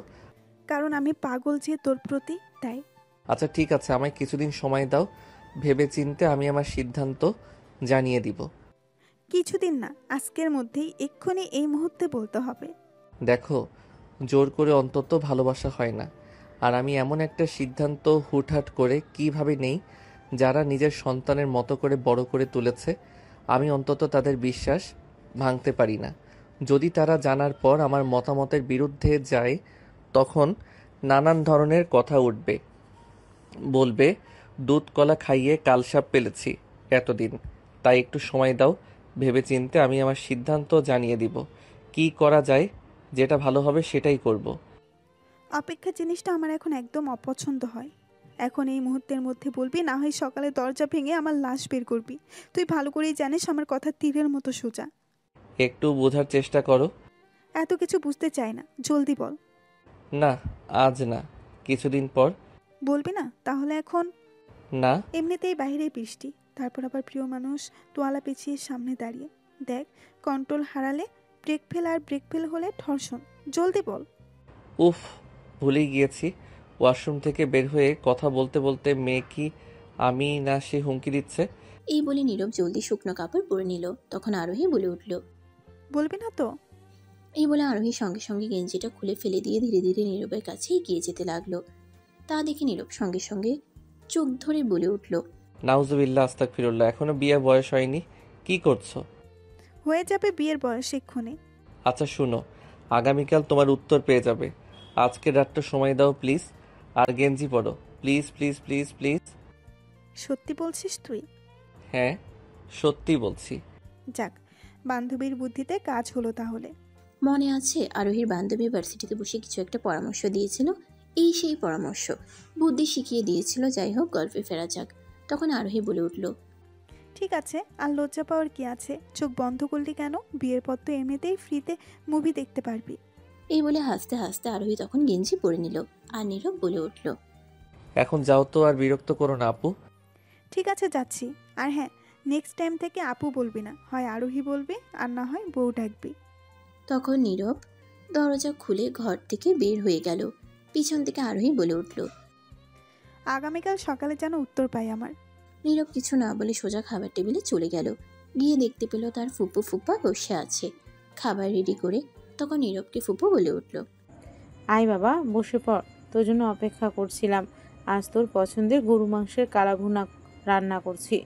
কারণ আমি পাগল যে তোর প্রতি, তাই। আচ্ছা ঠিক আছে, আমায় কিছুদিন সময় দাও, ভেবে চিন্তে আমি আমার সিদ্ধান্ত জানিয়ে দিব। কিছুদিন না, আজকের মধ্যেই, এক্ষুনি, এই মুহূর্তে বলতে হবে। দেখো, জোর করে অন্তত ভালোবাসা হয় না। আর আমি এমন একটা সিদ্ধান্ত হুটহাট করে কিভাবে নেই, যারা নিজের সন্তানের মতো করে বড় করে তুলেছে, আমি অন্তত তাদের বিশ্বাস ভাঙতে পারি না। যদি তারা জানার পর আমার মতামতের বিরুদ্ধে যায়, তখন নানান ধরনের কথা উঠবে। বলবে দুধ কলা খাইয়ে কালসাপ পেলেছি এতদিন। তাই একটু সময় দাও, ভেবে চিন্তে আমি আমার সিদ্ধান্ত জানিয়ে দিব। কি করা যায়, যেটা ভালো হবে সেটাই করব। অপেক্ষা জিনিসটা আমার এখন একদম অপছন্দ হয়। এখন এই মুহূর্তের মধ্যে বলবি, না হয় সকালে দরজা ভেঙে আমার লাশ বের করবি। তুই ভালো করেই জানিস আমার কথা তীরের মতো সোজা। একটু বোঝার চেষ্টা করো। এত কিছু বুঝতে চাই না, জলদি বল। না, আজ না, কিছুদিন পর। বলবি না তাহলে এখন? না। এমনিতেই বাইরেই বৃষ্টি, তারপর আবার প্রিয় মানুষ তোয়ালা পেঁচিয়ে সামনে দাঁড়িয়ে। দেখ, কন্ট্রোল হারালে ব্রেক ফেল, আর ব্রেক ফেল হলে ধর্ষণ। জলদি বল। উফ, ভুলেই গিয়েছি। ওয়াশরুম থেকে বের হয়ে কথা বলতে বলতে মেয়ে কি আমি না সে হুমকি দিচ্ছে। এই বলে নীরব জলদি শুকনো কাপড় পরে নিল। তখন আরোহী বলে উঠল, বলবি না তো? এই বলে আরোহী সঙ্গে সঙ্গে গেঞ্জিটা খুলে ফেলে দিয়ে ধীরে ধীরে নীরবের কাছে এগিয়ে যেতে লাগলো। তা দেখে নীরব সঙ্গে সঙ্গে চোখ ধরে বলে উঠল, নাউজুবিল্লাহ, আস্তাগফিরুল্লাহ, এখনো বিয়ের বয়স হয়নি, কি করছো? হয়ে যাবে বিয়ের বয়স এক্ষুনি। আচ্ছা শুনো, আগামীকাল তোমার উত্তর পেয়ে যাবে। আজকের রাতটা সময় দাও প্লিজ, আর গেঞ্জি পরো প্লিজ প্লিজ প্লিজ প্লিজ। সত্যি বলছিস তুই? হ্যাঁ, সত্যি বলছি। যাক, বান্ধবীর বুদ্ধিতে কাজ হলো তাহলে। মনে আছে আরোহীর বান্ধবী ভার্সিটিতে বসে কিছু একটা পরামর্শ দিয়েছিল? এই সেই পরামর্শ, বুদ্ধি শিখিয়ে দিয়েছিল। যাই হোক, গল্পে ফেরা যাক। তখন আরোহী বলে উঠল, ঠিক আছে, আর লজ্জা পাওয়ার কি আছে? চোখ বন্ধ করলি কেন? বিয়ের পর তো এমনিতেই ফ্রিতে মুভি দেখতে পারবি। এই বলে হাসতে হাসতে আরোহী তখন গেঞ্জি পরে নিল। আর নীরব বলে উঠল, এখন যাও তো, আর বিরক্ত করো না আপু। ঠিক আছে, যাচ্ছি। আর হ্যাঁ, নেক্সট টাইম থেকে আপু বলবি না, হয় আরোহী বলবি, আর না হয় বউ ডাকবি। তখন নীরব দরজা খুলে ঘর থেকে বের হয়ে গেল। পিছন থেকে আরোহী বলে উঠল, আগামীকাল সকালে যেন উত্তর পাই আমার। নীরব কিছু না বলে সোজা খাবার টেবিলে চলে গেল। গিয়ে দেখতে পেল তার ফুপু ফুপা বসে আছে খাবার রেডি করে। তখন নীরবকে ফুপু বলে উঠল, আয় বাবা, বসে পড়, তোর জন্য অপেক্ষা করছিলাম। আজ তোর পছন্দের গরু মাংসের কালাভুনা রান্না করছি।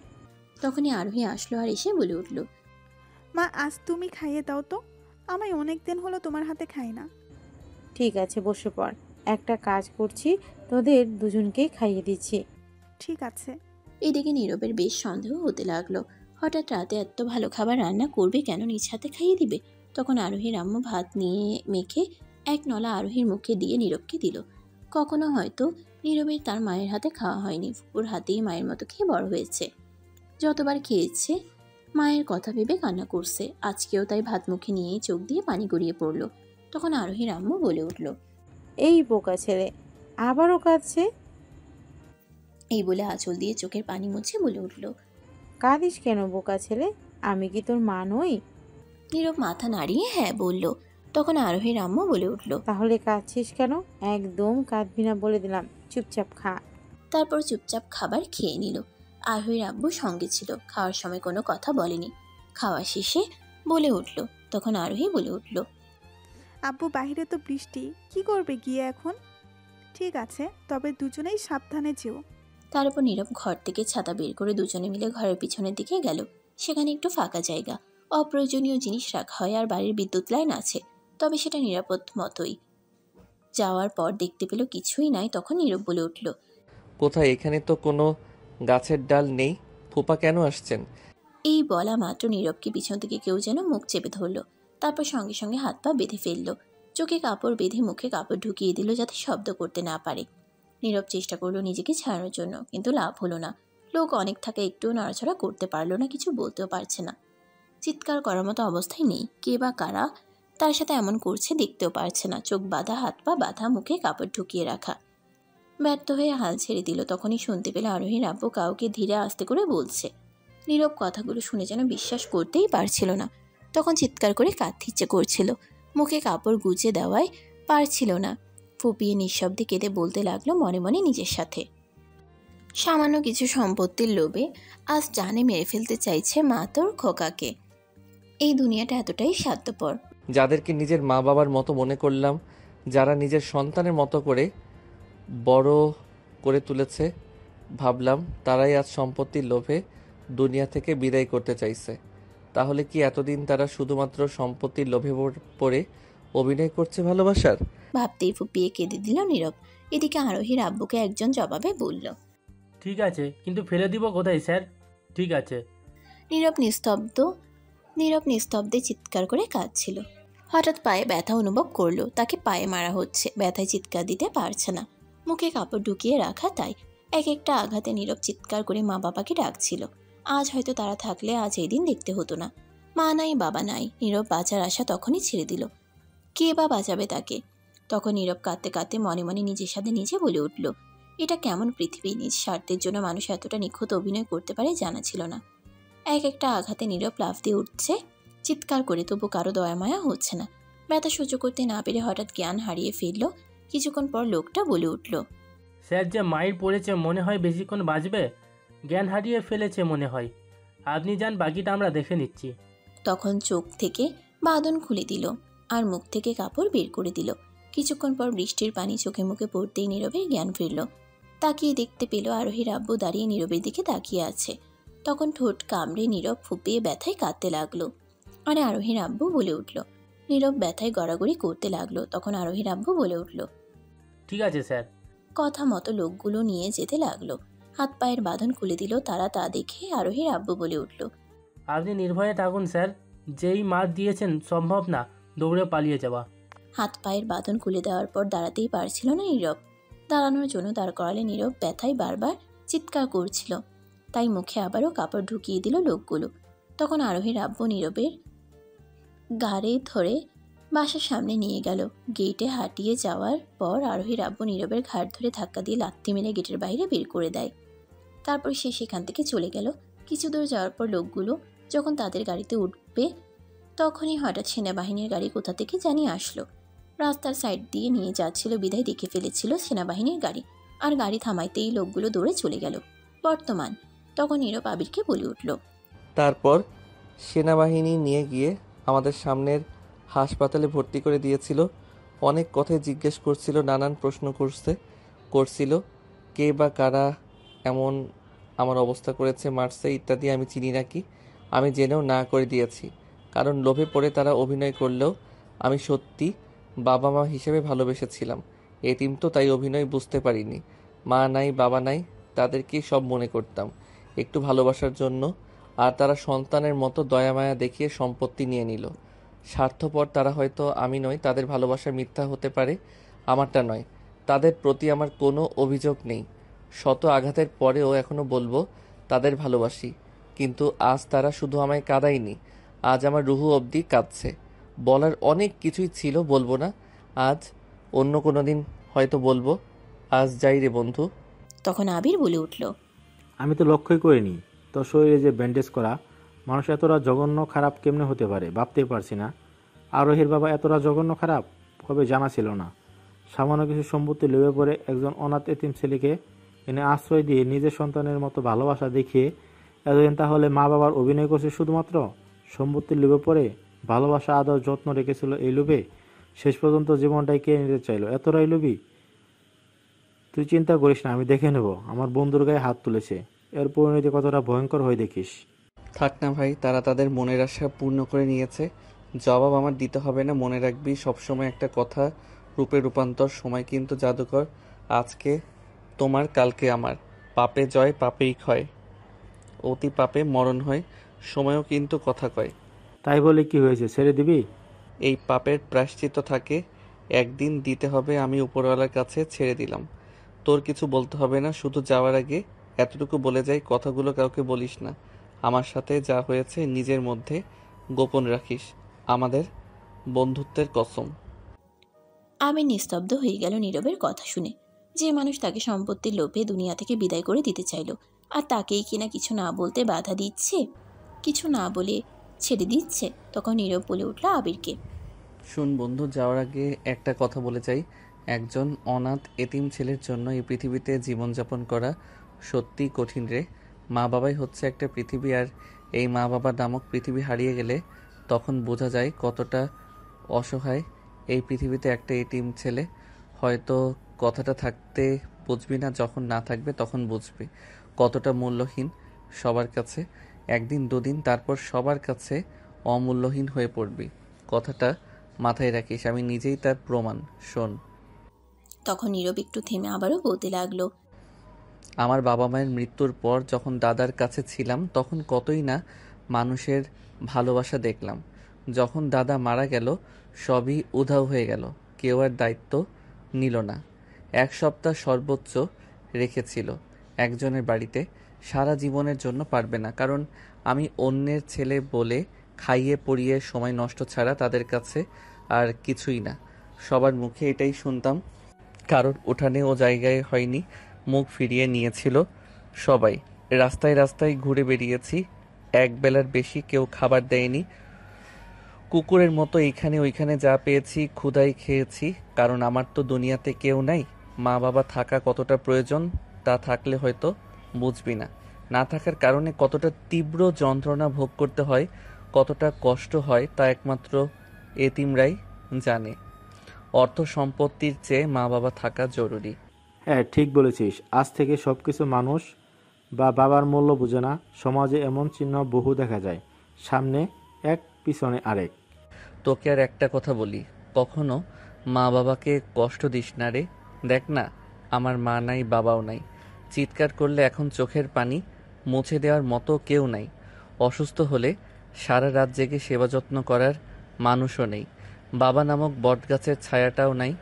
তখনই আরোহী আসলো আর এসে বলে উঠল, মা, আজ তুমি খাইয়ে দাও তো, আমায় অনেক দিন হলো তোমার হাতে খাই না। ঠিক আছে, বসে পড়, একটা কাজ করছি, তোদের দুজনকেই খাইয়ে দিচ্ছি। ঠিক আছে। এদিকে নীরবের বেশ সন্দেহ হতে লাগলো। হঠাৎ রাতে এত ভালো খাবার রান্না করবে কেন, নিজ হাতে খাইয়ে দিবে? তখন আরোহীর আম্মু ভাত নিয়ে মেখে এক নলা আরোহীর মুখে দিয়ে নীরবকে দিল। কখনো হয়তো নীরবের তার মায়ের হাতে খাওয়া হয়নি। ফুপুর হাতেই মায়ের মতো খেয়ে বড় হয়েছে। যতবার খেয়েছে মায়ের কথা ভেবে কান্না করছে। আজকেও তাই ভাত মুখে নিয়েই চোখ দিয়ে পানি গড়িয়ে পড়ল। তখন আরোহীর আম্মু বলে উঠল, এই বোকা ছেলে আবারও কাঁদছে। এই বলে আঁচল দিয়ে চোখের পানি মুছে বলে উঠল, কাঁদিস কেন বোকা ছেলে? আমি কি তোর মা নই? নীরব মাথা নাড়িয়ে হ্যাঁ বলল। তখন আরোহীর আম্মু বলে উঠল, তাহলে কাঁদছিস কেন? একদম কাঁদবি না বলে দিলাম, চুপচাপ খা। তারপর চুপচাপ খাবার খেয়ে নিল। আরোহীর আব্বু সঙ্গে ছিল, খাওয়ার সময় কোনো কথা বলেনি। খাওয়া শেষে বলে উঠল। তখন আরোহী বলে উঠল, আব্বু, বাইরে তো বৃষ্টি, কি করবে গিয়ে এখন? ঠিক আছে, তবে দুজনেই সাবধানে যেও। তার উপর নীরব ঘর থেকে ছাতা বের করে দুজনে মিলে ঘরের পিছনের দিকে গেল। সেখানে একটু ফাঁকা জায়গা, অপ্রয়োজনীয় জিনিস রাখা হয় আর বাড়ির বিদ্যুৎ লাইন আছে, তবে সেটা নিরাপদ মতোই। যাওয়ার পর দেখতে পেল কিছুই নাই। তখন নীরব বলে উঠল, কোথায়? এখানে তো কোনো গাছের ডাল নেই। ফুপা কেন আসছেন? এই বলা মাত্র নীরবকে পিছন থেকে কেউ যেন মুখ চেপে ধরল। তারপর সঙ্গে সঙ্গে হাত পা বেঁধে ফেলল। চোখে কাপড় বেঁধে মুখে কাপড় ঢুকিয়ে দিল যাতে শব্দ করতে না পারে। নীরব চেষ্টা করলো নিজেকে ছাড়ানোর জন্য, কিন্তু লাভ হলো না। লোক অনেক থাকে, একটুও নড়াচড়া করতে পারলো না, কিছু বলতেও পারছে না। চিৎকার করার মতো অবস্থায় নেই। কে বা কারা তার সাথে এমন করছে দেখতেও পারছে না। চোখ বাঁধা, হাত পা বাঁধা, মুখে কাপড় ঢুকিয়ে রাখা। ব্যর্থ হয়ে হাল ছেড়ে দিল। তখনই শুনতে পেল আরোহীর আব্বু কাউকে ধীরে আস্তে করে বলছে। নীরব কথাগুলো শুনে যেন বিশ্বাস করতেই পারছিল না। তখন চিৎকার করে কাঁদতে ইচ্ছে করছিল। মুখে কাপড় গুজে দেওয়ায় পারছিল না। ফুপিয়ে নিঃশব্দে কেঁদে বলতে লাগলো মনে মনে নিজের সাথে, সামান্য কিছু সম্পত্তির লোভে আজ জানে মেরে ফেলতে চাইছে মা তোর খোকাকে। এই দুনিয়াটা এতটাই স্বার্থপর। যাদেরকে নিজের মা বাবার মতো মনে করলাম, যারা নিজের সন্তানের মতো করে বড় করে তুলেছে, ভাবলাম তারাই আজ সম্পত্তির লোভে দুনিয়া থেকে বিদায় করতে চাইছে। তাহলে কি এতদিন তারা শুধুমাত্র সম্পত্তির লোভে পড়ে অভিনয় করছে ভালোবাসার? ভাবতেই ফুপিয়ে কেঁদে দিল নীরব। এদিকে আরোহীর আব্বুকে একজন জবাবে বলল, ঠিক আছে, কিন্তু ফেলে দিব কোথায় স্যার? ঠিক আছে। নীরব নিস্তব্ধে চিৎকার করে কাঁদছিল। হঠাৎ পায়ে ব্যথা অনুভব করলো, তাকে পায়ে মারা হচ্ছে। ব্যথায় চিৎকার দিতে পারছে না, মুখে কাপড় ঢুকিয়ে রাখা, তাই এক একটা আঘাতে নীরব চিৎকার করে মা বাবাকে ডাকছিল। আজ হয়তো তারা থাকলে আজ এই দিন দেখতে হতো না। মা নাই, বাবা নাই। নীরব বাঁচার আশা তখনই ছেড়ে দিল। কে বা বাঁচাবে তাকে? তখন নীরব কাঁদতে কাঁদতে মনে মনে নিজের সাথে নিজে বলে উঠল, এটা কেমন পৃথিবী! নিজ স্বার্থের জন্য মানুষ এতটা নিখুঁত অভিনয় করতে পারে জানা ছিল না। এক একটা আঘাতে নীরব লাফ দিয়ে উঠছে চিৎকার করে, তবু কারো দয়া মায়া হচ্ছে না। ব্যথা সহ্য করতে না পেরে হঠাৎ জ্ঞান হারিয়ে ফিরল। কিছুক্ষণ পর লোকটা বলে উঠল, স্যার যে মাইর পড়েছে মনে হয় বেশিক্ষণ বাঁচবে। জ্ঞান হারিয়ে ফেলেছে মনে হয়। আপনি যান, বাকিটা আমরা দেখে নিচ্ছি। তখন চোখ থেকে বাঁধন খুলে দিল আর মুখ থেকে কাপড় বের করে দিল। কিছুক্ষণ পর বৃষ্টির পানি চোখে মুখে পড়তেই নীরবের জ্ঞান ফিরল। তাকিয়ে দেখতে পেল আরোহীর আব্বু দাঁড়িয়ে নীরবের দিকে তাকিয়ে আছে। তখন ঠোঁট কামড়ে নীরব ফুপিয়ে ব্যথায় কাঁদতে লাগলো। আর আরোহীর আব্বু বলে উঠল। নীরব ব্যথায় গড়াগড়ি করতে লাগলো। তখন আরোহীর আব্বু বলে উঠল, ঠিক আছে স্যার। কথা মতো লোকগুলো নিয়ে যেতে লাগলো। হাত পায়ের বাঁধন খুলে দিল তারা। তা দেখে আরোহীর আব্বু বলে উঠল, আপনি নির্ভয়ে থাকুন স্যার। যেই মার দিয়েছেন সম্ভব না দৌড়ে পালিয়ে যাওয়া। হাত পায়ের বাঁধন খুলে দেওয়ার পর দাঁড়াতেই পারছিল না নীরব। দাঁড়ানোর জন্য দাঁড় করালে নীরব ব্যথায় বারবার চিৎকার করছিল। তাই মুখে আবারও কাপড় ঢুকিয়ে দিল লোকগুলো। তখন আরোহীর আব্বু নীরবের ঘাড়ে ধরে বাসার সামনে নিয়ে গেল। গেটে হাঁটিয়ে যাওয়ার পর আরোহীর আব্বু নীরবের ঘাড় ধরে ধাক্কা দিয়ে লাথি মেরে গেটের বাইরে বের করে দেয়। তারপর সে সেখান থেকে চলে গেল। কিছু দূর যাওয়ার পর লোকগুলো যখন তাদের গাড়িতে উঠবে, তখনই হঠাৎ সেনাবাহিনীর গাড়ি কোথা থেকে জানি আসলো। রাস্তার সাইড দিয়ে নিয়ে যাচ্ছিল বিধায় দেখে ফেলেছিল সেনাবাহিনীর গাড়ি। আর গাড়ি থামাইতেই লোকগুলো দৌড়ে চলে গেল। বর্তমান তখন নীরব আবিরকে বলে উঠল, তারপর সেনাবাহিনী নিয়ে গিয়ে আমাদের সামনের হাসপাতালে ভর্তি করে দিয়েছিল। অনেক কথাই জিজ্ঞেস করছিল, নানান প্রশ্ন করছিল, কে বা কারা এমন আমার অবস্থা করেছে, মারছে ইত্যাদি। আমি চিনি নাকি? আমি জেনেও না করে দিয়েছি, কারণ লোভে পড়ে তারা অভিনয় করলেও আমি সত্যি বাবা মা হিসেবে ভালোবেসেছিলাম। এতিম তো, তাই অভিনয় বুঝতে পারিনি। মা নাই, বাবা নাই, তাদেরকেই সব মনে করতাম একটু ভালোবাসার জন্য। আর তারা সন্তানের মতো দয়া মায়া দেখিয়ে সম্পত্তি নিয়ে নিল। স্বার্থপর তারা। হয়তো আমি নই, তাদের ভালোবাসা মিথ্যা হতে পারে, আমারটা নয়। তাদের প্রতি আমার কোনো অভিযোগ নেই। শত আঘাতের পরেও এখনও বলবো তাদের ভালোবাসি। কিন্তু আজ তারা শুধু আমায় কাঁদায়নি, আজ আমার রুহু অবধি কাঁদছে। বলার অনেক কিছুই ছিল, বলবো না আজ, অন্য কোনো দিন হয়তো বলবো। আজ যাই রে বন্ধু। তখন আবির বলে উঠল, আমি তো লক্ষ্যই করিনি তোর শরীরে যে ব্যান্ডেজ করা। মানুষ এতটা জঘন্য খারাপ কেমনে হতে পারে ভাবতেই পারছি না। আরোহীর বাবা এতটা জঘন্য খারাপ কবে জানা ছিল না। সামান্য কিছু সম্পত্তি লোভে পড়ে একজন অনাথ এতিম ছেলেকে এনে আশ্রয় দিয়ে নিজের সন্তানের মতো ভালোবাসা দেখিয়ে এতদিন তাহলে মা বাবার অভিনয় করছে শুধুমাত্র সম্পত্তির লোভে পড়ে। ভালোবাসা, আদর, যত্ন রেখেছিল এই লোভে। শেষ পর্যন্ত জীবনটাই কেড়ে নিতে চাইলো। এতটাই লোভী? তুই চিন্তা করিস না, আমি দেখে নেব। আমার বন্ধুর গায়ে হাত তুলেছে, এর পরিণতি কতটা ভয়ঙ্কর হয় দেখিস। থাক না ভাই, তারা তাদের মনের আশা পূর্ণ করে নিয়েছে। জবাব আমার দিতে হবে না। মনে রাখবি সবসময় একটা কথা, রূপে রূপান্তর। সময় কিন্তু জাদুকর। আজকে তোমার, কালকে আমার। পাপে জয়, পাপেই ক্ষয়। অতি পাপে মরণ হয়। সময়ও কিন্তু কথা কয়। তাই বলে কি হয়েছে, ছেড়ে দিবি? এই পাপের প্রায়শ্চিত্ত থাকে, একদিন দিতে হবে। আমি উপরওয়ালার কাছে ছেড়ে দিলাম। তোর কিছু বলতে হবে না। শুধু যাওয়ার আগে এতটুকু বলে যাই, কথাগুলো কাউকে বলিস না। আমার সাথে যা হয়েছে নিজের মধ্যে গোপন রাখিস। আমাদের বন্ধুত্বের কসম। আবির নিস্তব্ধ হয়ে গেল নীরবের কথা শুনে। যে মানুষ তাকে সম্পত্তির লোভে দুনিয়া থেকে বিদায় করে দিতে চাইল, আর তাকেই কিনা কিছু না বলতে বাধা দিচ্ছে, কিছু না বলে ছেড়ে দিচ্ছে। তখন নীরব বলে উঠল আবিরকে, শুন বন্ধু, যাওয়ার আগে একটা কথা বলে চাই। একজন অনাথ এতিম ছেলের জন্য এই পৃথিবীতে জীবনযাপন করা সত্যিই কঠিন রে। মা বাবাই হচ্ছে একটা পৃথিবী, আর এই মা বাবা নামক পৃথিবী হারিয়ে গেলে তখন বোঝা যায় কতটা অসহায় এই পৃথিবীতে একটা এতিম ছেলে। হয়তো কথাটা থাকতে বুঝবি না, যখন না থাকবে তখন বুঝবি কতটা মূল্যহীন সবার কাছে। একদিন দুদিন তারপর সবার কাছে অমূল্যহীন হয়ে পড়বি। কথাটা মাথায় রাখিস, আমি নিজেই তার প্রমাণ। শোন, তখন নীরব একটু থেমে আবারও বলতে লাগলো। আমার বাবা মায়ের মৃত্যুর পর যখন দাদার কাছে ছিলাম তখন কতই না মানুষের ভালোবাসা দেখলাম। যখন দাদা মারা গেল সবই উধাও হয়ে গেল, কেউ আর দায়িত্ব নিল না। এক সপ্তাহ সর্বোচ্চ রেখেছিল একজনের বাড়িতে, সারা জীবনের জন্য পারবে না, কারণ আমি অন্যের ছেলে বলে খাইয়ে পরিয়ে সময় নষ্ট ছাড়া তাদের কাছে আর কিছুই না। সবার মুখে এটাই শুনতাম, কারোর উঠানে ও জায়গায় হয়নি, মুখ ফিরিয়ে নিয়েছিল সবাই। রাস্তায় রাস্তায় ঘুরে বেরিয়েছি, এক বেলার বেশি কেউ খাবার দেয়নি। কুকুরের মতো এইখানে ওইখানে যা পেয়েছি ক্ষুধাই খেয়েছি, কারণ আমার তো দুনিয়াতে কেউ নাই। মা বাবা থাকা কতটা প্রয়োজন তা থাকলে হয়তো বুঝবি না। না থাকার কারণে কতটা তীব্র যন্ত্রণা ভোগ করতে হয়, কতটা কষ্ট হয় তা একমাত্র এতিমরাই জানে। অর্থ সম্পত্তির চেয়ে মা বাবা থাকা জরুরি। হ্যাঁ, ঠিক বলেছিস। আজ থেকে সব কিছু মানুষ বা বাবার মূল্য বুঝে না। সমাজে এমন চিহ্ন বহু দেখা যায়, সামনে এক পিছনে আরেক। তোকে আর একটা কথা বলি, কখনো মা বাবাকে কষ্ট দিস না রে। দেখ না, আমার মা নাই, বাবাও নাই। চিৎকার করলে এখন চোখের পানি মুছে দেওয়ার মতো কেউ নাই। অসুস্থ হলে সারা রাত জেগে সেবা যত্ন করার মানুষও নেই। বাবা নামক বটগাছের ছায়াটাও নাই।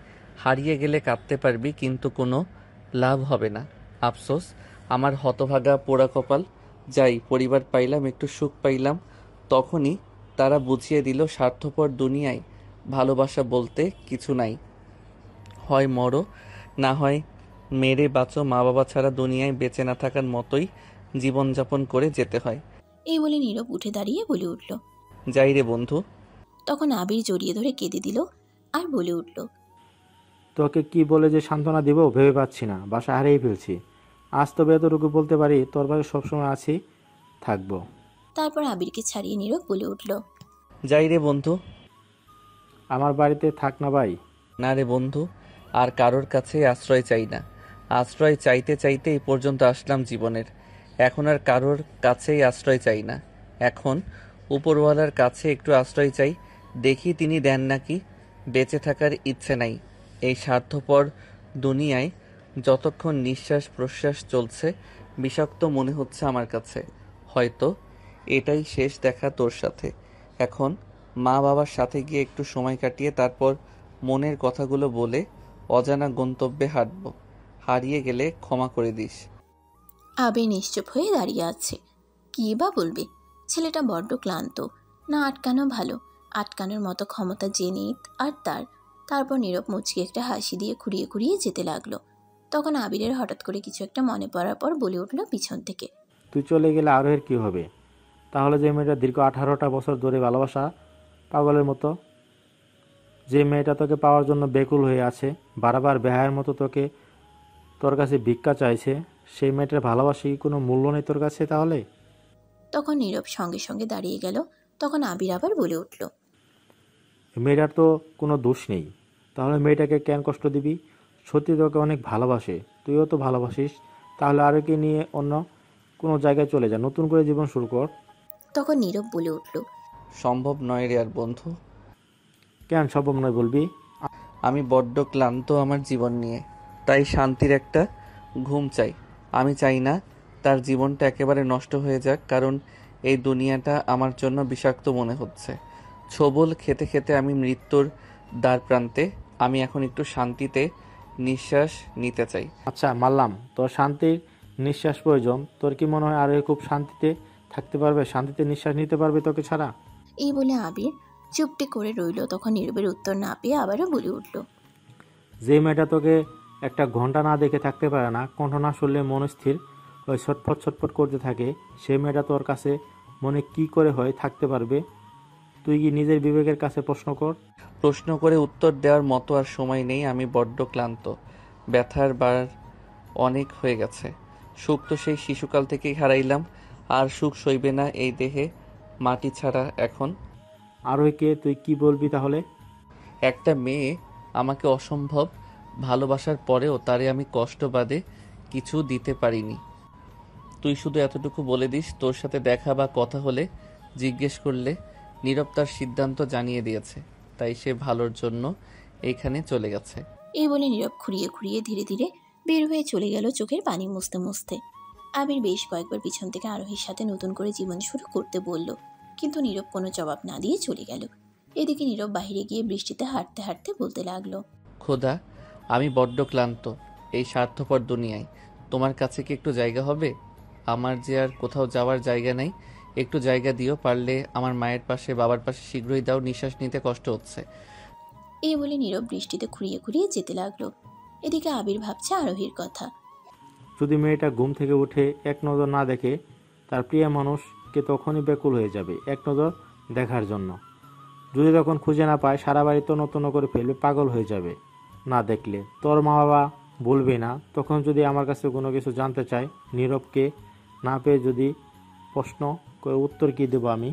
হারিয়ে গেলে কাঁদতে পারবি, কিন্তু কোনো লাভ হবে না। আফসোস, আমার হতভাগা পোড়া কপাল। যাই, পরিবার পাইলাম, একটু সুখ পাইলাম, তখনই তারা বুঝিয়ে দিল স্বার্থপর দুনিয়ায় ভালোবাসা বলতে কিছু নাই। হয় মরো, না হয় মেরে বাঁচো। মা বাবা ছাড়া দুনিয়ায় বেঁচে না থাকার মতোই জীবনযাপন করে যেতে হয়। এই বলে নীরব উঠে দাঁড়িয়ে বলে উঠল। যাই রে বন্ধু। তখন আবির জড়িয়ে ধরে কেঁদে দিল আর বলে উঠল। তোকে কি বলে যে সান্ত্বনা দিব ভেবে পাচ্ছি না, বাসা হারিয়ে ফেলছি। আজ তবে এতটুকু বলতে পারি, তোর পাশে সবসময় আছি, থাকবো। তারপর আবিরকে ছাড়িয়ে নীরব বলে উঠল। যাই রে বন্ধু। আমার বাড়িতে থাক না ভাই। না রে বন্ধু, আর কারোর কাছে আশ্রয় চাই না। আশ্রয় চাইতে চাইতে এই পর্যন্ত আসলাম জীবনের। এখন আর কারোর কাছেই আশ্রয় চাই না। এখন উপরওয়ালার কাছে একটু আশ্রয় চাই, দেখি তিনি দেন নাকি। বেঁচে থাকার ইচ্ছে নাই এই স্বার্থপর দুনিয়ায়। যতক্ষণ নিঃশ্বাস প্রশ্বাস চলছে বিষাক্ত মনে হচ্ছে আমার কাছে। হয়তো এটাই শেষ দেখা তোর সাথে। এখন মা বাবার সাথে গিয়ে একটু সময় কাটিয়ে তারপর মনের কথাগুলো বলে অজানা গন্তব্যে হাঁটব। হারিয়ে গেলে ক্ষমা করে দিস। আবির নিশ্চুপ হয়ে দাঁড়িয়ে আছে। কী বা বলবে? ছেলেটা বড্ড ক্লান্ত। না আটকানো ভালো, আটকানোর মতো ক্ষমতা জেনে আর তারপর নীরব মুচকি একটা হাসি দিয়ে খুঁড়িয়ে খুঁড়িয়ে যেতে লাগলো। তখন আবিরের হঠাৎ করে কিছু একটা মনে পড়ার পর বলে উঠল পিছন থেকে। তুই চলে গেলে আরোহের কি হবে? তাহলে যে মেয়েটা দীর্ঘ 18টা বছর ধরে ভালোবাসা পাগলের মতো, যে মেয়েটা তোকে পাওয়ার জন্য বেকুল হয়ে আছে, বারবার বেহায়ের মতো তোর কাছে ভিক্ষা চাইছে, সেই মেয়েটার ভালোবাসা কি কোনো মূল্য নেই তোর কাছে তাহলে? তখন নীরব সঙ্গে সঙ্গে দাঁড়িয়ে গেল। তখন আবির আবার বলে উঠল। মেয়েটার তো কোনো দোষ নেই, তাহলে মেয়েটাকে কেন কষ্ট দিবি? সত্যি তোকে অনেক ভালোবাসে, তুইও তো ভালোবাসিস। তাহলে আরোকে নিয়ে অন্য কোনো জায়গায় চলে যা, নতুন করে জীবন শুরু কর। তখন নীরব বলে উঠল। সম্ভব নয় রে আর বন্ধু। কেন সম্ভব নয় বলবি? আমি বড্ড ক্লান্ত আমার জীবন নিয়ে, তাই শান্তির একটা ঘুম চাই। আমি চাই না তার জীবনটা একেবারে নষ্ট হয়ে যাক, কারণ এই দুনিয়াটা আমার জন্য বিষাক্ত মনে হচ্ছে। ছোবল খেতে খেতে আমি মৃত্যুর দ্বার প্রান্তে। আমি এখন একটু শান্তিতে নিঃশ্বাস নিতে চাই। আচ্ছা মানলাম তোর শান্তির নিঃশ্বাস প্রয়োজন। তোর কি মনে হয় আরোহী খুব শান্তিতে থাকতে পারবে, শান্তিতে নিঃশ্বাস নিতে পারবে তোকে ছাড়া? এই বলে আবির চুপটি করে রইল। তখন নীরবের উত্তর না পেয়ে আবারও বলে উঠল। যে মেয়েটা তোকে একটা ঘন্টা না দেখে থাকতে পারে না, কণ্ঠ না শুনলে মন স্থির ওই ছটফট ছটফট করতে থাকে, সেই মেয়েটা তোর কাছে মনে কি করে হয় থাকতে পারবে? তুই কি নিজের বিবেকের কাছে প্রশ্ন কর। প্রশ্ন করে উত্তর দেওয়ার মতো আর সময় নেই। আমি বড্ড ক্লান্ত। ব্যথার বার অনেক হয়ে গেছে। সুখ তো সেই শিশুকাল থেকেই হারাইলাম। আর সুখ সইবে না এই দেহে মাটি ছাড়া এখন। আরোহীকে তুই কি বলবি তাহলে? একটা মেয়ে আমাকে অসম্ভব ভালোবাসার পরেও তারে আমি কষ্ট বাদে কিছু দিতে পারিনি। তুই শুধু এতটুকু বলে দিস, তোর সাথে দেখা বা কথা হলে জিজ্ঞেস করলে নীরব তার সিদ্ধান্ত জানিয়ে দিয়েছে, তাই সে ভালোর জন্য এইখানে চলে গেছে। এই বলে নীরব খুঁড়িয়ে খুঁড়িয়ে ধীরে ধীরে বের হয়ে চলে গেল চোখের পানি মুছতে মুছতে। আবির বেশ কয়েকবার পিছন থেকে আরোহীর সাথে নতুন করে জীবন শুরু করতে বলল, কিন্তু নীরব কোনো জবাব না দিয়ে চলে গেল। এদিকে নীরব বাইরে গিয়ে বৃষ্টিতে হাঁটতে হাঁটতে বলতে লাগলো, খোদা, আমি বড্ড ক্লান্ত এই স্বার্থপর দুনিয়ায়। তোমার কাছে কি একটু জায়গা হবে? আমার যে আর কোথাও যাওয়ার জায়গা নেই, একটু জায়গা দিও। পারলে আমার মায়ের পাশে, বাবার পাশে শীঘ্রই দাও, নিঃশ্বাস নিতে কষ্ট হচ্ছে। এই বলে নীরব বৃষ্টিতে খুঁড়িয়ে খুঁড়িয়ে যেতে লাগলো। এদিকে আবির ভাবছে আরোহীর কথা। যদি মেয়েটা ঘুম থেকে উঠে এক নজর না দেখে, তার প্রিয় মানুষকে তখনই ব্যাকুল হয়ে যাবে এক নজর দেখার জন্য। যদি তখন খুঁজে না পায়, সারা বাড়ি তো নতুন করে ফেলবে, পাগল হয়ে যাবে না দেখলে। তোর মা বাবা বলবে না? তখন যদি আমার কাছে কোনো কিছু জানতে চায়, নীরবকে না পেয়ে যদি প্রশ্ন করে, উত্তর কি দেবো আমি?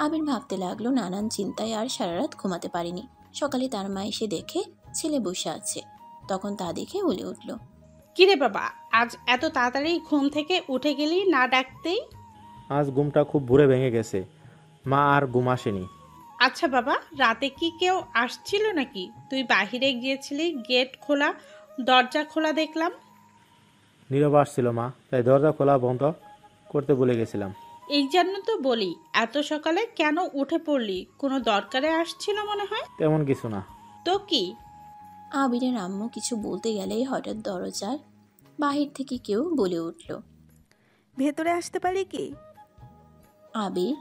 আবির ভাবতে লাগলো নানান চিন্তায় আর সারা রাত ঘুমাতে পারেনি। সকালে তার মা এসে দেখে ছেলে বসে আছে, তখন তা দেখে বলে উঠল, কিরে বাবা, আজ এত তাড়াতাড়ি ঘুম থেকে উঠে গেলি না ডাকতেই? আজ ঘুমটা খুব ভোরে ভেঙে গেছে মা, আর ঘুম আসেনি। আচ্ছা বাবা, রাতে কি কেউ আসছিল নাকি? তুই বাহিরে গিয়েছিলি, গেট খোলা, দরজা খোলা দেখলাম। নীরব আসছিল মা, তাই দরজা খোলা বন্ধ করতে ভুলে গেছিলাম। এই জন্য তো বলি, এত সকালে কেন উঠে পড়লি? কোনো দরকারে আসছিল মনে হয়। তেমন কিছু না। তো কি? আবিরের আম্মু কিছু বলতে গেলেই হঠাৎ দরজার বাহির থেকে কেউ বলে উঠল, ভেতরে আসতে পারি কি? আবির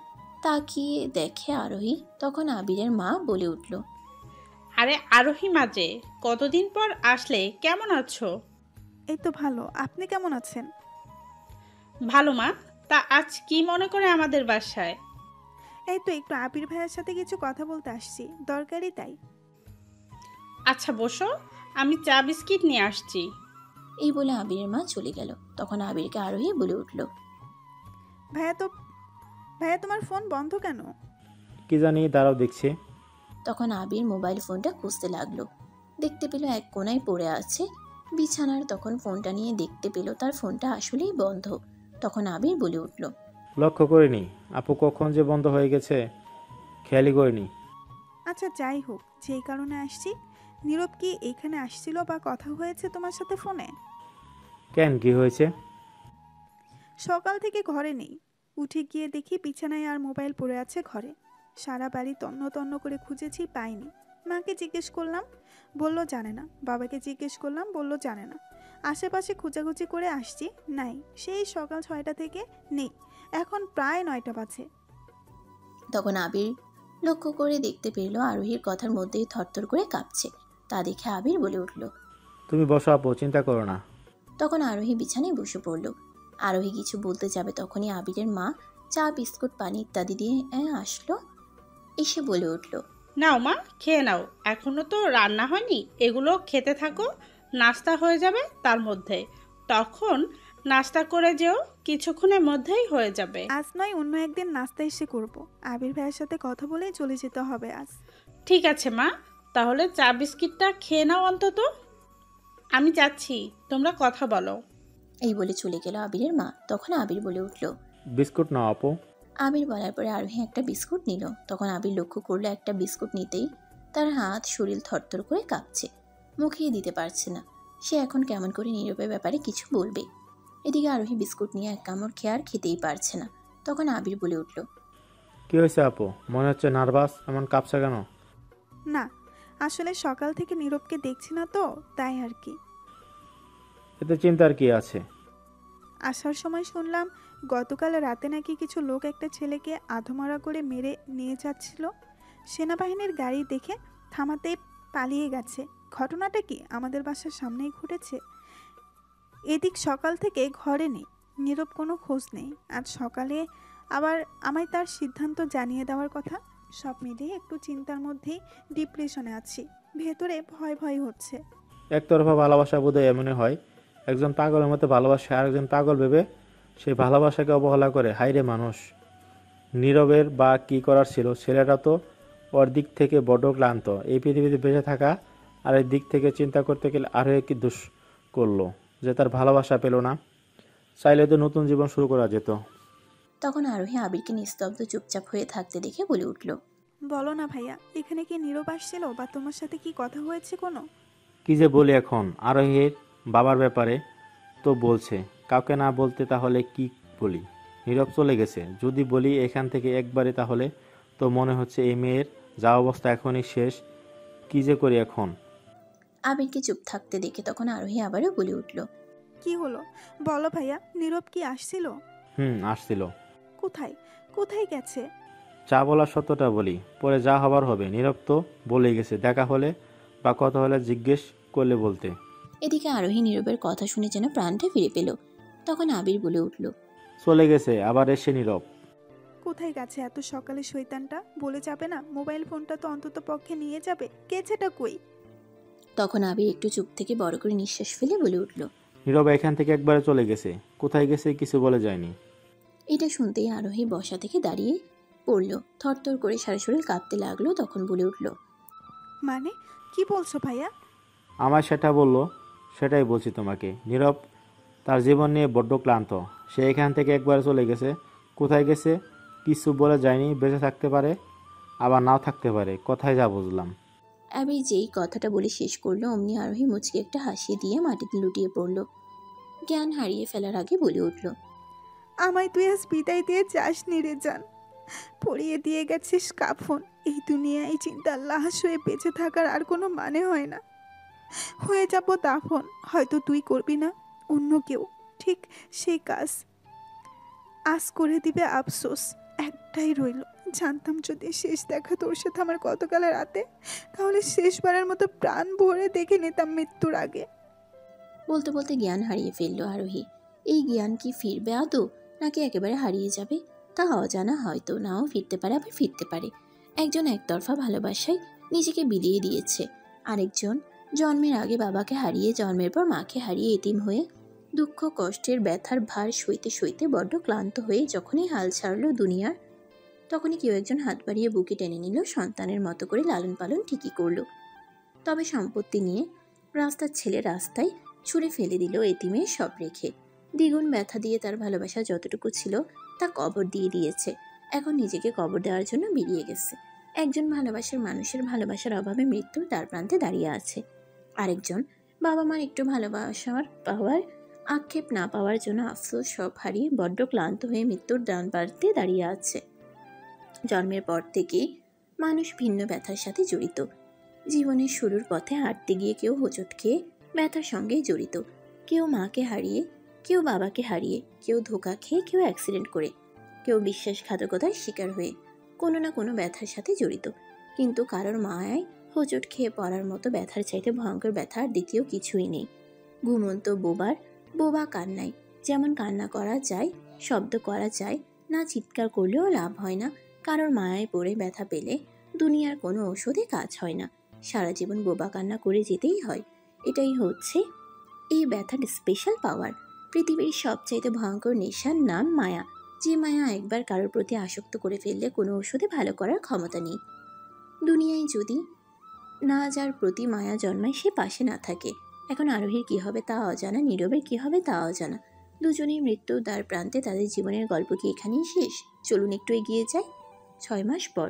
তাকিয়ে দেখে আরোহী। তখন আবিরের মা বলে উঠল, আরে আরোহী মাঝে কতদিন পর আসলে, কেমন আছো? এই তো ভালো, আপনি কেমন আছেন? ভালো মা। তা আজ কি মনে করে আমাদের বাসায়? এই তো একটু আবির ভাইয়ের সাথে কিছু কথা বলতে আসছি, দরকারি তাই। আচ্ছা বসো, আমি চা বিস্কিট নিয়ে আসছি। এই বলে আবিরের মা চলে গেল। তখন আবিরকে আরোহী বলে উঠল, ভাইয়া তোমার ফোন বন্ধ কেন? কি জানি, দাঁড়াও দেখছি। তখন আবির মোবাইল ফোনটা খুঁজতে লাগলো। দেখতে পেল এক কোনায় পড়ে আছে বিছানার। তখন ফোনটা নিয়ে দেখতে পেল তার ফোনটা আসলেই বন্ধ। তখন আবির বলে উঠল, লক্ষ্য করিনি আপু, কখন যে বন্ধ হয়ে গেছে খেয়ালই করিনি। আচ্ছা যাই হোক, যেই কারণে আসছি, নীরব কি এখানে আসছিল বা কথা হয়েছে তোমার সাথে ফোনে? কেন, কি হয়েছে? সকাল থেকে ঘরে নেই। উঠে গিয়ে দেখি বিছানায় আর মোবাইল পড়ে আছে ঘরে। সারা বাড়ি তন্ন তন্ন করে খুঁজেছি, পাইনি। মাকে জিজ্ঞেস করলাম, বলল জানে না। বাবাকে জিজ্ঞেস করলাম, বলল জানে না। আশেপাশে খোঁজাখুঁজি করে আসছি, নাই। সেই সকাল 6টা থেকে নেই, এখন প্রায় 9টা বাজে। তখন আবির লক্ষ্য করে দেখতে পেল আরোহীর কথার মধ্যেই থরথর করে কাঁপছে। তা দেখে আবির বলে উঠল, তুমি বসো আপু, চিন্তা করো না। তখন আরোহী বিছানায় বসে পড়ল। আরোহী কিছু বলতে যাবে, তখনই আবিরের মা চা বিস্কুট পানি ইত্যাদি দিয়ে আসলো। এসে বলে উঠল, নাও মা, খেয়ে নাও, এখনো তো রান্না হয়নি, এগুলো খেতে থাকো, নাস্তা হয়ে যাবে তার মধ্যে। তখন নাস্তা করে যেও, কিছুক্ষণের মধ্যেই হয়ে যাবে। আজ নয়, অন্য একদিন নাস্তা এসে করব। আবির ভাইয়ের সাথে কথা বলেই চলে যেতে হবে আজ। ঠিক আছে মা, তাহলে চা বিস্কিটটা খেয়ে নাও অন্তত। আমি যাচ্ছি, তোমরা কথা বলো। এই বলে চলে গেল আবিরের মা। তখন আবির বলে উঠল, বিস্কুট নাও আপু। আবির বলার পরে আরোহী একটা বিস্কুট নিল। তখন আবির লক্ষ্য করলো একটা বিস্কুট নিতেই তার হাত শরীর থরথর করে কাঁপছে, মুখিয়ে দিতে পারছে না। সে এখন কেমন করে নীরবের ব্যাপারে কিছু বলবে। এদিকে আরোহী বিস্কুট নিয়ে এক কামড় খেয়ে আর খেতেই পারছে না। তখন আবির বলে উঠল, কি হয়েছে আপু, মনে হচ্ছে নার্ভাস, এমন কাঁপছে কেন? না, আসলে সকাল থেকে নীরবকে দেখছি না তো, তাই আর কি। এতে চিন্তার কি আছে? আসার সময় শুনলাম গতকাল রাতে নাকি কিছু লোক একটা ছেলেকে আধমরা করে মেরে নিয়ে যাচ্ছিল। সেনাবাহিনীর গাড়ি দেখে থামাতেই পালিয়ে গেছে। ঘটনাটা কি আমাদের বাসার সামনেই ঘটেছে। এদিক সকাল থেকে ঘরে নেই, নীরব কোনো খোঁজ নেই। আজ সকালে আবার আমায় তার সিদ্ধান্ত জানিয়ে দেওয়ার কথা। সব মিলিয়ে একটু চিন্তার মধ্যেই ডিপ্রেশনে আছি। ভেতরে ভয় ভয় হচ্ছে। একতরফা ভালোবাসা বোধহয় এমনই হয়, একজন পাগলের মতো ভালোবাসে আর একজন পাগল ভেবে সেই ভালোবাসাকে অবহেলা করে। হায়রে মানুষ! নীরবের বা কি করার ছিল? ছেলেটা তো ওর দিক থেকে বড্ড ক্লান্ত। এই পৃথিবীতে বেঁচে থাকা আর এই দিক থেকে চিন্তা করতে গেলে আরও কি দোষ করলো যে তার ভালোবাসা পেল না? চাইলে তো নতুন জীবন শুরু করা যেত। তখন আরোহী আবিরকে নিস্তব্ধ চুপচাপ হয়ে থাকতে দেখে বলে উঠল, বলো না ভাইয়া, এখানে কি নীরব আসছিল বা তোমার সাথে কি কথা হয়েছে কোনো? কি যে বলি এখন? আরোহীর বাবার ব্যাপারে তো বলছে, কাউকে না বলতে তাহলে কি বলি? নীরব চলে গেছে যদি বলি এখান থেকে একবারে, তাহলে তো মনে হচ্ছে এই মেয়ের যা অবস্থা এখনই শেষ। কি যে করি এখন? আবিরকে চুপ থাকতে দেখে তখন আরোহী আবারও বলে উঠল, কি হলো বলো ভাইয়া, নীরব কি আসছিল? আসছিল। কোথায় কোথায় গেছে? যা বলার সত্যটা বলি, পরে যা হবার হবে। নীরব তো বলেই গেছে, দেখা হলে বা কথা হলে জিজ্ঞেস করলে বলতে। এদিকে আরোহী নীরবের কথা শুনে যেন প্রাণটা ফিরে পেল। তখন আবির বলে উঠল, চলে গেছে আবার এসে নীরব। কোথায় গেছে এত সকালে শয়তানটা? বলে যাবে না? মোবাইল ফোনটা তো অন্তত পক্ষে নিয়ে যাবে। গেছেটা কই? তখন আবির একটু চুপ থেকে বড় করে নিঃশ্বাস ফেলে বলে উঠল, নীরব এখান থেকে একবারে চলে গেছে। কোথায় গেছে কিছু বলে যায়নি। এটা শুনতেই আরোহী বসা থেকে দাঁড়িয়ে পড়ল, থরথর করে সারা শরীর কাঁপতে লাগলো। তখন বলে উঠল, মানে কি বলছো ভাইয়া? আমার সেটা বললো, সেটাই বলছি তোমাকে। নীরব তার জীবন নিয়ে বড্ড ক্লান্ত। সে এখান থেকে একবারে চলে গেছে। কোথায় গেছে কিছু বলে যায়নি। বেঁচে থাকতে পারে আবার নাও থাকতে পারে, কোথায় যা বুঝলাম। আবির যেই কথাটা বলে শেষ করলো অমনি আরোহী মুচকে একটা হাসি দিয়ে মাটিতে লুটিয়ে পড়ল। জ্ঞান হারিয়ে ফেলার আগে বলে উঠল, আমায় তুই আজ বিদায় দিয়ে যাসনি রে জান। পড়িয়ে দিয়ে গেছিস কাফন। এই দুনিয়ায় চিন্তার লাশ হয়ে বেঁচে থাকার আর কোনো মানে হয় না। হয়ে যাবো দাফন, হয়তো তুই করবি না, অন্য কেউ ঠিক সেই কাজ আজ করে দিবে। আফসোস একটাই রইল, জানতাম যদি শেষ দেখা তোর সাথে আমার গতকালের রাতে, তাহলে শেষবারের মতো প্রাণ ভরে দেখে নিতাম মৃত্যুর আগে। বলতে বলতে জ্ঞান হারিয়ে ফেললো আরোহী। এই জ্ঞান কি ফিরবে আদৌ, নাকি একেবারে হারিয়ে যাবে তা অজানা। হয়তো নাও ফিরতে পারে, আবার ফিরতে পারে। একজন একতরফা ভালোবাসায় নিজেকে বিলিয়ে দিয়েছে, আরেকজন জন্মের আগে বাবাকে হারিয়ে, জন্মের পর মাকে হারিয়ে এতিম হয়ে দুঃখ কষ্টের ব্যথার ভার সইতে সইতে বড্ড ক্লান্ত হয়ে যখনই হাল ছাড়লো দুনিয়ার, তখনই কেউ একজন হাত বাড়িয়ে বুকে টেনে নিল, সন্তানের মতো করে লালন পালন ঠিকই করলো। তবে সম্পত্তি নিয়ে রাস্তার ছেলে রাস্তায় ছুঁড়ে ফেলে দিল এতিমের সব রেখে। দ্বিগুণ ব্যথা দিয়ে তার ভালোবাসা যতটুকু ছিল তা কবর দিয়ে দিয়েছে। এখন নিজেকে কবর দেওয়ার জন্য বেরিয়ে গেছে। একজন ভালোবাসার মানুষের ভালোবাসার অভাবে মৃত্যুর দ্বার প্রান্তে দাঁড়িয়ে আছে। আরেকজন বাবা মার একটু ভালোবাসার পাওয়ার আক্ষেপ না পাওয়ার জন্য আফসোস সব হারিয়ে বড্ড ক্লান্ত হয়ে মৃত্যুর দ্বার প্রান্তে দাঁড়িয়ে আছে। জন্মের পর থেকেই মানুষ ভিন্ন ব্যথার সাথে জড়িত। জীবনের শুরুর পথে হাঁটতে গিয়ে কেউ হোঁচট খেয়ে ব্যথার সঙ্গেই জড়িত। কেউ মাকে হারিয়ে, কেউ বাবাকে হারিয়ে, কেউ ধোঁকা খেয়ে, কেউ অ্যাক্সিডেন্ট করে, কেউ বিশ্বাসঘাতকতার শিকার হয়ে কোনো না কোনো ব্যথার সাথে জড়িত। কিন্তু কারোর মায়ায় হোঁচট খেয়ে পড়ার মতো ব্যথার চাইতে ভয়ঙ্কর ব্যথা আর দ্বিতীয় কিছুই নেই। ঘুমন্ত বোবা কান্নায় যেমন কান্না করা যায়, শব্দ করা যায় না, চিৎকার করলেও লাভ হয় না। কারোর মায়ায় পড়ে ব্যথা পেলে দুনিয়ার কোনো ওষুধে কাজ হয় না, সারা জীবন বোবা কান্না করে যেতেই হয়। এটাই হচ্ছে এই ব্যথার স্পেশাল পাওয়ার। পৃথিবীর সবচাইতে ভয়ঙ্কর নেশার নাম মায়া, যে মায়া একবার কারোর প্রতি আসক্ত করে ফেললে কোনো ওষুধে ভালো করার ক্ষমতা নেই। দুনিয়ায় যদি না যার প্রতি মায়া জন্মায় সে পাশে না থাকে। এখন আরোহীর কী হবে তা অজানা, নীরবের কী হবে তা অজানা। দুজনেই মৃত্যুর দ্বার প্রান্তে, তাদের জীবনের গল্প কি এখানেই শেষ? চলুন একটু এগিয়ে যাই। 6 মাস পর।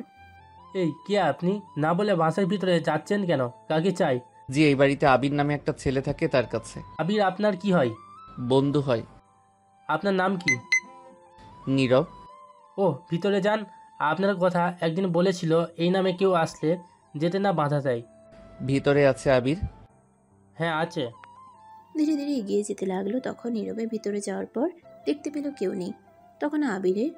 এই কে আপনি? না বলে বাসের ভিতরে যাচ্ছেন কেন? কাকে চাই? জি, এই বাড়িতে আবির নামে একটা ছেলে থাকে, তার কাছে। আবির আপনার কি হয়? বন্ধু হয়। আপনার নাম কি? নীরব। ও, ভিতরে যান। আপনার কথা একদিন বলেছিল এই নামে কেউ আসলে যেতে না বাধা দেয়। ভিতরে আছে আবির। হ্যাঁ আছে। ধীরে ধীরে এগিয়ে যেতে লাগলো। তখন নীরবে ভিতরে যাওয়ার পর দেখতে পেল কেউ নেই। তখন আবিরের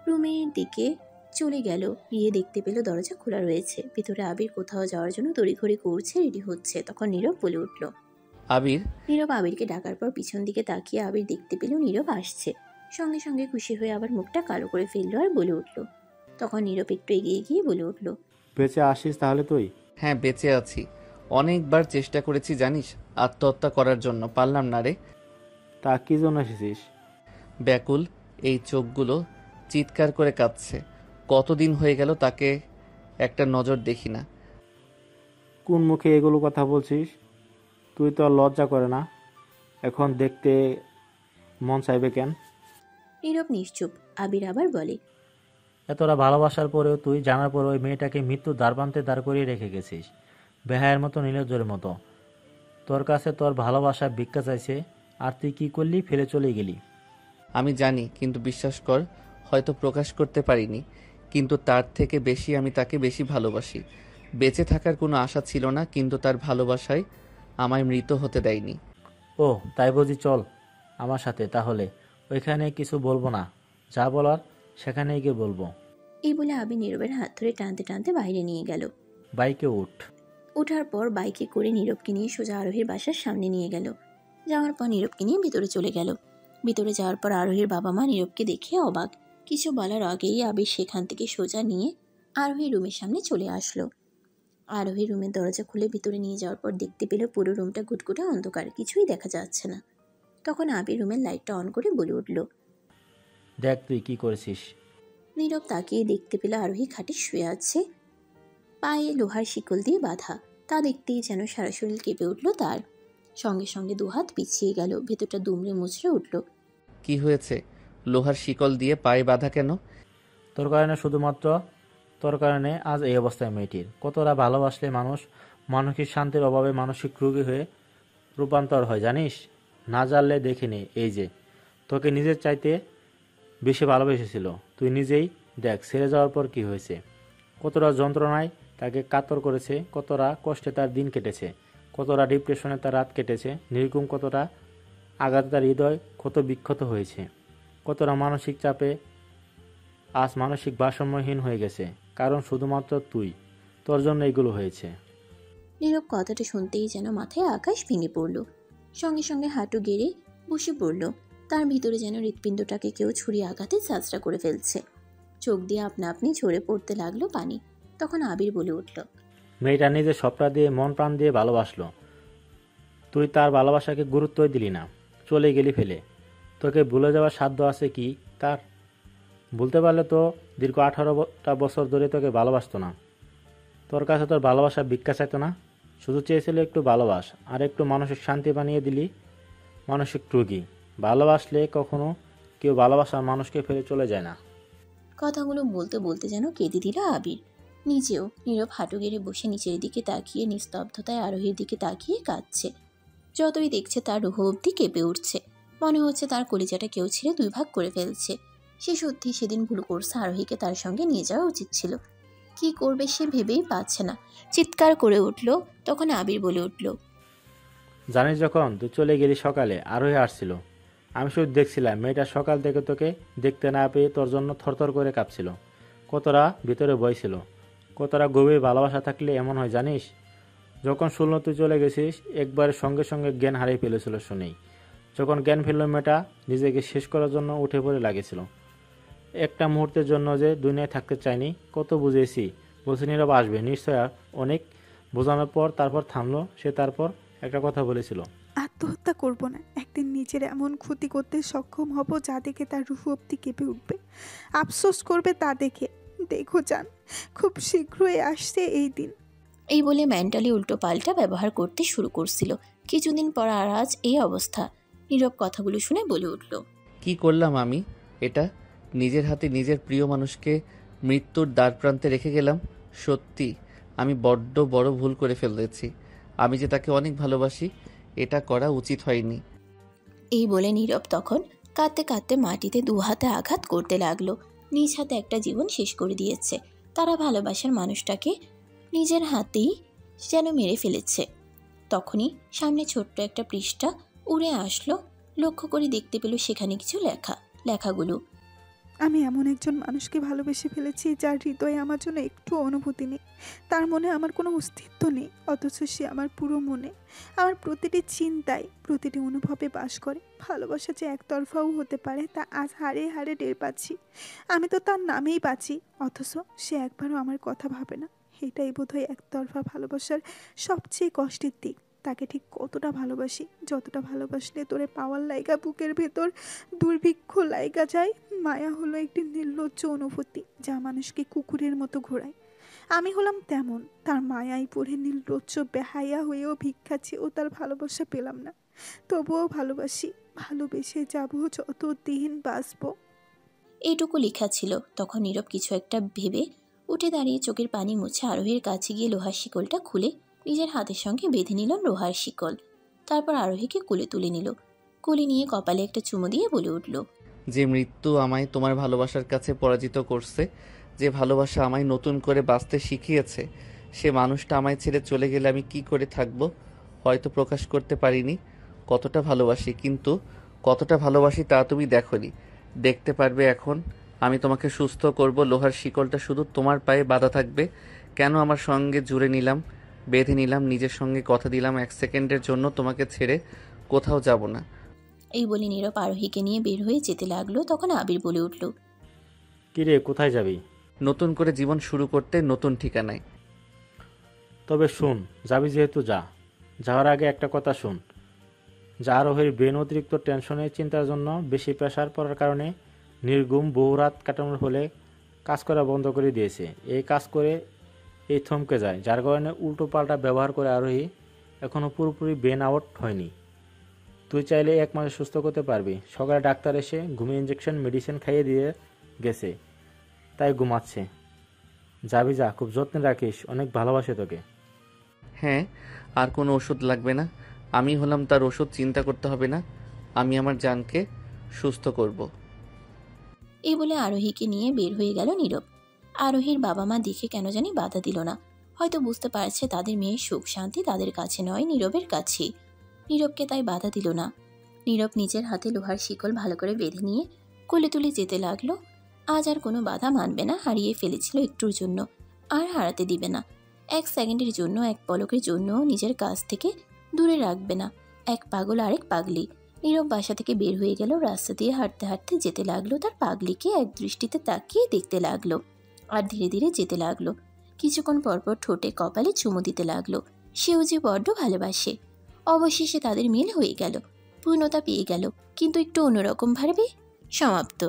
রুমের দিকে চলে গেল, গিয়ে দেখতে পেল দরজা খোলা রয়েছে। ভিতরে আবির কোথাও যাওয়ার জন্য তড়িঘড়ি করছে, রেডি হচ্ছে। তখন নীরব বলে উঠল, আবির। নীরব আবিরকে ডাকার পর পিছন দিকে তাকিয়ে আবির দেখতে পেল নীরব আসছে। সঙ্গে সঙ্গে খুশি হয়ে আবার মুখটা কালো করে ফেললো আর বলে উঠল, তখন নীরব একটু এগিয়ে গিয়ে বলে উঠল, বেঁচে আসিস তাহলে তুই? হ্যাঁ, বেঁচে আছি। অনেকবার চেষ্টা করেছি জানিস, আত্মহত্যা করার জন্য, পারলাম না রে। তা কি জন্য এসেছিস? ব্যাকুল এই চোখগুলো চিৎকার করে কাঁদছে। কতদিন হয়ে গেল তাকে একটা নজর দেখি না। কোন মুখে এগুলো কথা বলছিস? তুই তো আর লজ্জা করে না? এখন দেখতে মন চাইবে কেন? নীরব নিশ্চুপ। আবির আবার বলে, এতটা ভালোবাসার পরেও তুই জানার পর ওই মেয়েটাকে মৃত্যুর দ্বারপ্রান্তে দাঁড় করিয়ে রেখে গেছিস, বেহায়ের মতো, নির্লজ্জের মতো। তোর কাছে তোর ভালোবাসা ভিক্ষা চাইছে, আর তুই কি করলি? ফেলে চলে গেলি। আমি জানি, কিন্তু বিশ্বাস কর, হয়তো প্রকাশ করতে পারিনি, কিন্তু তার থেকে বেশি আমি তাকে বেশি ভালোবাসি। বেঁচে থাকার কোনো আশা ছিল না, কিন্তু তার ভালোবাসায় আমায় মৃত হতে দেয়নি। ও তাই বুঝি? চল আমার সাথে তাহলে। ওইখানে কিছু বলবো না, যা বলার সেখানেই গিয়ে বলবো। এই বলে আবির নীরবের হাত ধরে টানতে টানতে বাইরে নিয়ে গেল। বাইকে উঠ। ওঠার পর বাইকে করে নীরবকে নিয়ে সোজা আরোহীর বাসার সামনে নিয়ে গেল। যাওয়ার পর নীরবকে নিয়ে ভিতরে চলে গেল। ভিতরে যাওয়ার পর আরোহীর বাবা মা নীরবকে দেখে অবাক। কিছু বলার আগেই আবির সেখান থেকে সোজা নিয়ে আরোহীর রুমের সামনে চলে আসলো। আরোহীর রুমের দরজা খুলে ভিতরে নিয়ে যাওয়ার পর দেখতে পেল পুরো রুমটা ঘুটঘুটে অন্ধকার, কিছুই দেখা যাচ্ছে না। তখন আবির রুমের লাইটটা অন করে বলে উঠল, দেখ তুই কি করেছিস। নীরব তাকিয়ে দেখতে পেল আরোহী খাটে শুয়ে আছে, পায়ে লোহার শিকল দিয়ে বাঁধা। তা দেখতেই যেন সারা শরীর কেঁপে উঠল তার। সঙ্গে সঙ্গে দুহাত পিছিয়ে গেল, ভেতরটা দুমড়ে মুচড়ে উঠল। কি হয়েছে? লোহার শিকল দিয়ে পায়ে বাঁধা কেন? তোর কারণে, শুধুমাত্র তোর কারণে আজ এই অবস্থায় মেয়েটির। কতটা ভালোবাসলে মানুষ মানসিক শান্তির অভাবে মানসিক রোগী হয়ে রূপান্তর হয় জানিস? না জানলে দেখিনি, এই যে তোকে নিজের চাইতে বেশি ভালোবেসেছিল। তুই নিজেই দেখ ছেড়ে যাওয়ার পর কি হয়েছে। কতটা যন্ত্রণায় তাকে কাতর করেছে, কতটা কষ্টে তার দিন কেটেছে, কতটা ডিপ্রেশনে তার রাত কেটেছে, নির্গুম কতটা আঘাতে তার হৃদয় ক্ষত বিক্ষত হয়েছে, কতটা মানসিক চাপে আজ মানসিক ভারসাম্যহীন হয়ে গেছে। কারণ শুধুমাত্র তুই, তোর জন্য এগুলো হয়েছে। নীরব কথাটা শুনতেই যেন মাথায় আকাশ ভেঙে পড়ল। সঙ্গে সঙ্গে হাঁটু গেড়ে বসে পড়ল। তার ভিতরে যেন হৃৎপিণ্ডটাকে কেউ ছুরি আঘাতে ঝাঁঝরা করে ফেলছে। চোখ দিয়ে আপনা আপনি ঝরে পড়তে লাগলো পানি। তখন আবির বলে উঠল, মেয়েটা নিজের সবটা দিয়ে মন প্রাণ দিয়ে ভালোবাসলো, তুই তার ভালোবাসাকে গুরুত্বই দিলি না, চলে গেলি ফেলে। তোকে ভুলে যাওয়ার সাধ্য আছে কি তার? বলতে পারলে তো দীর্ঘ 18টা বছর ধরে তোকে ভালোবাসতো না, তোর কাছে তোর ভালোবাসা ভিক্ষা চাইতো না, শুধু চেয়েছিল একটু ভালোবাস, আর একটু মানসিক শান্তি বানিয়ে দিলি মানসিক রোগী। ভালোবাসলে কখনো কেউ ভালোবাসার মানুষকে ফেলে চলে যায় না। কথাগুলো বলতে বলতে যেন কেঁদে দিল আবির। নিজেও নীরব হাঁটু গেড়ে বসে নিচের দিকে তাকিয়ে নিস্তব্ধতায় আরোহীর দিকে তাকিয়ে কাঁদছে। যতই দেখছে তার রুহ অবধি কেঁপে উঠছে। মনে হচ্ছে তার কলিজাটা কেউ ছিঁড়ে 2 ভাগ করে ফেলছে। সে সত্যি সেদিন ভুল করছে, আরোহীকে তার সঙ্গে নিয়ে যাওয়া উচিত ছিল। কি করবে সে ভেবেই পাচ্ছে না, চিৎকার করে উঠল। তখন আবির বলে উঠল, জানিস যখন তুই চলে গেলি সকালে আরোহী আসছিল, আমি শুধু দেখছিলাম। মেয়েটা সকাল থেকে তোকে দেখতে না পেয়ে তোর জন্য থরথর করে কাঁপছিল। কতটা ভিতরে ভয় ছিল, কতটা গভীর ভালোবাসা থাকলে এমন হয় জানিস? যখন শুনলো তুই চলে গেছিস, একবারে সঙ্গে সঙ্গে জ্ঞান হারিয়ে ফেলেছিল শুনেই। যখন জ্ঞান ফেলল, মেয়েটা নিজেকে শেষ করার জন্য উঠে পড়ে লাগেছিল। একটা মুহূর্তের জন্য যে দুনিয়ায় থাকতে চাইনি, কত বুঝেছি। বলছি নীরব আসবে নিশ্চয়। অনেক বোঝানোর পর তারপর থামলো সে। তারপর একটা কথা বলেছিল, আত্মহত্যা করব না, একদিন নিজের এমন ক্ষতি করতে সক্ষম হব যা দেখে তার রুহ অব্দি কেঁপে উঠবে, আফসোস করবে তা দেখে। দেখো জান, খুব শীঘ্রই আসছে এই দিন। এই বলে মেন্টালি উল্টো পাল্টা ব্যবহার করতে শুরু করছিল। কিছুদিন পর আর আজ এই অবস্থা। নীরব কথাগুলো শুনে বলে উঠল, কি করলাম আমি এটা? নিজের হাতে নিজের প্রিয় মানুষকে মৃত্যুর দ্বারপ্রান্তে রেখে গেলাম। সত্যি আমি বড্ড বড় ভুল করে ফেলেছি। আমি যে তাকে অনেক ভালোবাসি, এটা করা উচিত হয়নি। এই বলে নীরব তখন কাঁদতে কাঁদতে মাটিতে 2 হাতে আঘাত করতে লাগলো। নিজ হাতে একটা জীবন শেষ করে দিয়েছে। তারা ভালোবাসার মানুষটাকে নিজের হাতেই যেন মেরে ফেলেছে। তখনই সামনে ছোট্ট একটা পৃষ্ঠা উড়ে আসলো। লক্ষ্য করে দেখতে পেল সেখানে কিছু লেখা। লেখাগুলো, আমি এমন একজন মানুষকে ভালোবেসে ফেলেছি যার হৃদয়ে আমার জন্য একটু অনুভূতি নেই, তার মনে আমার কোনো অস্তিত্ব নেই, অথচ সে আমার পুরো মনে, আমার প্রতিটি চিন্তায়, প্রতিটি অনুভবে বাস করে। ভালোবাসা যে একতরফাও হতে পারে তা আজ হাড়ে হাড়ে টের পাচ্ছি। আমি তো তার নামেই বাঁচি, অথচ সে একবারও আমার কথা ভাবে না। এটাই বোধহয় একতরফা ভালোবাসার সবচেয়ে কষ্টের দিক। তাকে ঠিক কতটা ভালোবাসি, যতটা ভালোবাসলে তোরে পাওয়ার লাইগা বুকের ভেতর দুর্ভিক্ষ লাইগা যায়। মায়া হলো একটি নির্লজ্জ অনুভূতি যা মানুষকে কুকুরের মতো ঘোরায়। আমি হলাম তেমন, তার মায়ায় পড়ে নির্লজ্জ বেহায়া হয়েও ভিক্ষা চেয়েও তার ভালোবাসা পেলাম না। তবুও ভালোবাসি, ভালোবেসে যাবো যত দিন বাঁচবো। এইটুকু লেখা ছিল। তখন নীরব কিছু একটা ভেবে উঠে দাঁড়িয়ে চোখের পানি মুছে আরোহীর কাছে গিয়ে লোহার শিকলটা খুলে নিজের হাতের সঙ্গে বেঁধে নিল লোহার শিকল। তারপর আরোহীকে কোলে তুলে নিল। কোলে নিয়ে কপালে একটা চুমু দিয়ে বলে উঠল, যে মৃত্যু আমায় তোমার ভালোবাসার কাছে পরাজিত করছে, যে ভালোবাসা আমায় নতুন করে বাঁচতে শিখিয়েছে, সে মানুষটা আমায় ছেড়ে চলে গেলে আমি কি করে থাকব? হয়তো প্রকাশ করতে পারিনি কতটা ভালোবাসি, কিন্তু কতটা ভালোবাসি তা তুমি দেখোনি। দেখতে পারবে এখন। আমি তোমাকে সুস্থ করব। লোহার শিকলটা শুধু তোমার পায়ে বাঁধা থাকবে। কেন আমার সঙ্গে জুড়ে নিলাম, বেঁধে নিলাম, নিজের সঙ্গে কথা দিলাম 1 সেকেন্ডের জন্য তোমাকে ছেড়ে কোথাও যাব না। এই বলে নীরব আরোহীকে নিয়ে বের হয়ে যেতে লাগলো। তখন আবির বলে উঠল, কিরে, কোথায় যাবি? নতুন করে জীবন শুরু করতে, নতুন ঠিকানায়। তবে শোন, যাবি যেহেতু যা। যাওয়ার আগে একটা কথা শোন। যা আরোহীর ব্রেন অতিরিক্ত টেনশনের চিন্তার জন্য বেশি প্রেশার পড়ার কারণে নির্ঘুম বহু রাত কাটানোর ফলে কাজ করা বন্ধ করে দিয়েছে। এই কাজ করে এই থমকে যায়, যার কারণে উল্টো পাল্টা ব্যবহার করে আরোহী এখনও পুরোপুরি ব্রেন আউট হয়নি। তুই চাইলে 1 মাসে সুস্থ করতে পারবি। সকালে ডাক্তার এসে ঘুমিয়ে ইঞ্জেকশন মেডিসিন খাইয়ে দিয়ে গেছে, তাই ঘুমাচ্ছে। যাবি যা, খুব যত্নে রাখিস, অনেক ভালোবাসে তোকে। হ্যাঁ, আর কোনো ওষুধ লাগবে না। আমি হলাম তার ওষুধ, চিন্তা করতে হবে না। আমি আমার জানকে সুস্থ করব। এই বলে আরোহীকে নিয়ে বের হয়ে গেল নীরব। আরোহীর বাবা মা দেখে কেন জানি বাধা দিল না। হয়তো বুঝতে পারছে তাদের মেয়ের সুখ শান্তি তাদের কাছে নয়, নীরবের কাছেই। নীরবকে তাই বাধা দিল না। নীরব নিজের হাতে লোহার শিকল ভালো করে বেঁধে নিয়ে কোলে তুলে যেতে লাগলো। আজ আর কোনো বাধা মানবে না। হারিয়ে ফেলেছিল একটুর জন্য, আর হারাতে দিবে না। 1 সেকেন্ডের জন্য, 1 পলকের জন্য নিজের কাছ থেকে দূরে রাখবে না। এক পাগল আরেক পাগলি। নীরব বাসা থেকে বের হয়ে গেল। রাস্তা দিয়ে হাঁটতে হাঁটতে যেতে লাগলো। তার পাগলিকে এক দৃষ্টিতে তাকিয়ে দেখতে লাগলো, আর ধীরে ধীরে যেতে লাগলো। কিছুক্ষণ পরপর ঠোঁটে কপালে চুমু দিতে লাগলো। সেও যে বড্ড ভালোবাসে। অবশেষে তাদের মিল হয়ে গেল, পূর্ণতা পেয়ে গেল, কিন্তু একটু অন্যরকম ভাবে সমাপ্ত।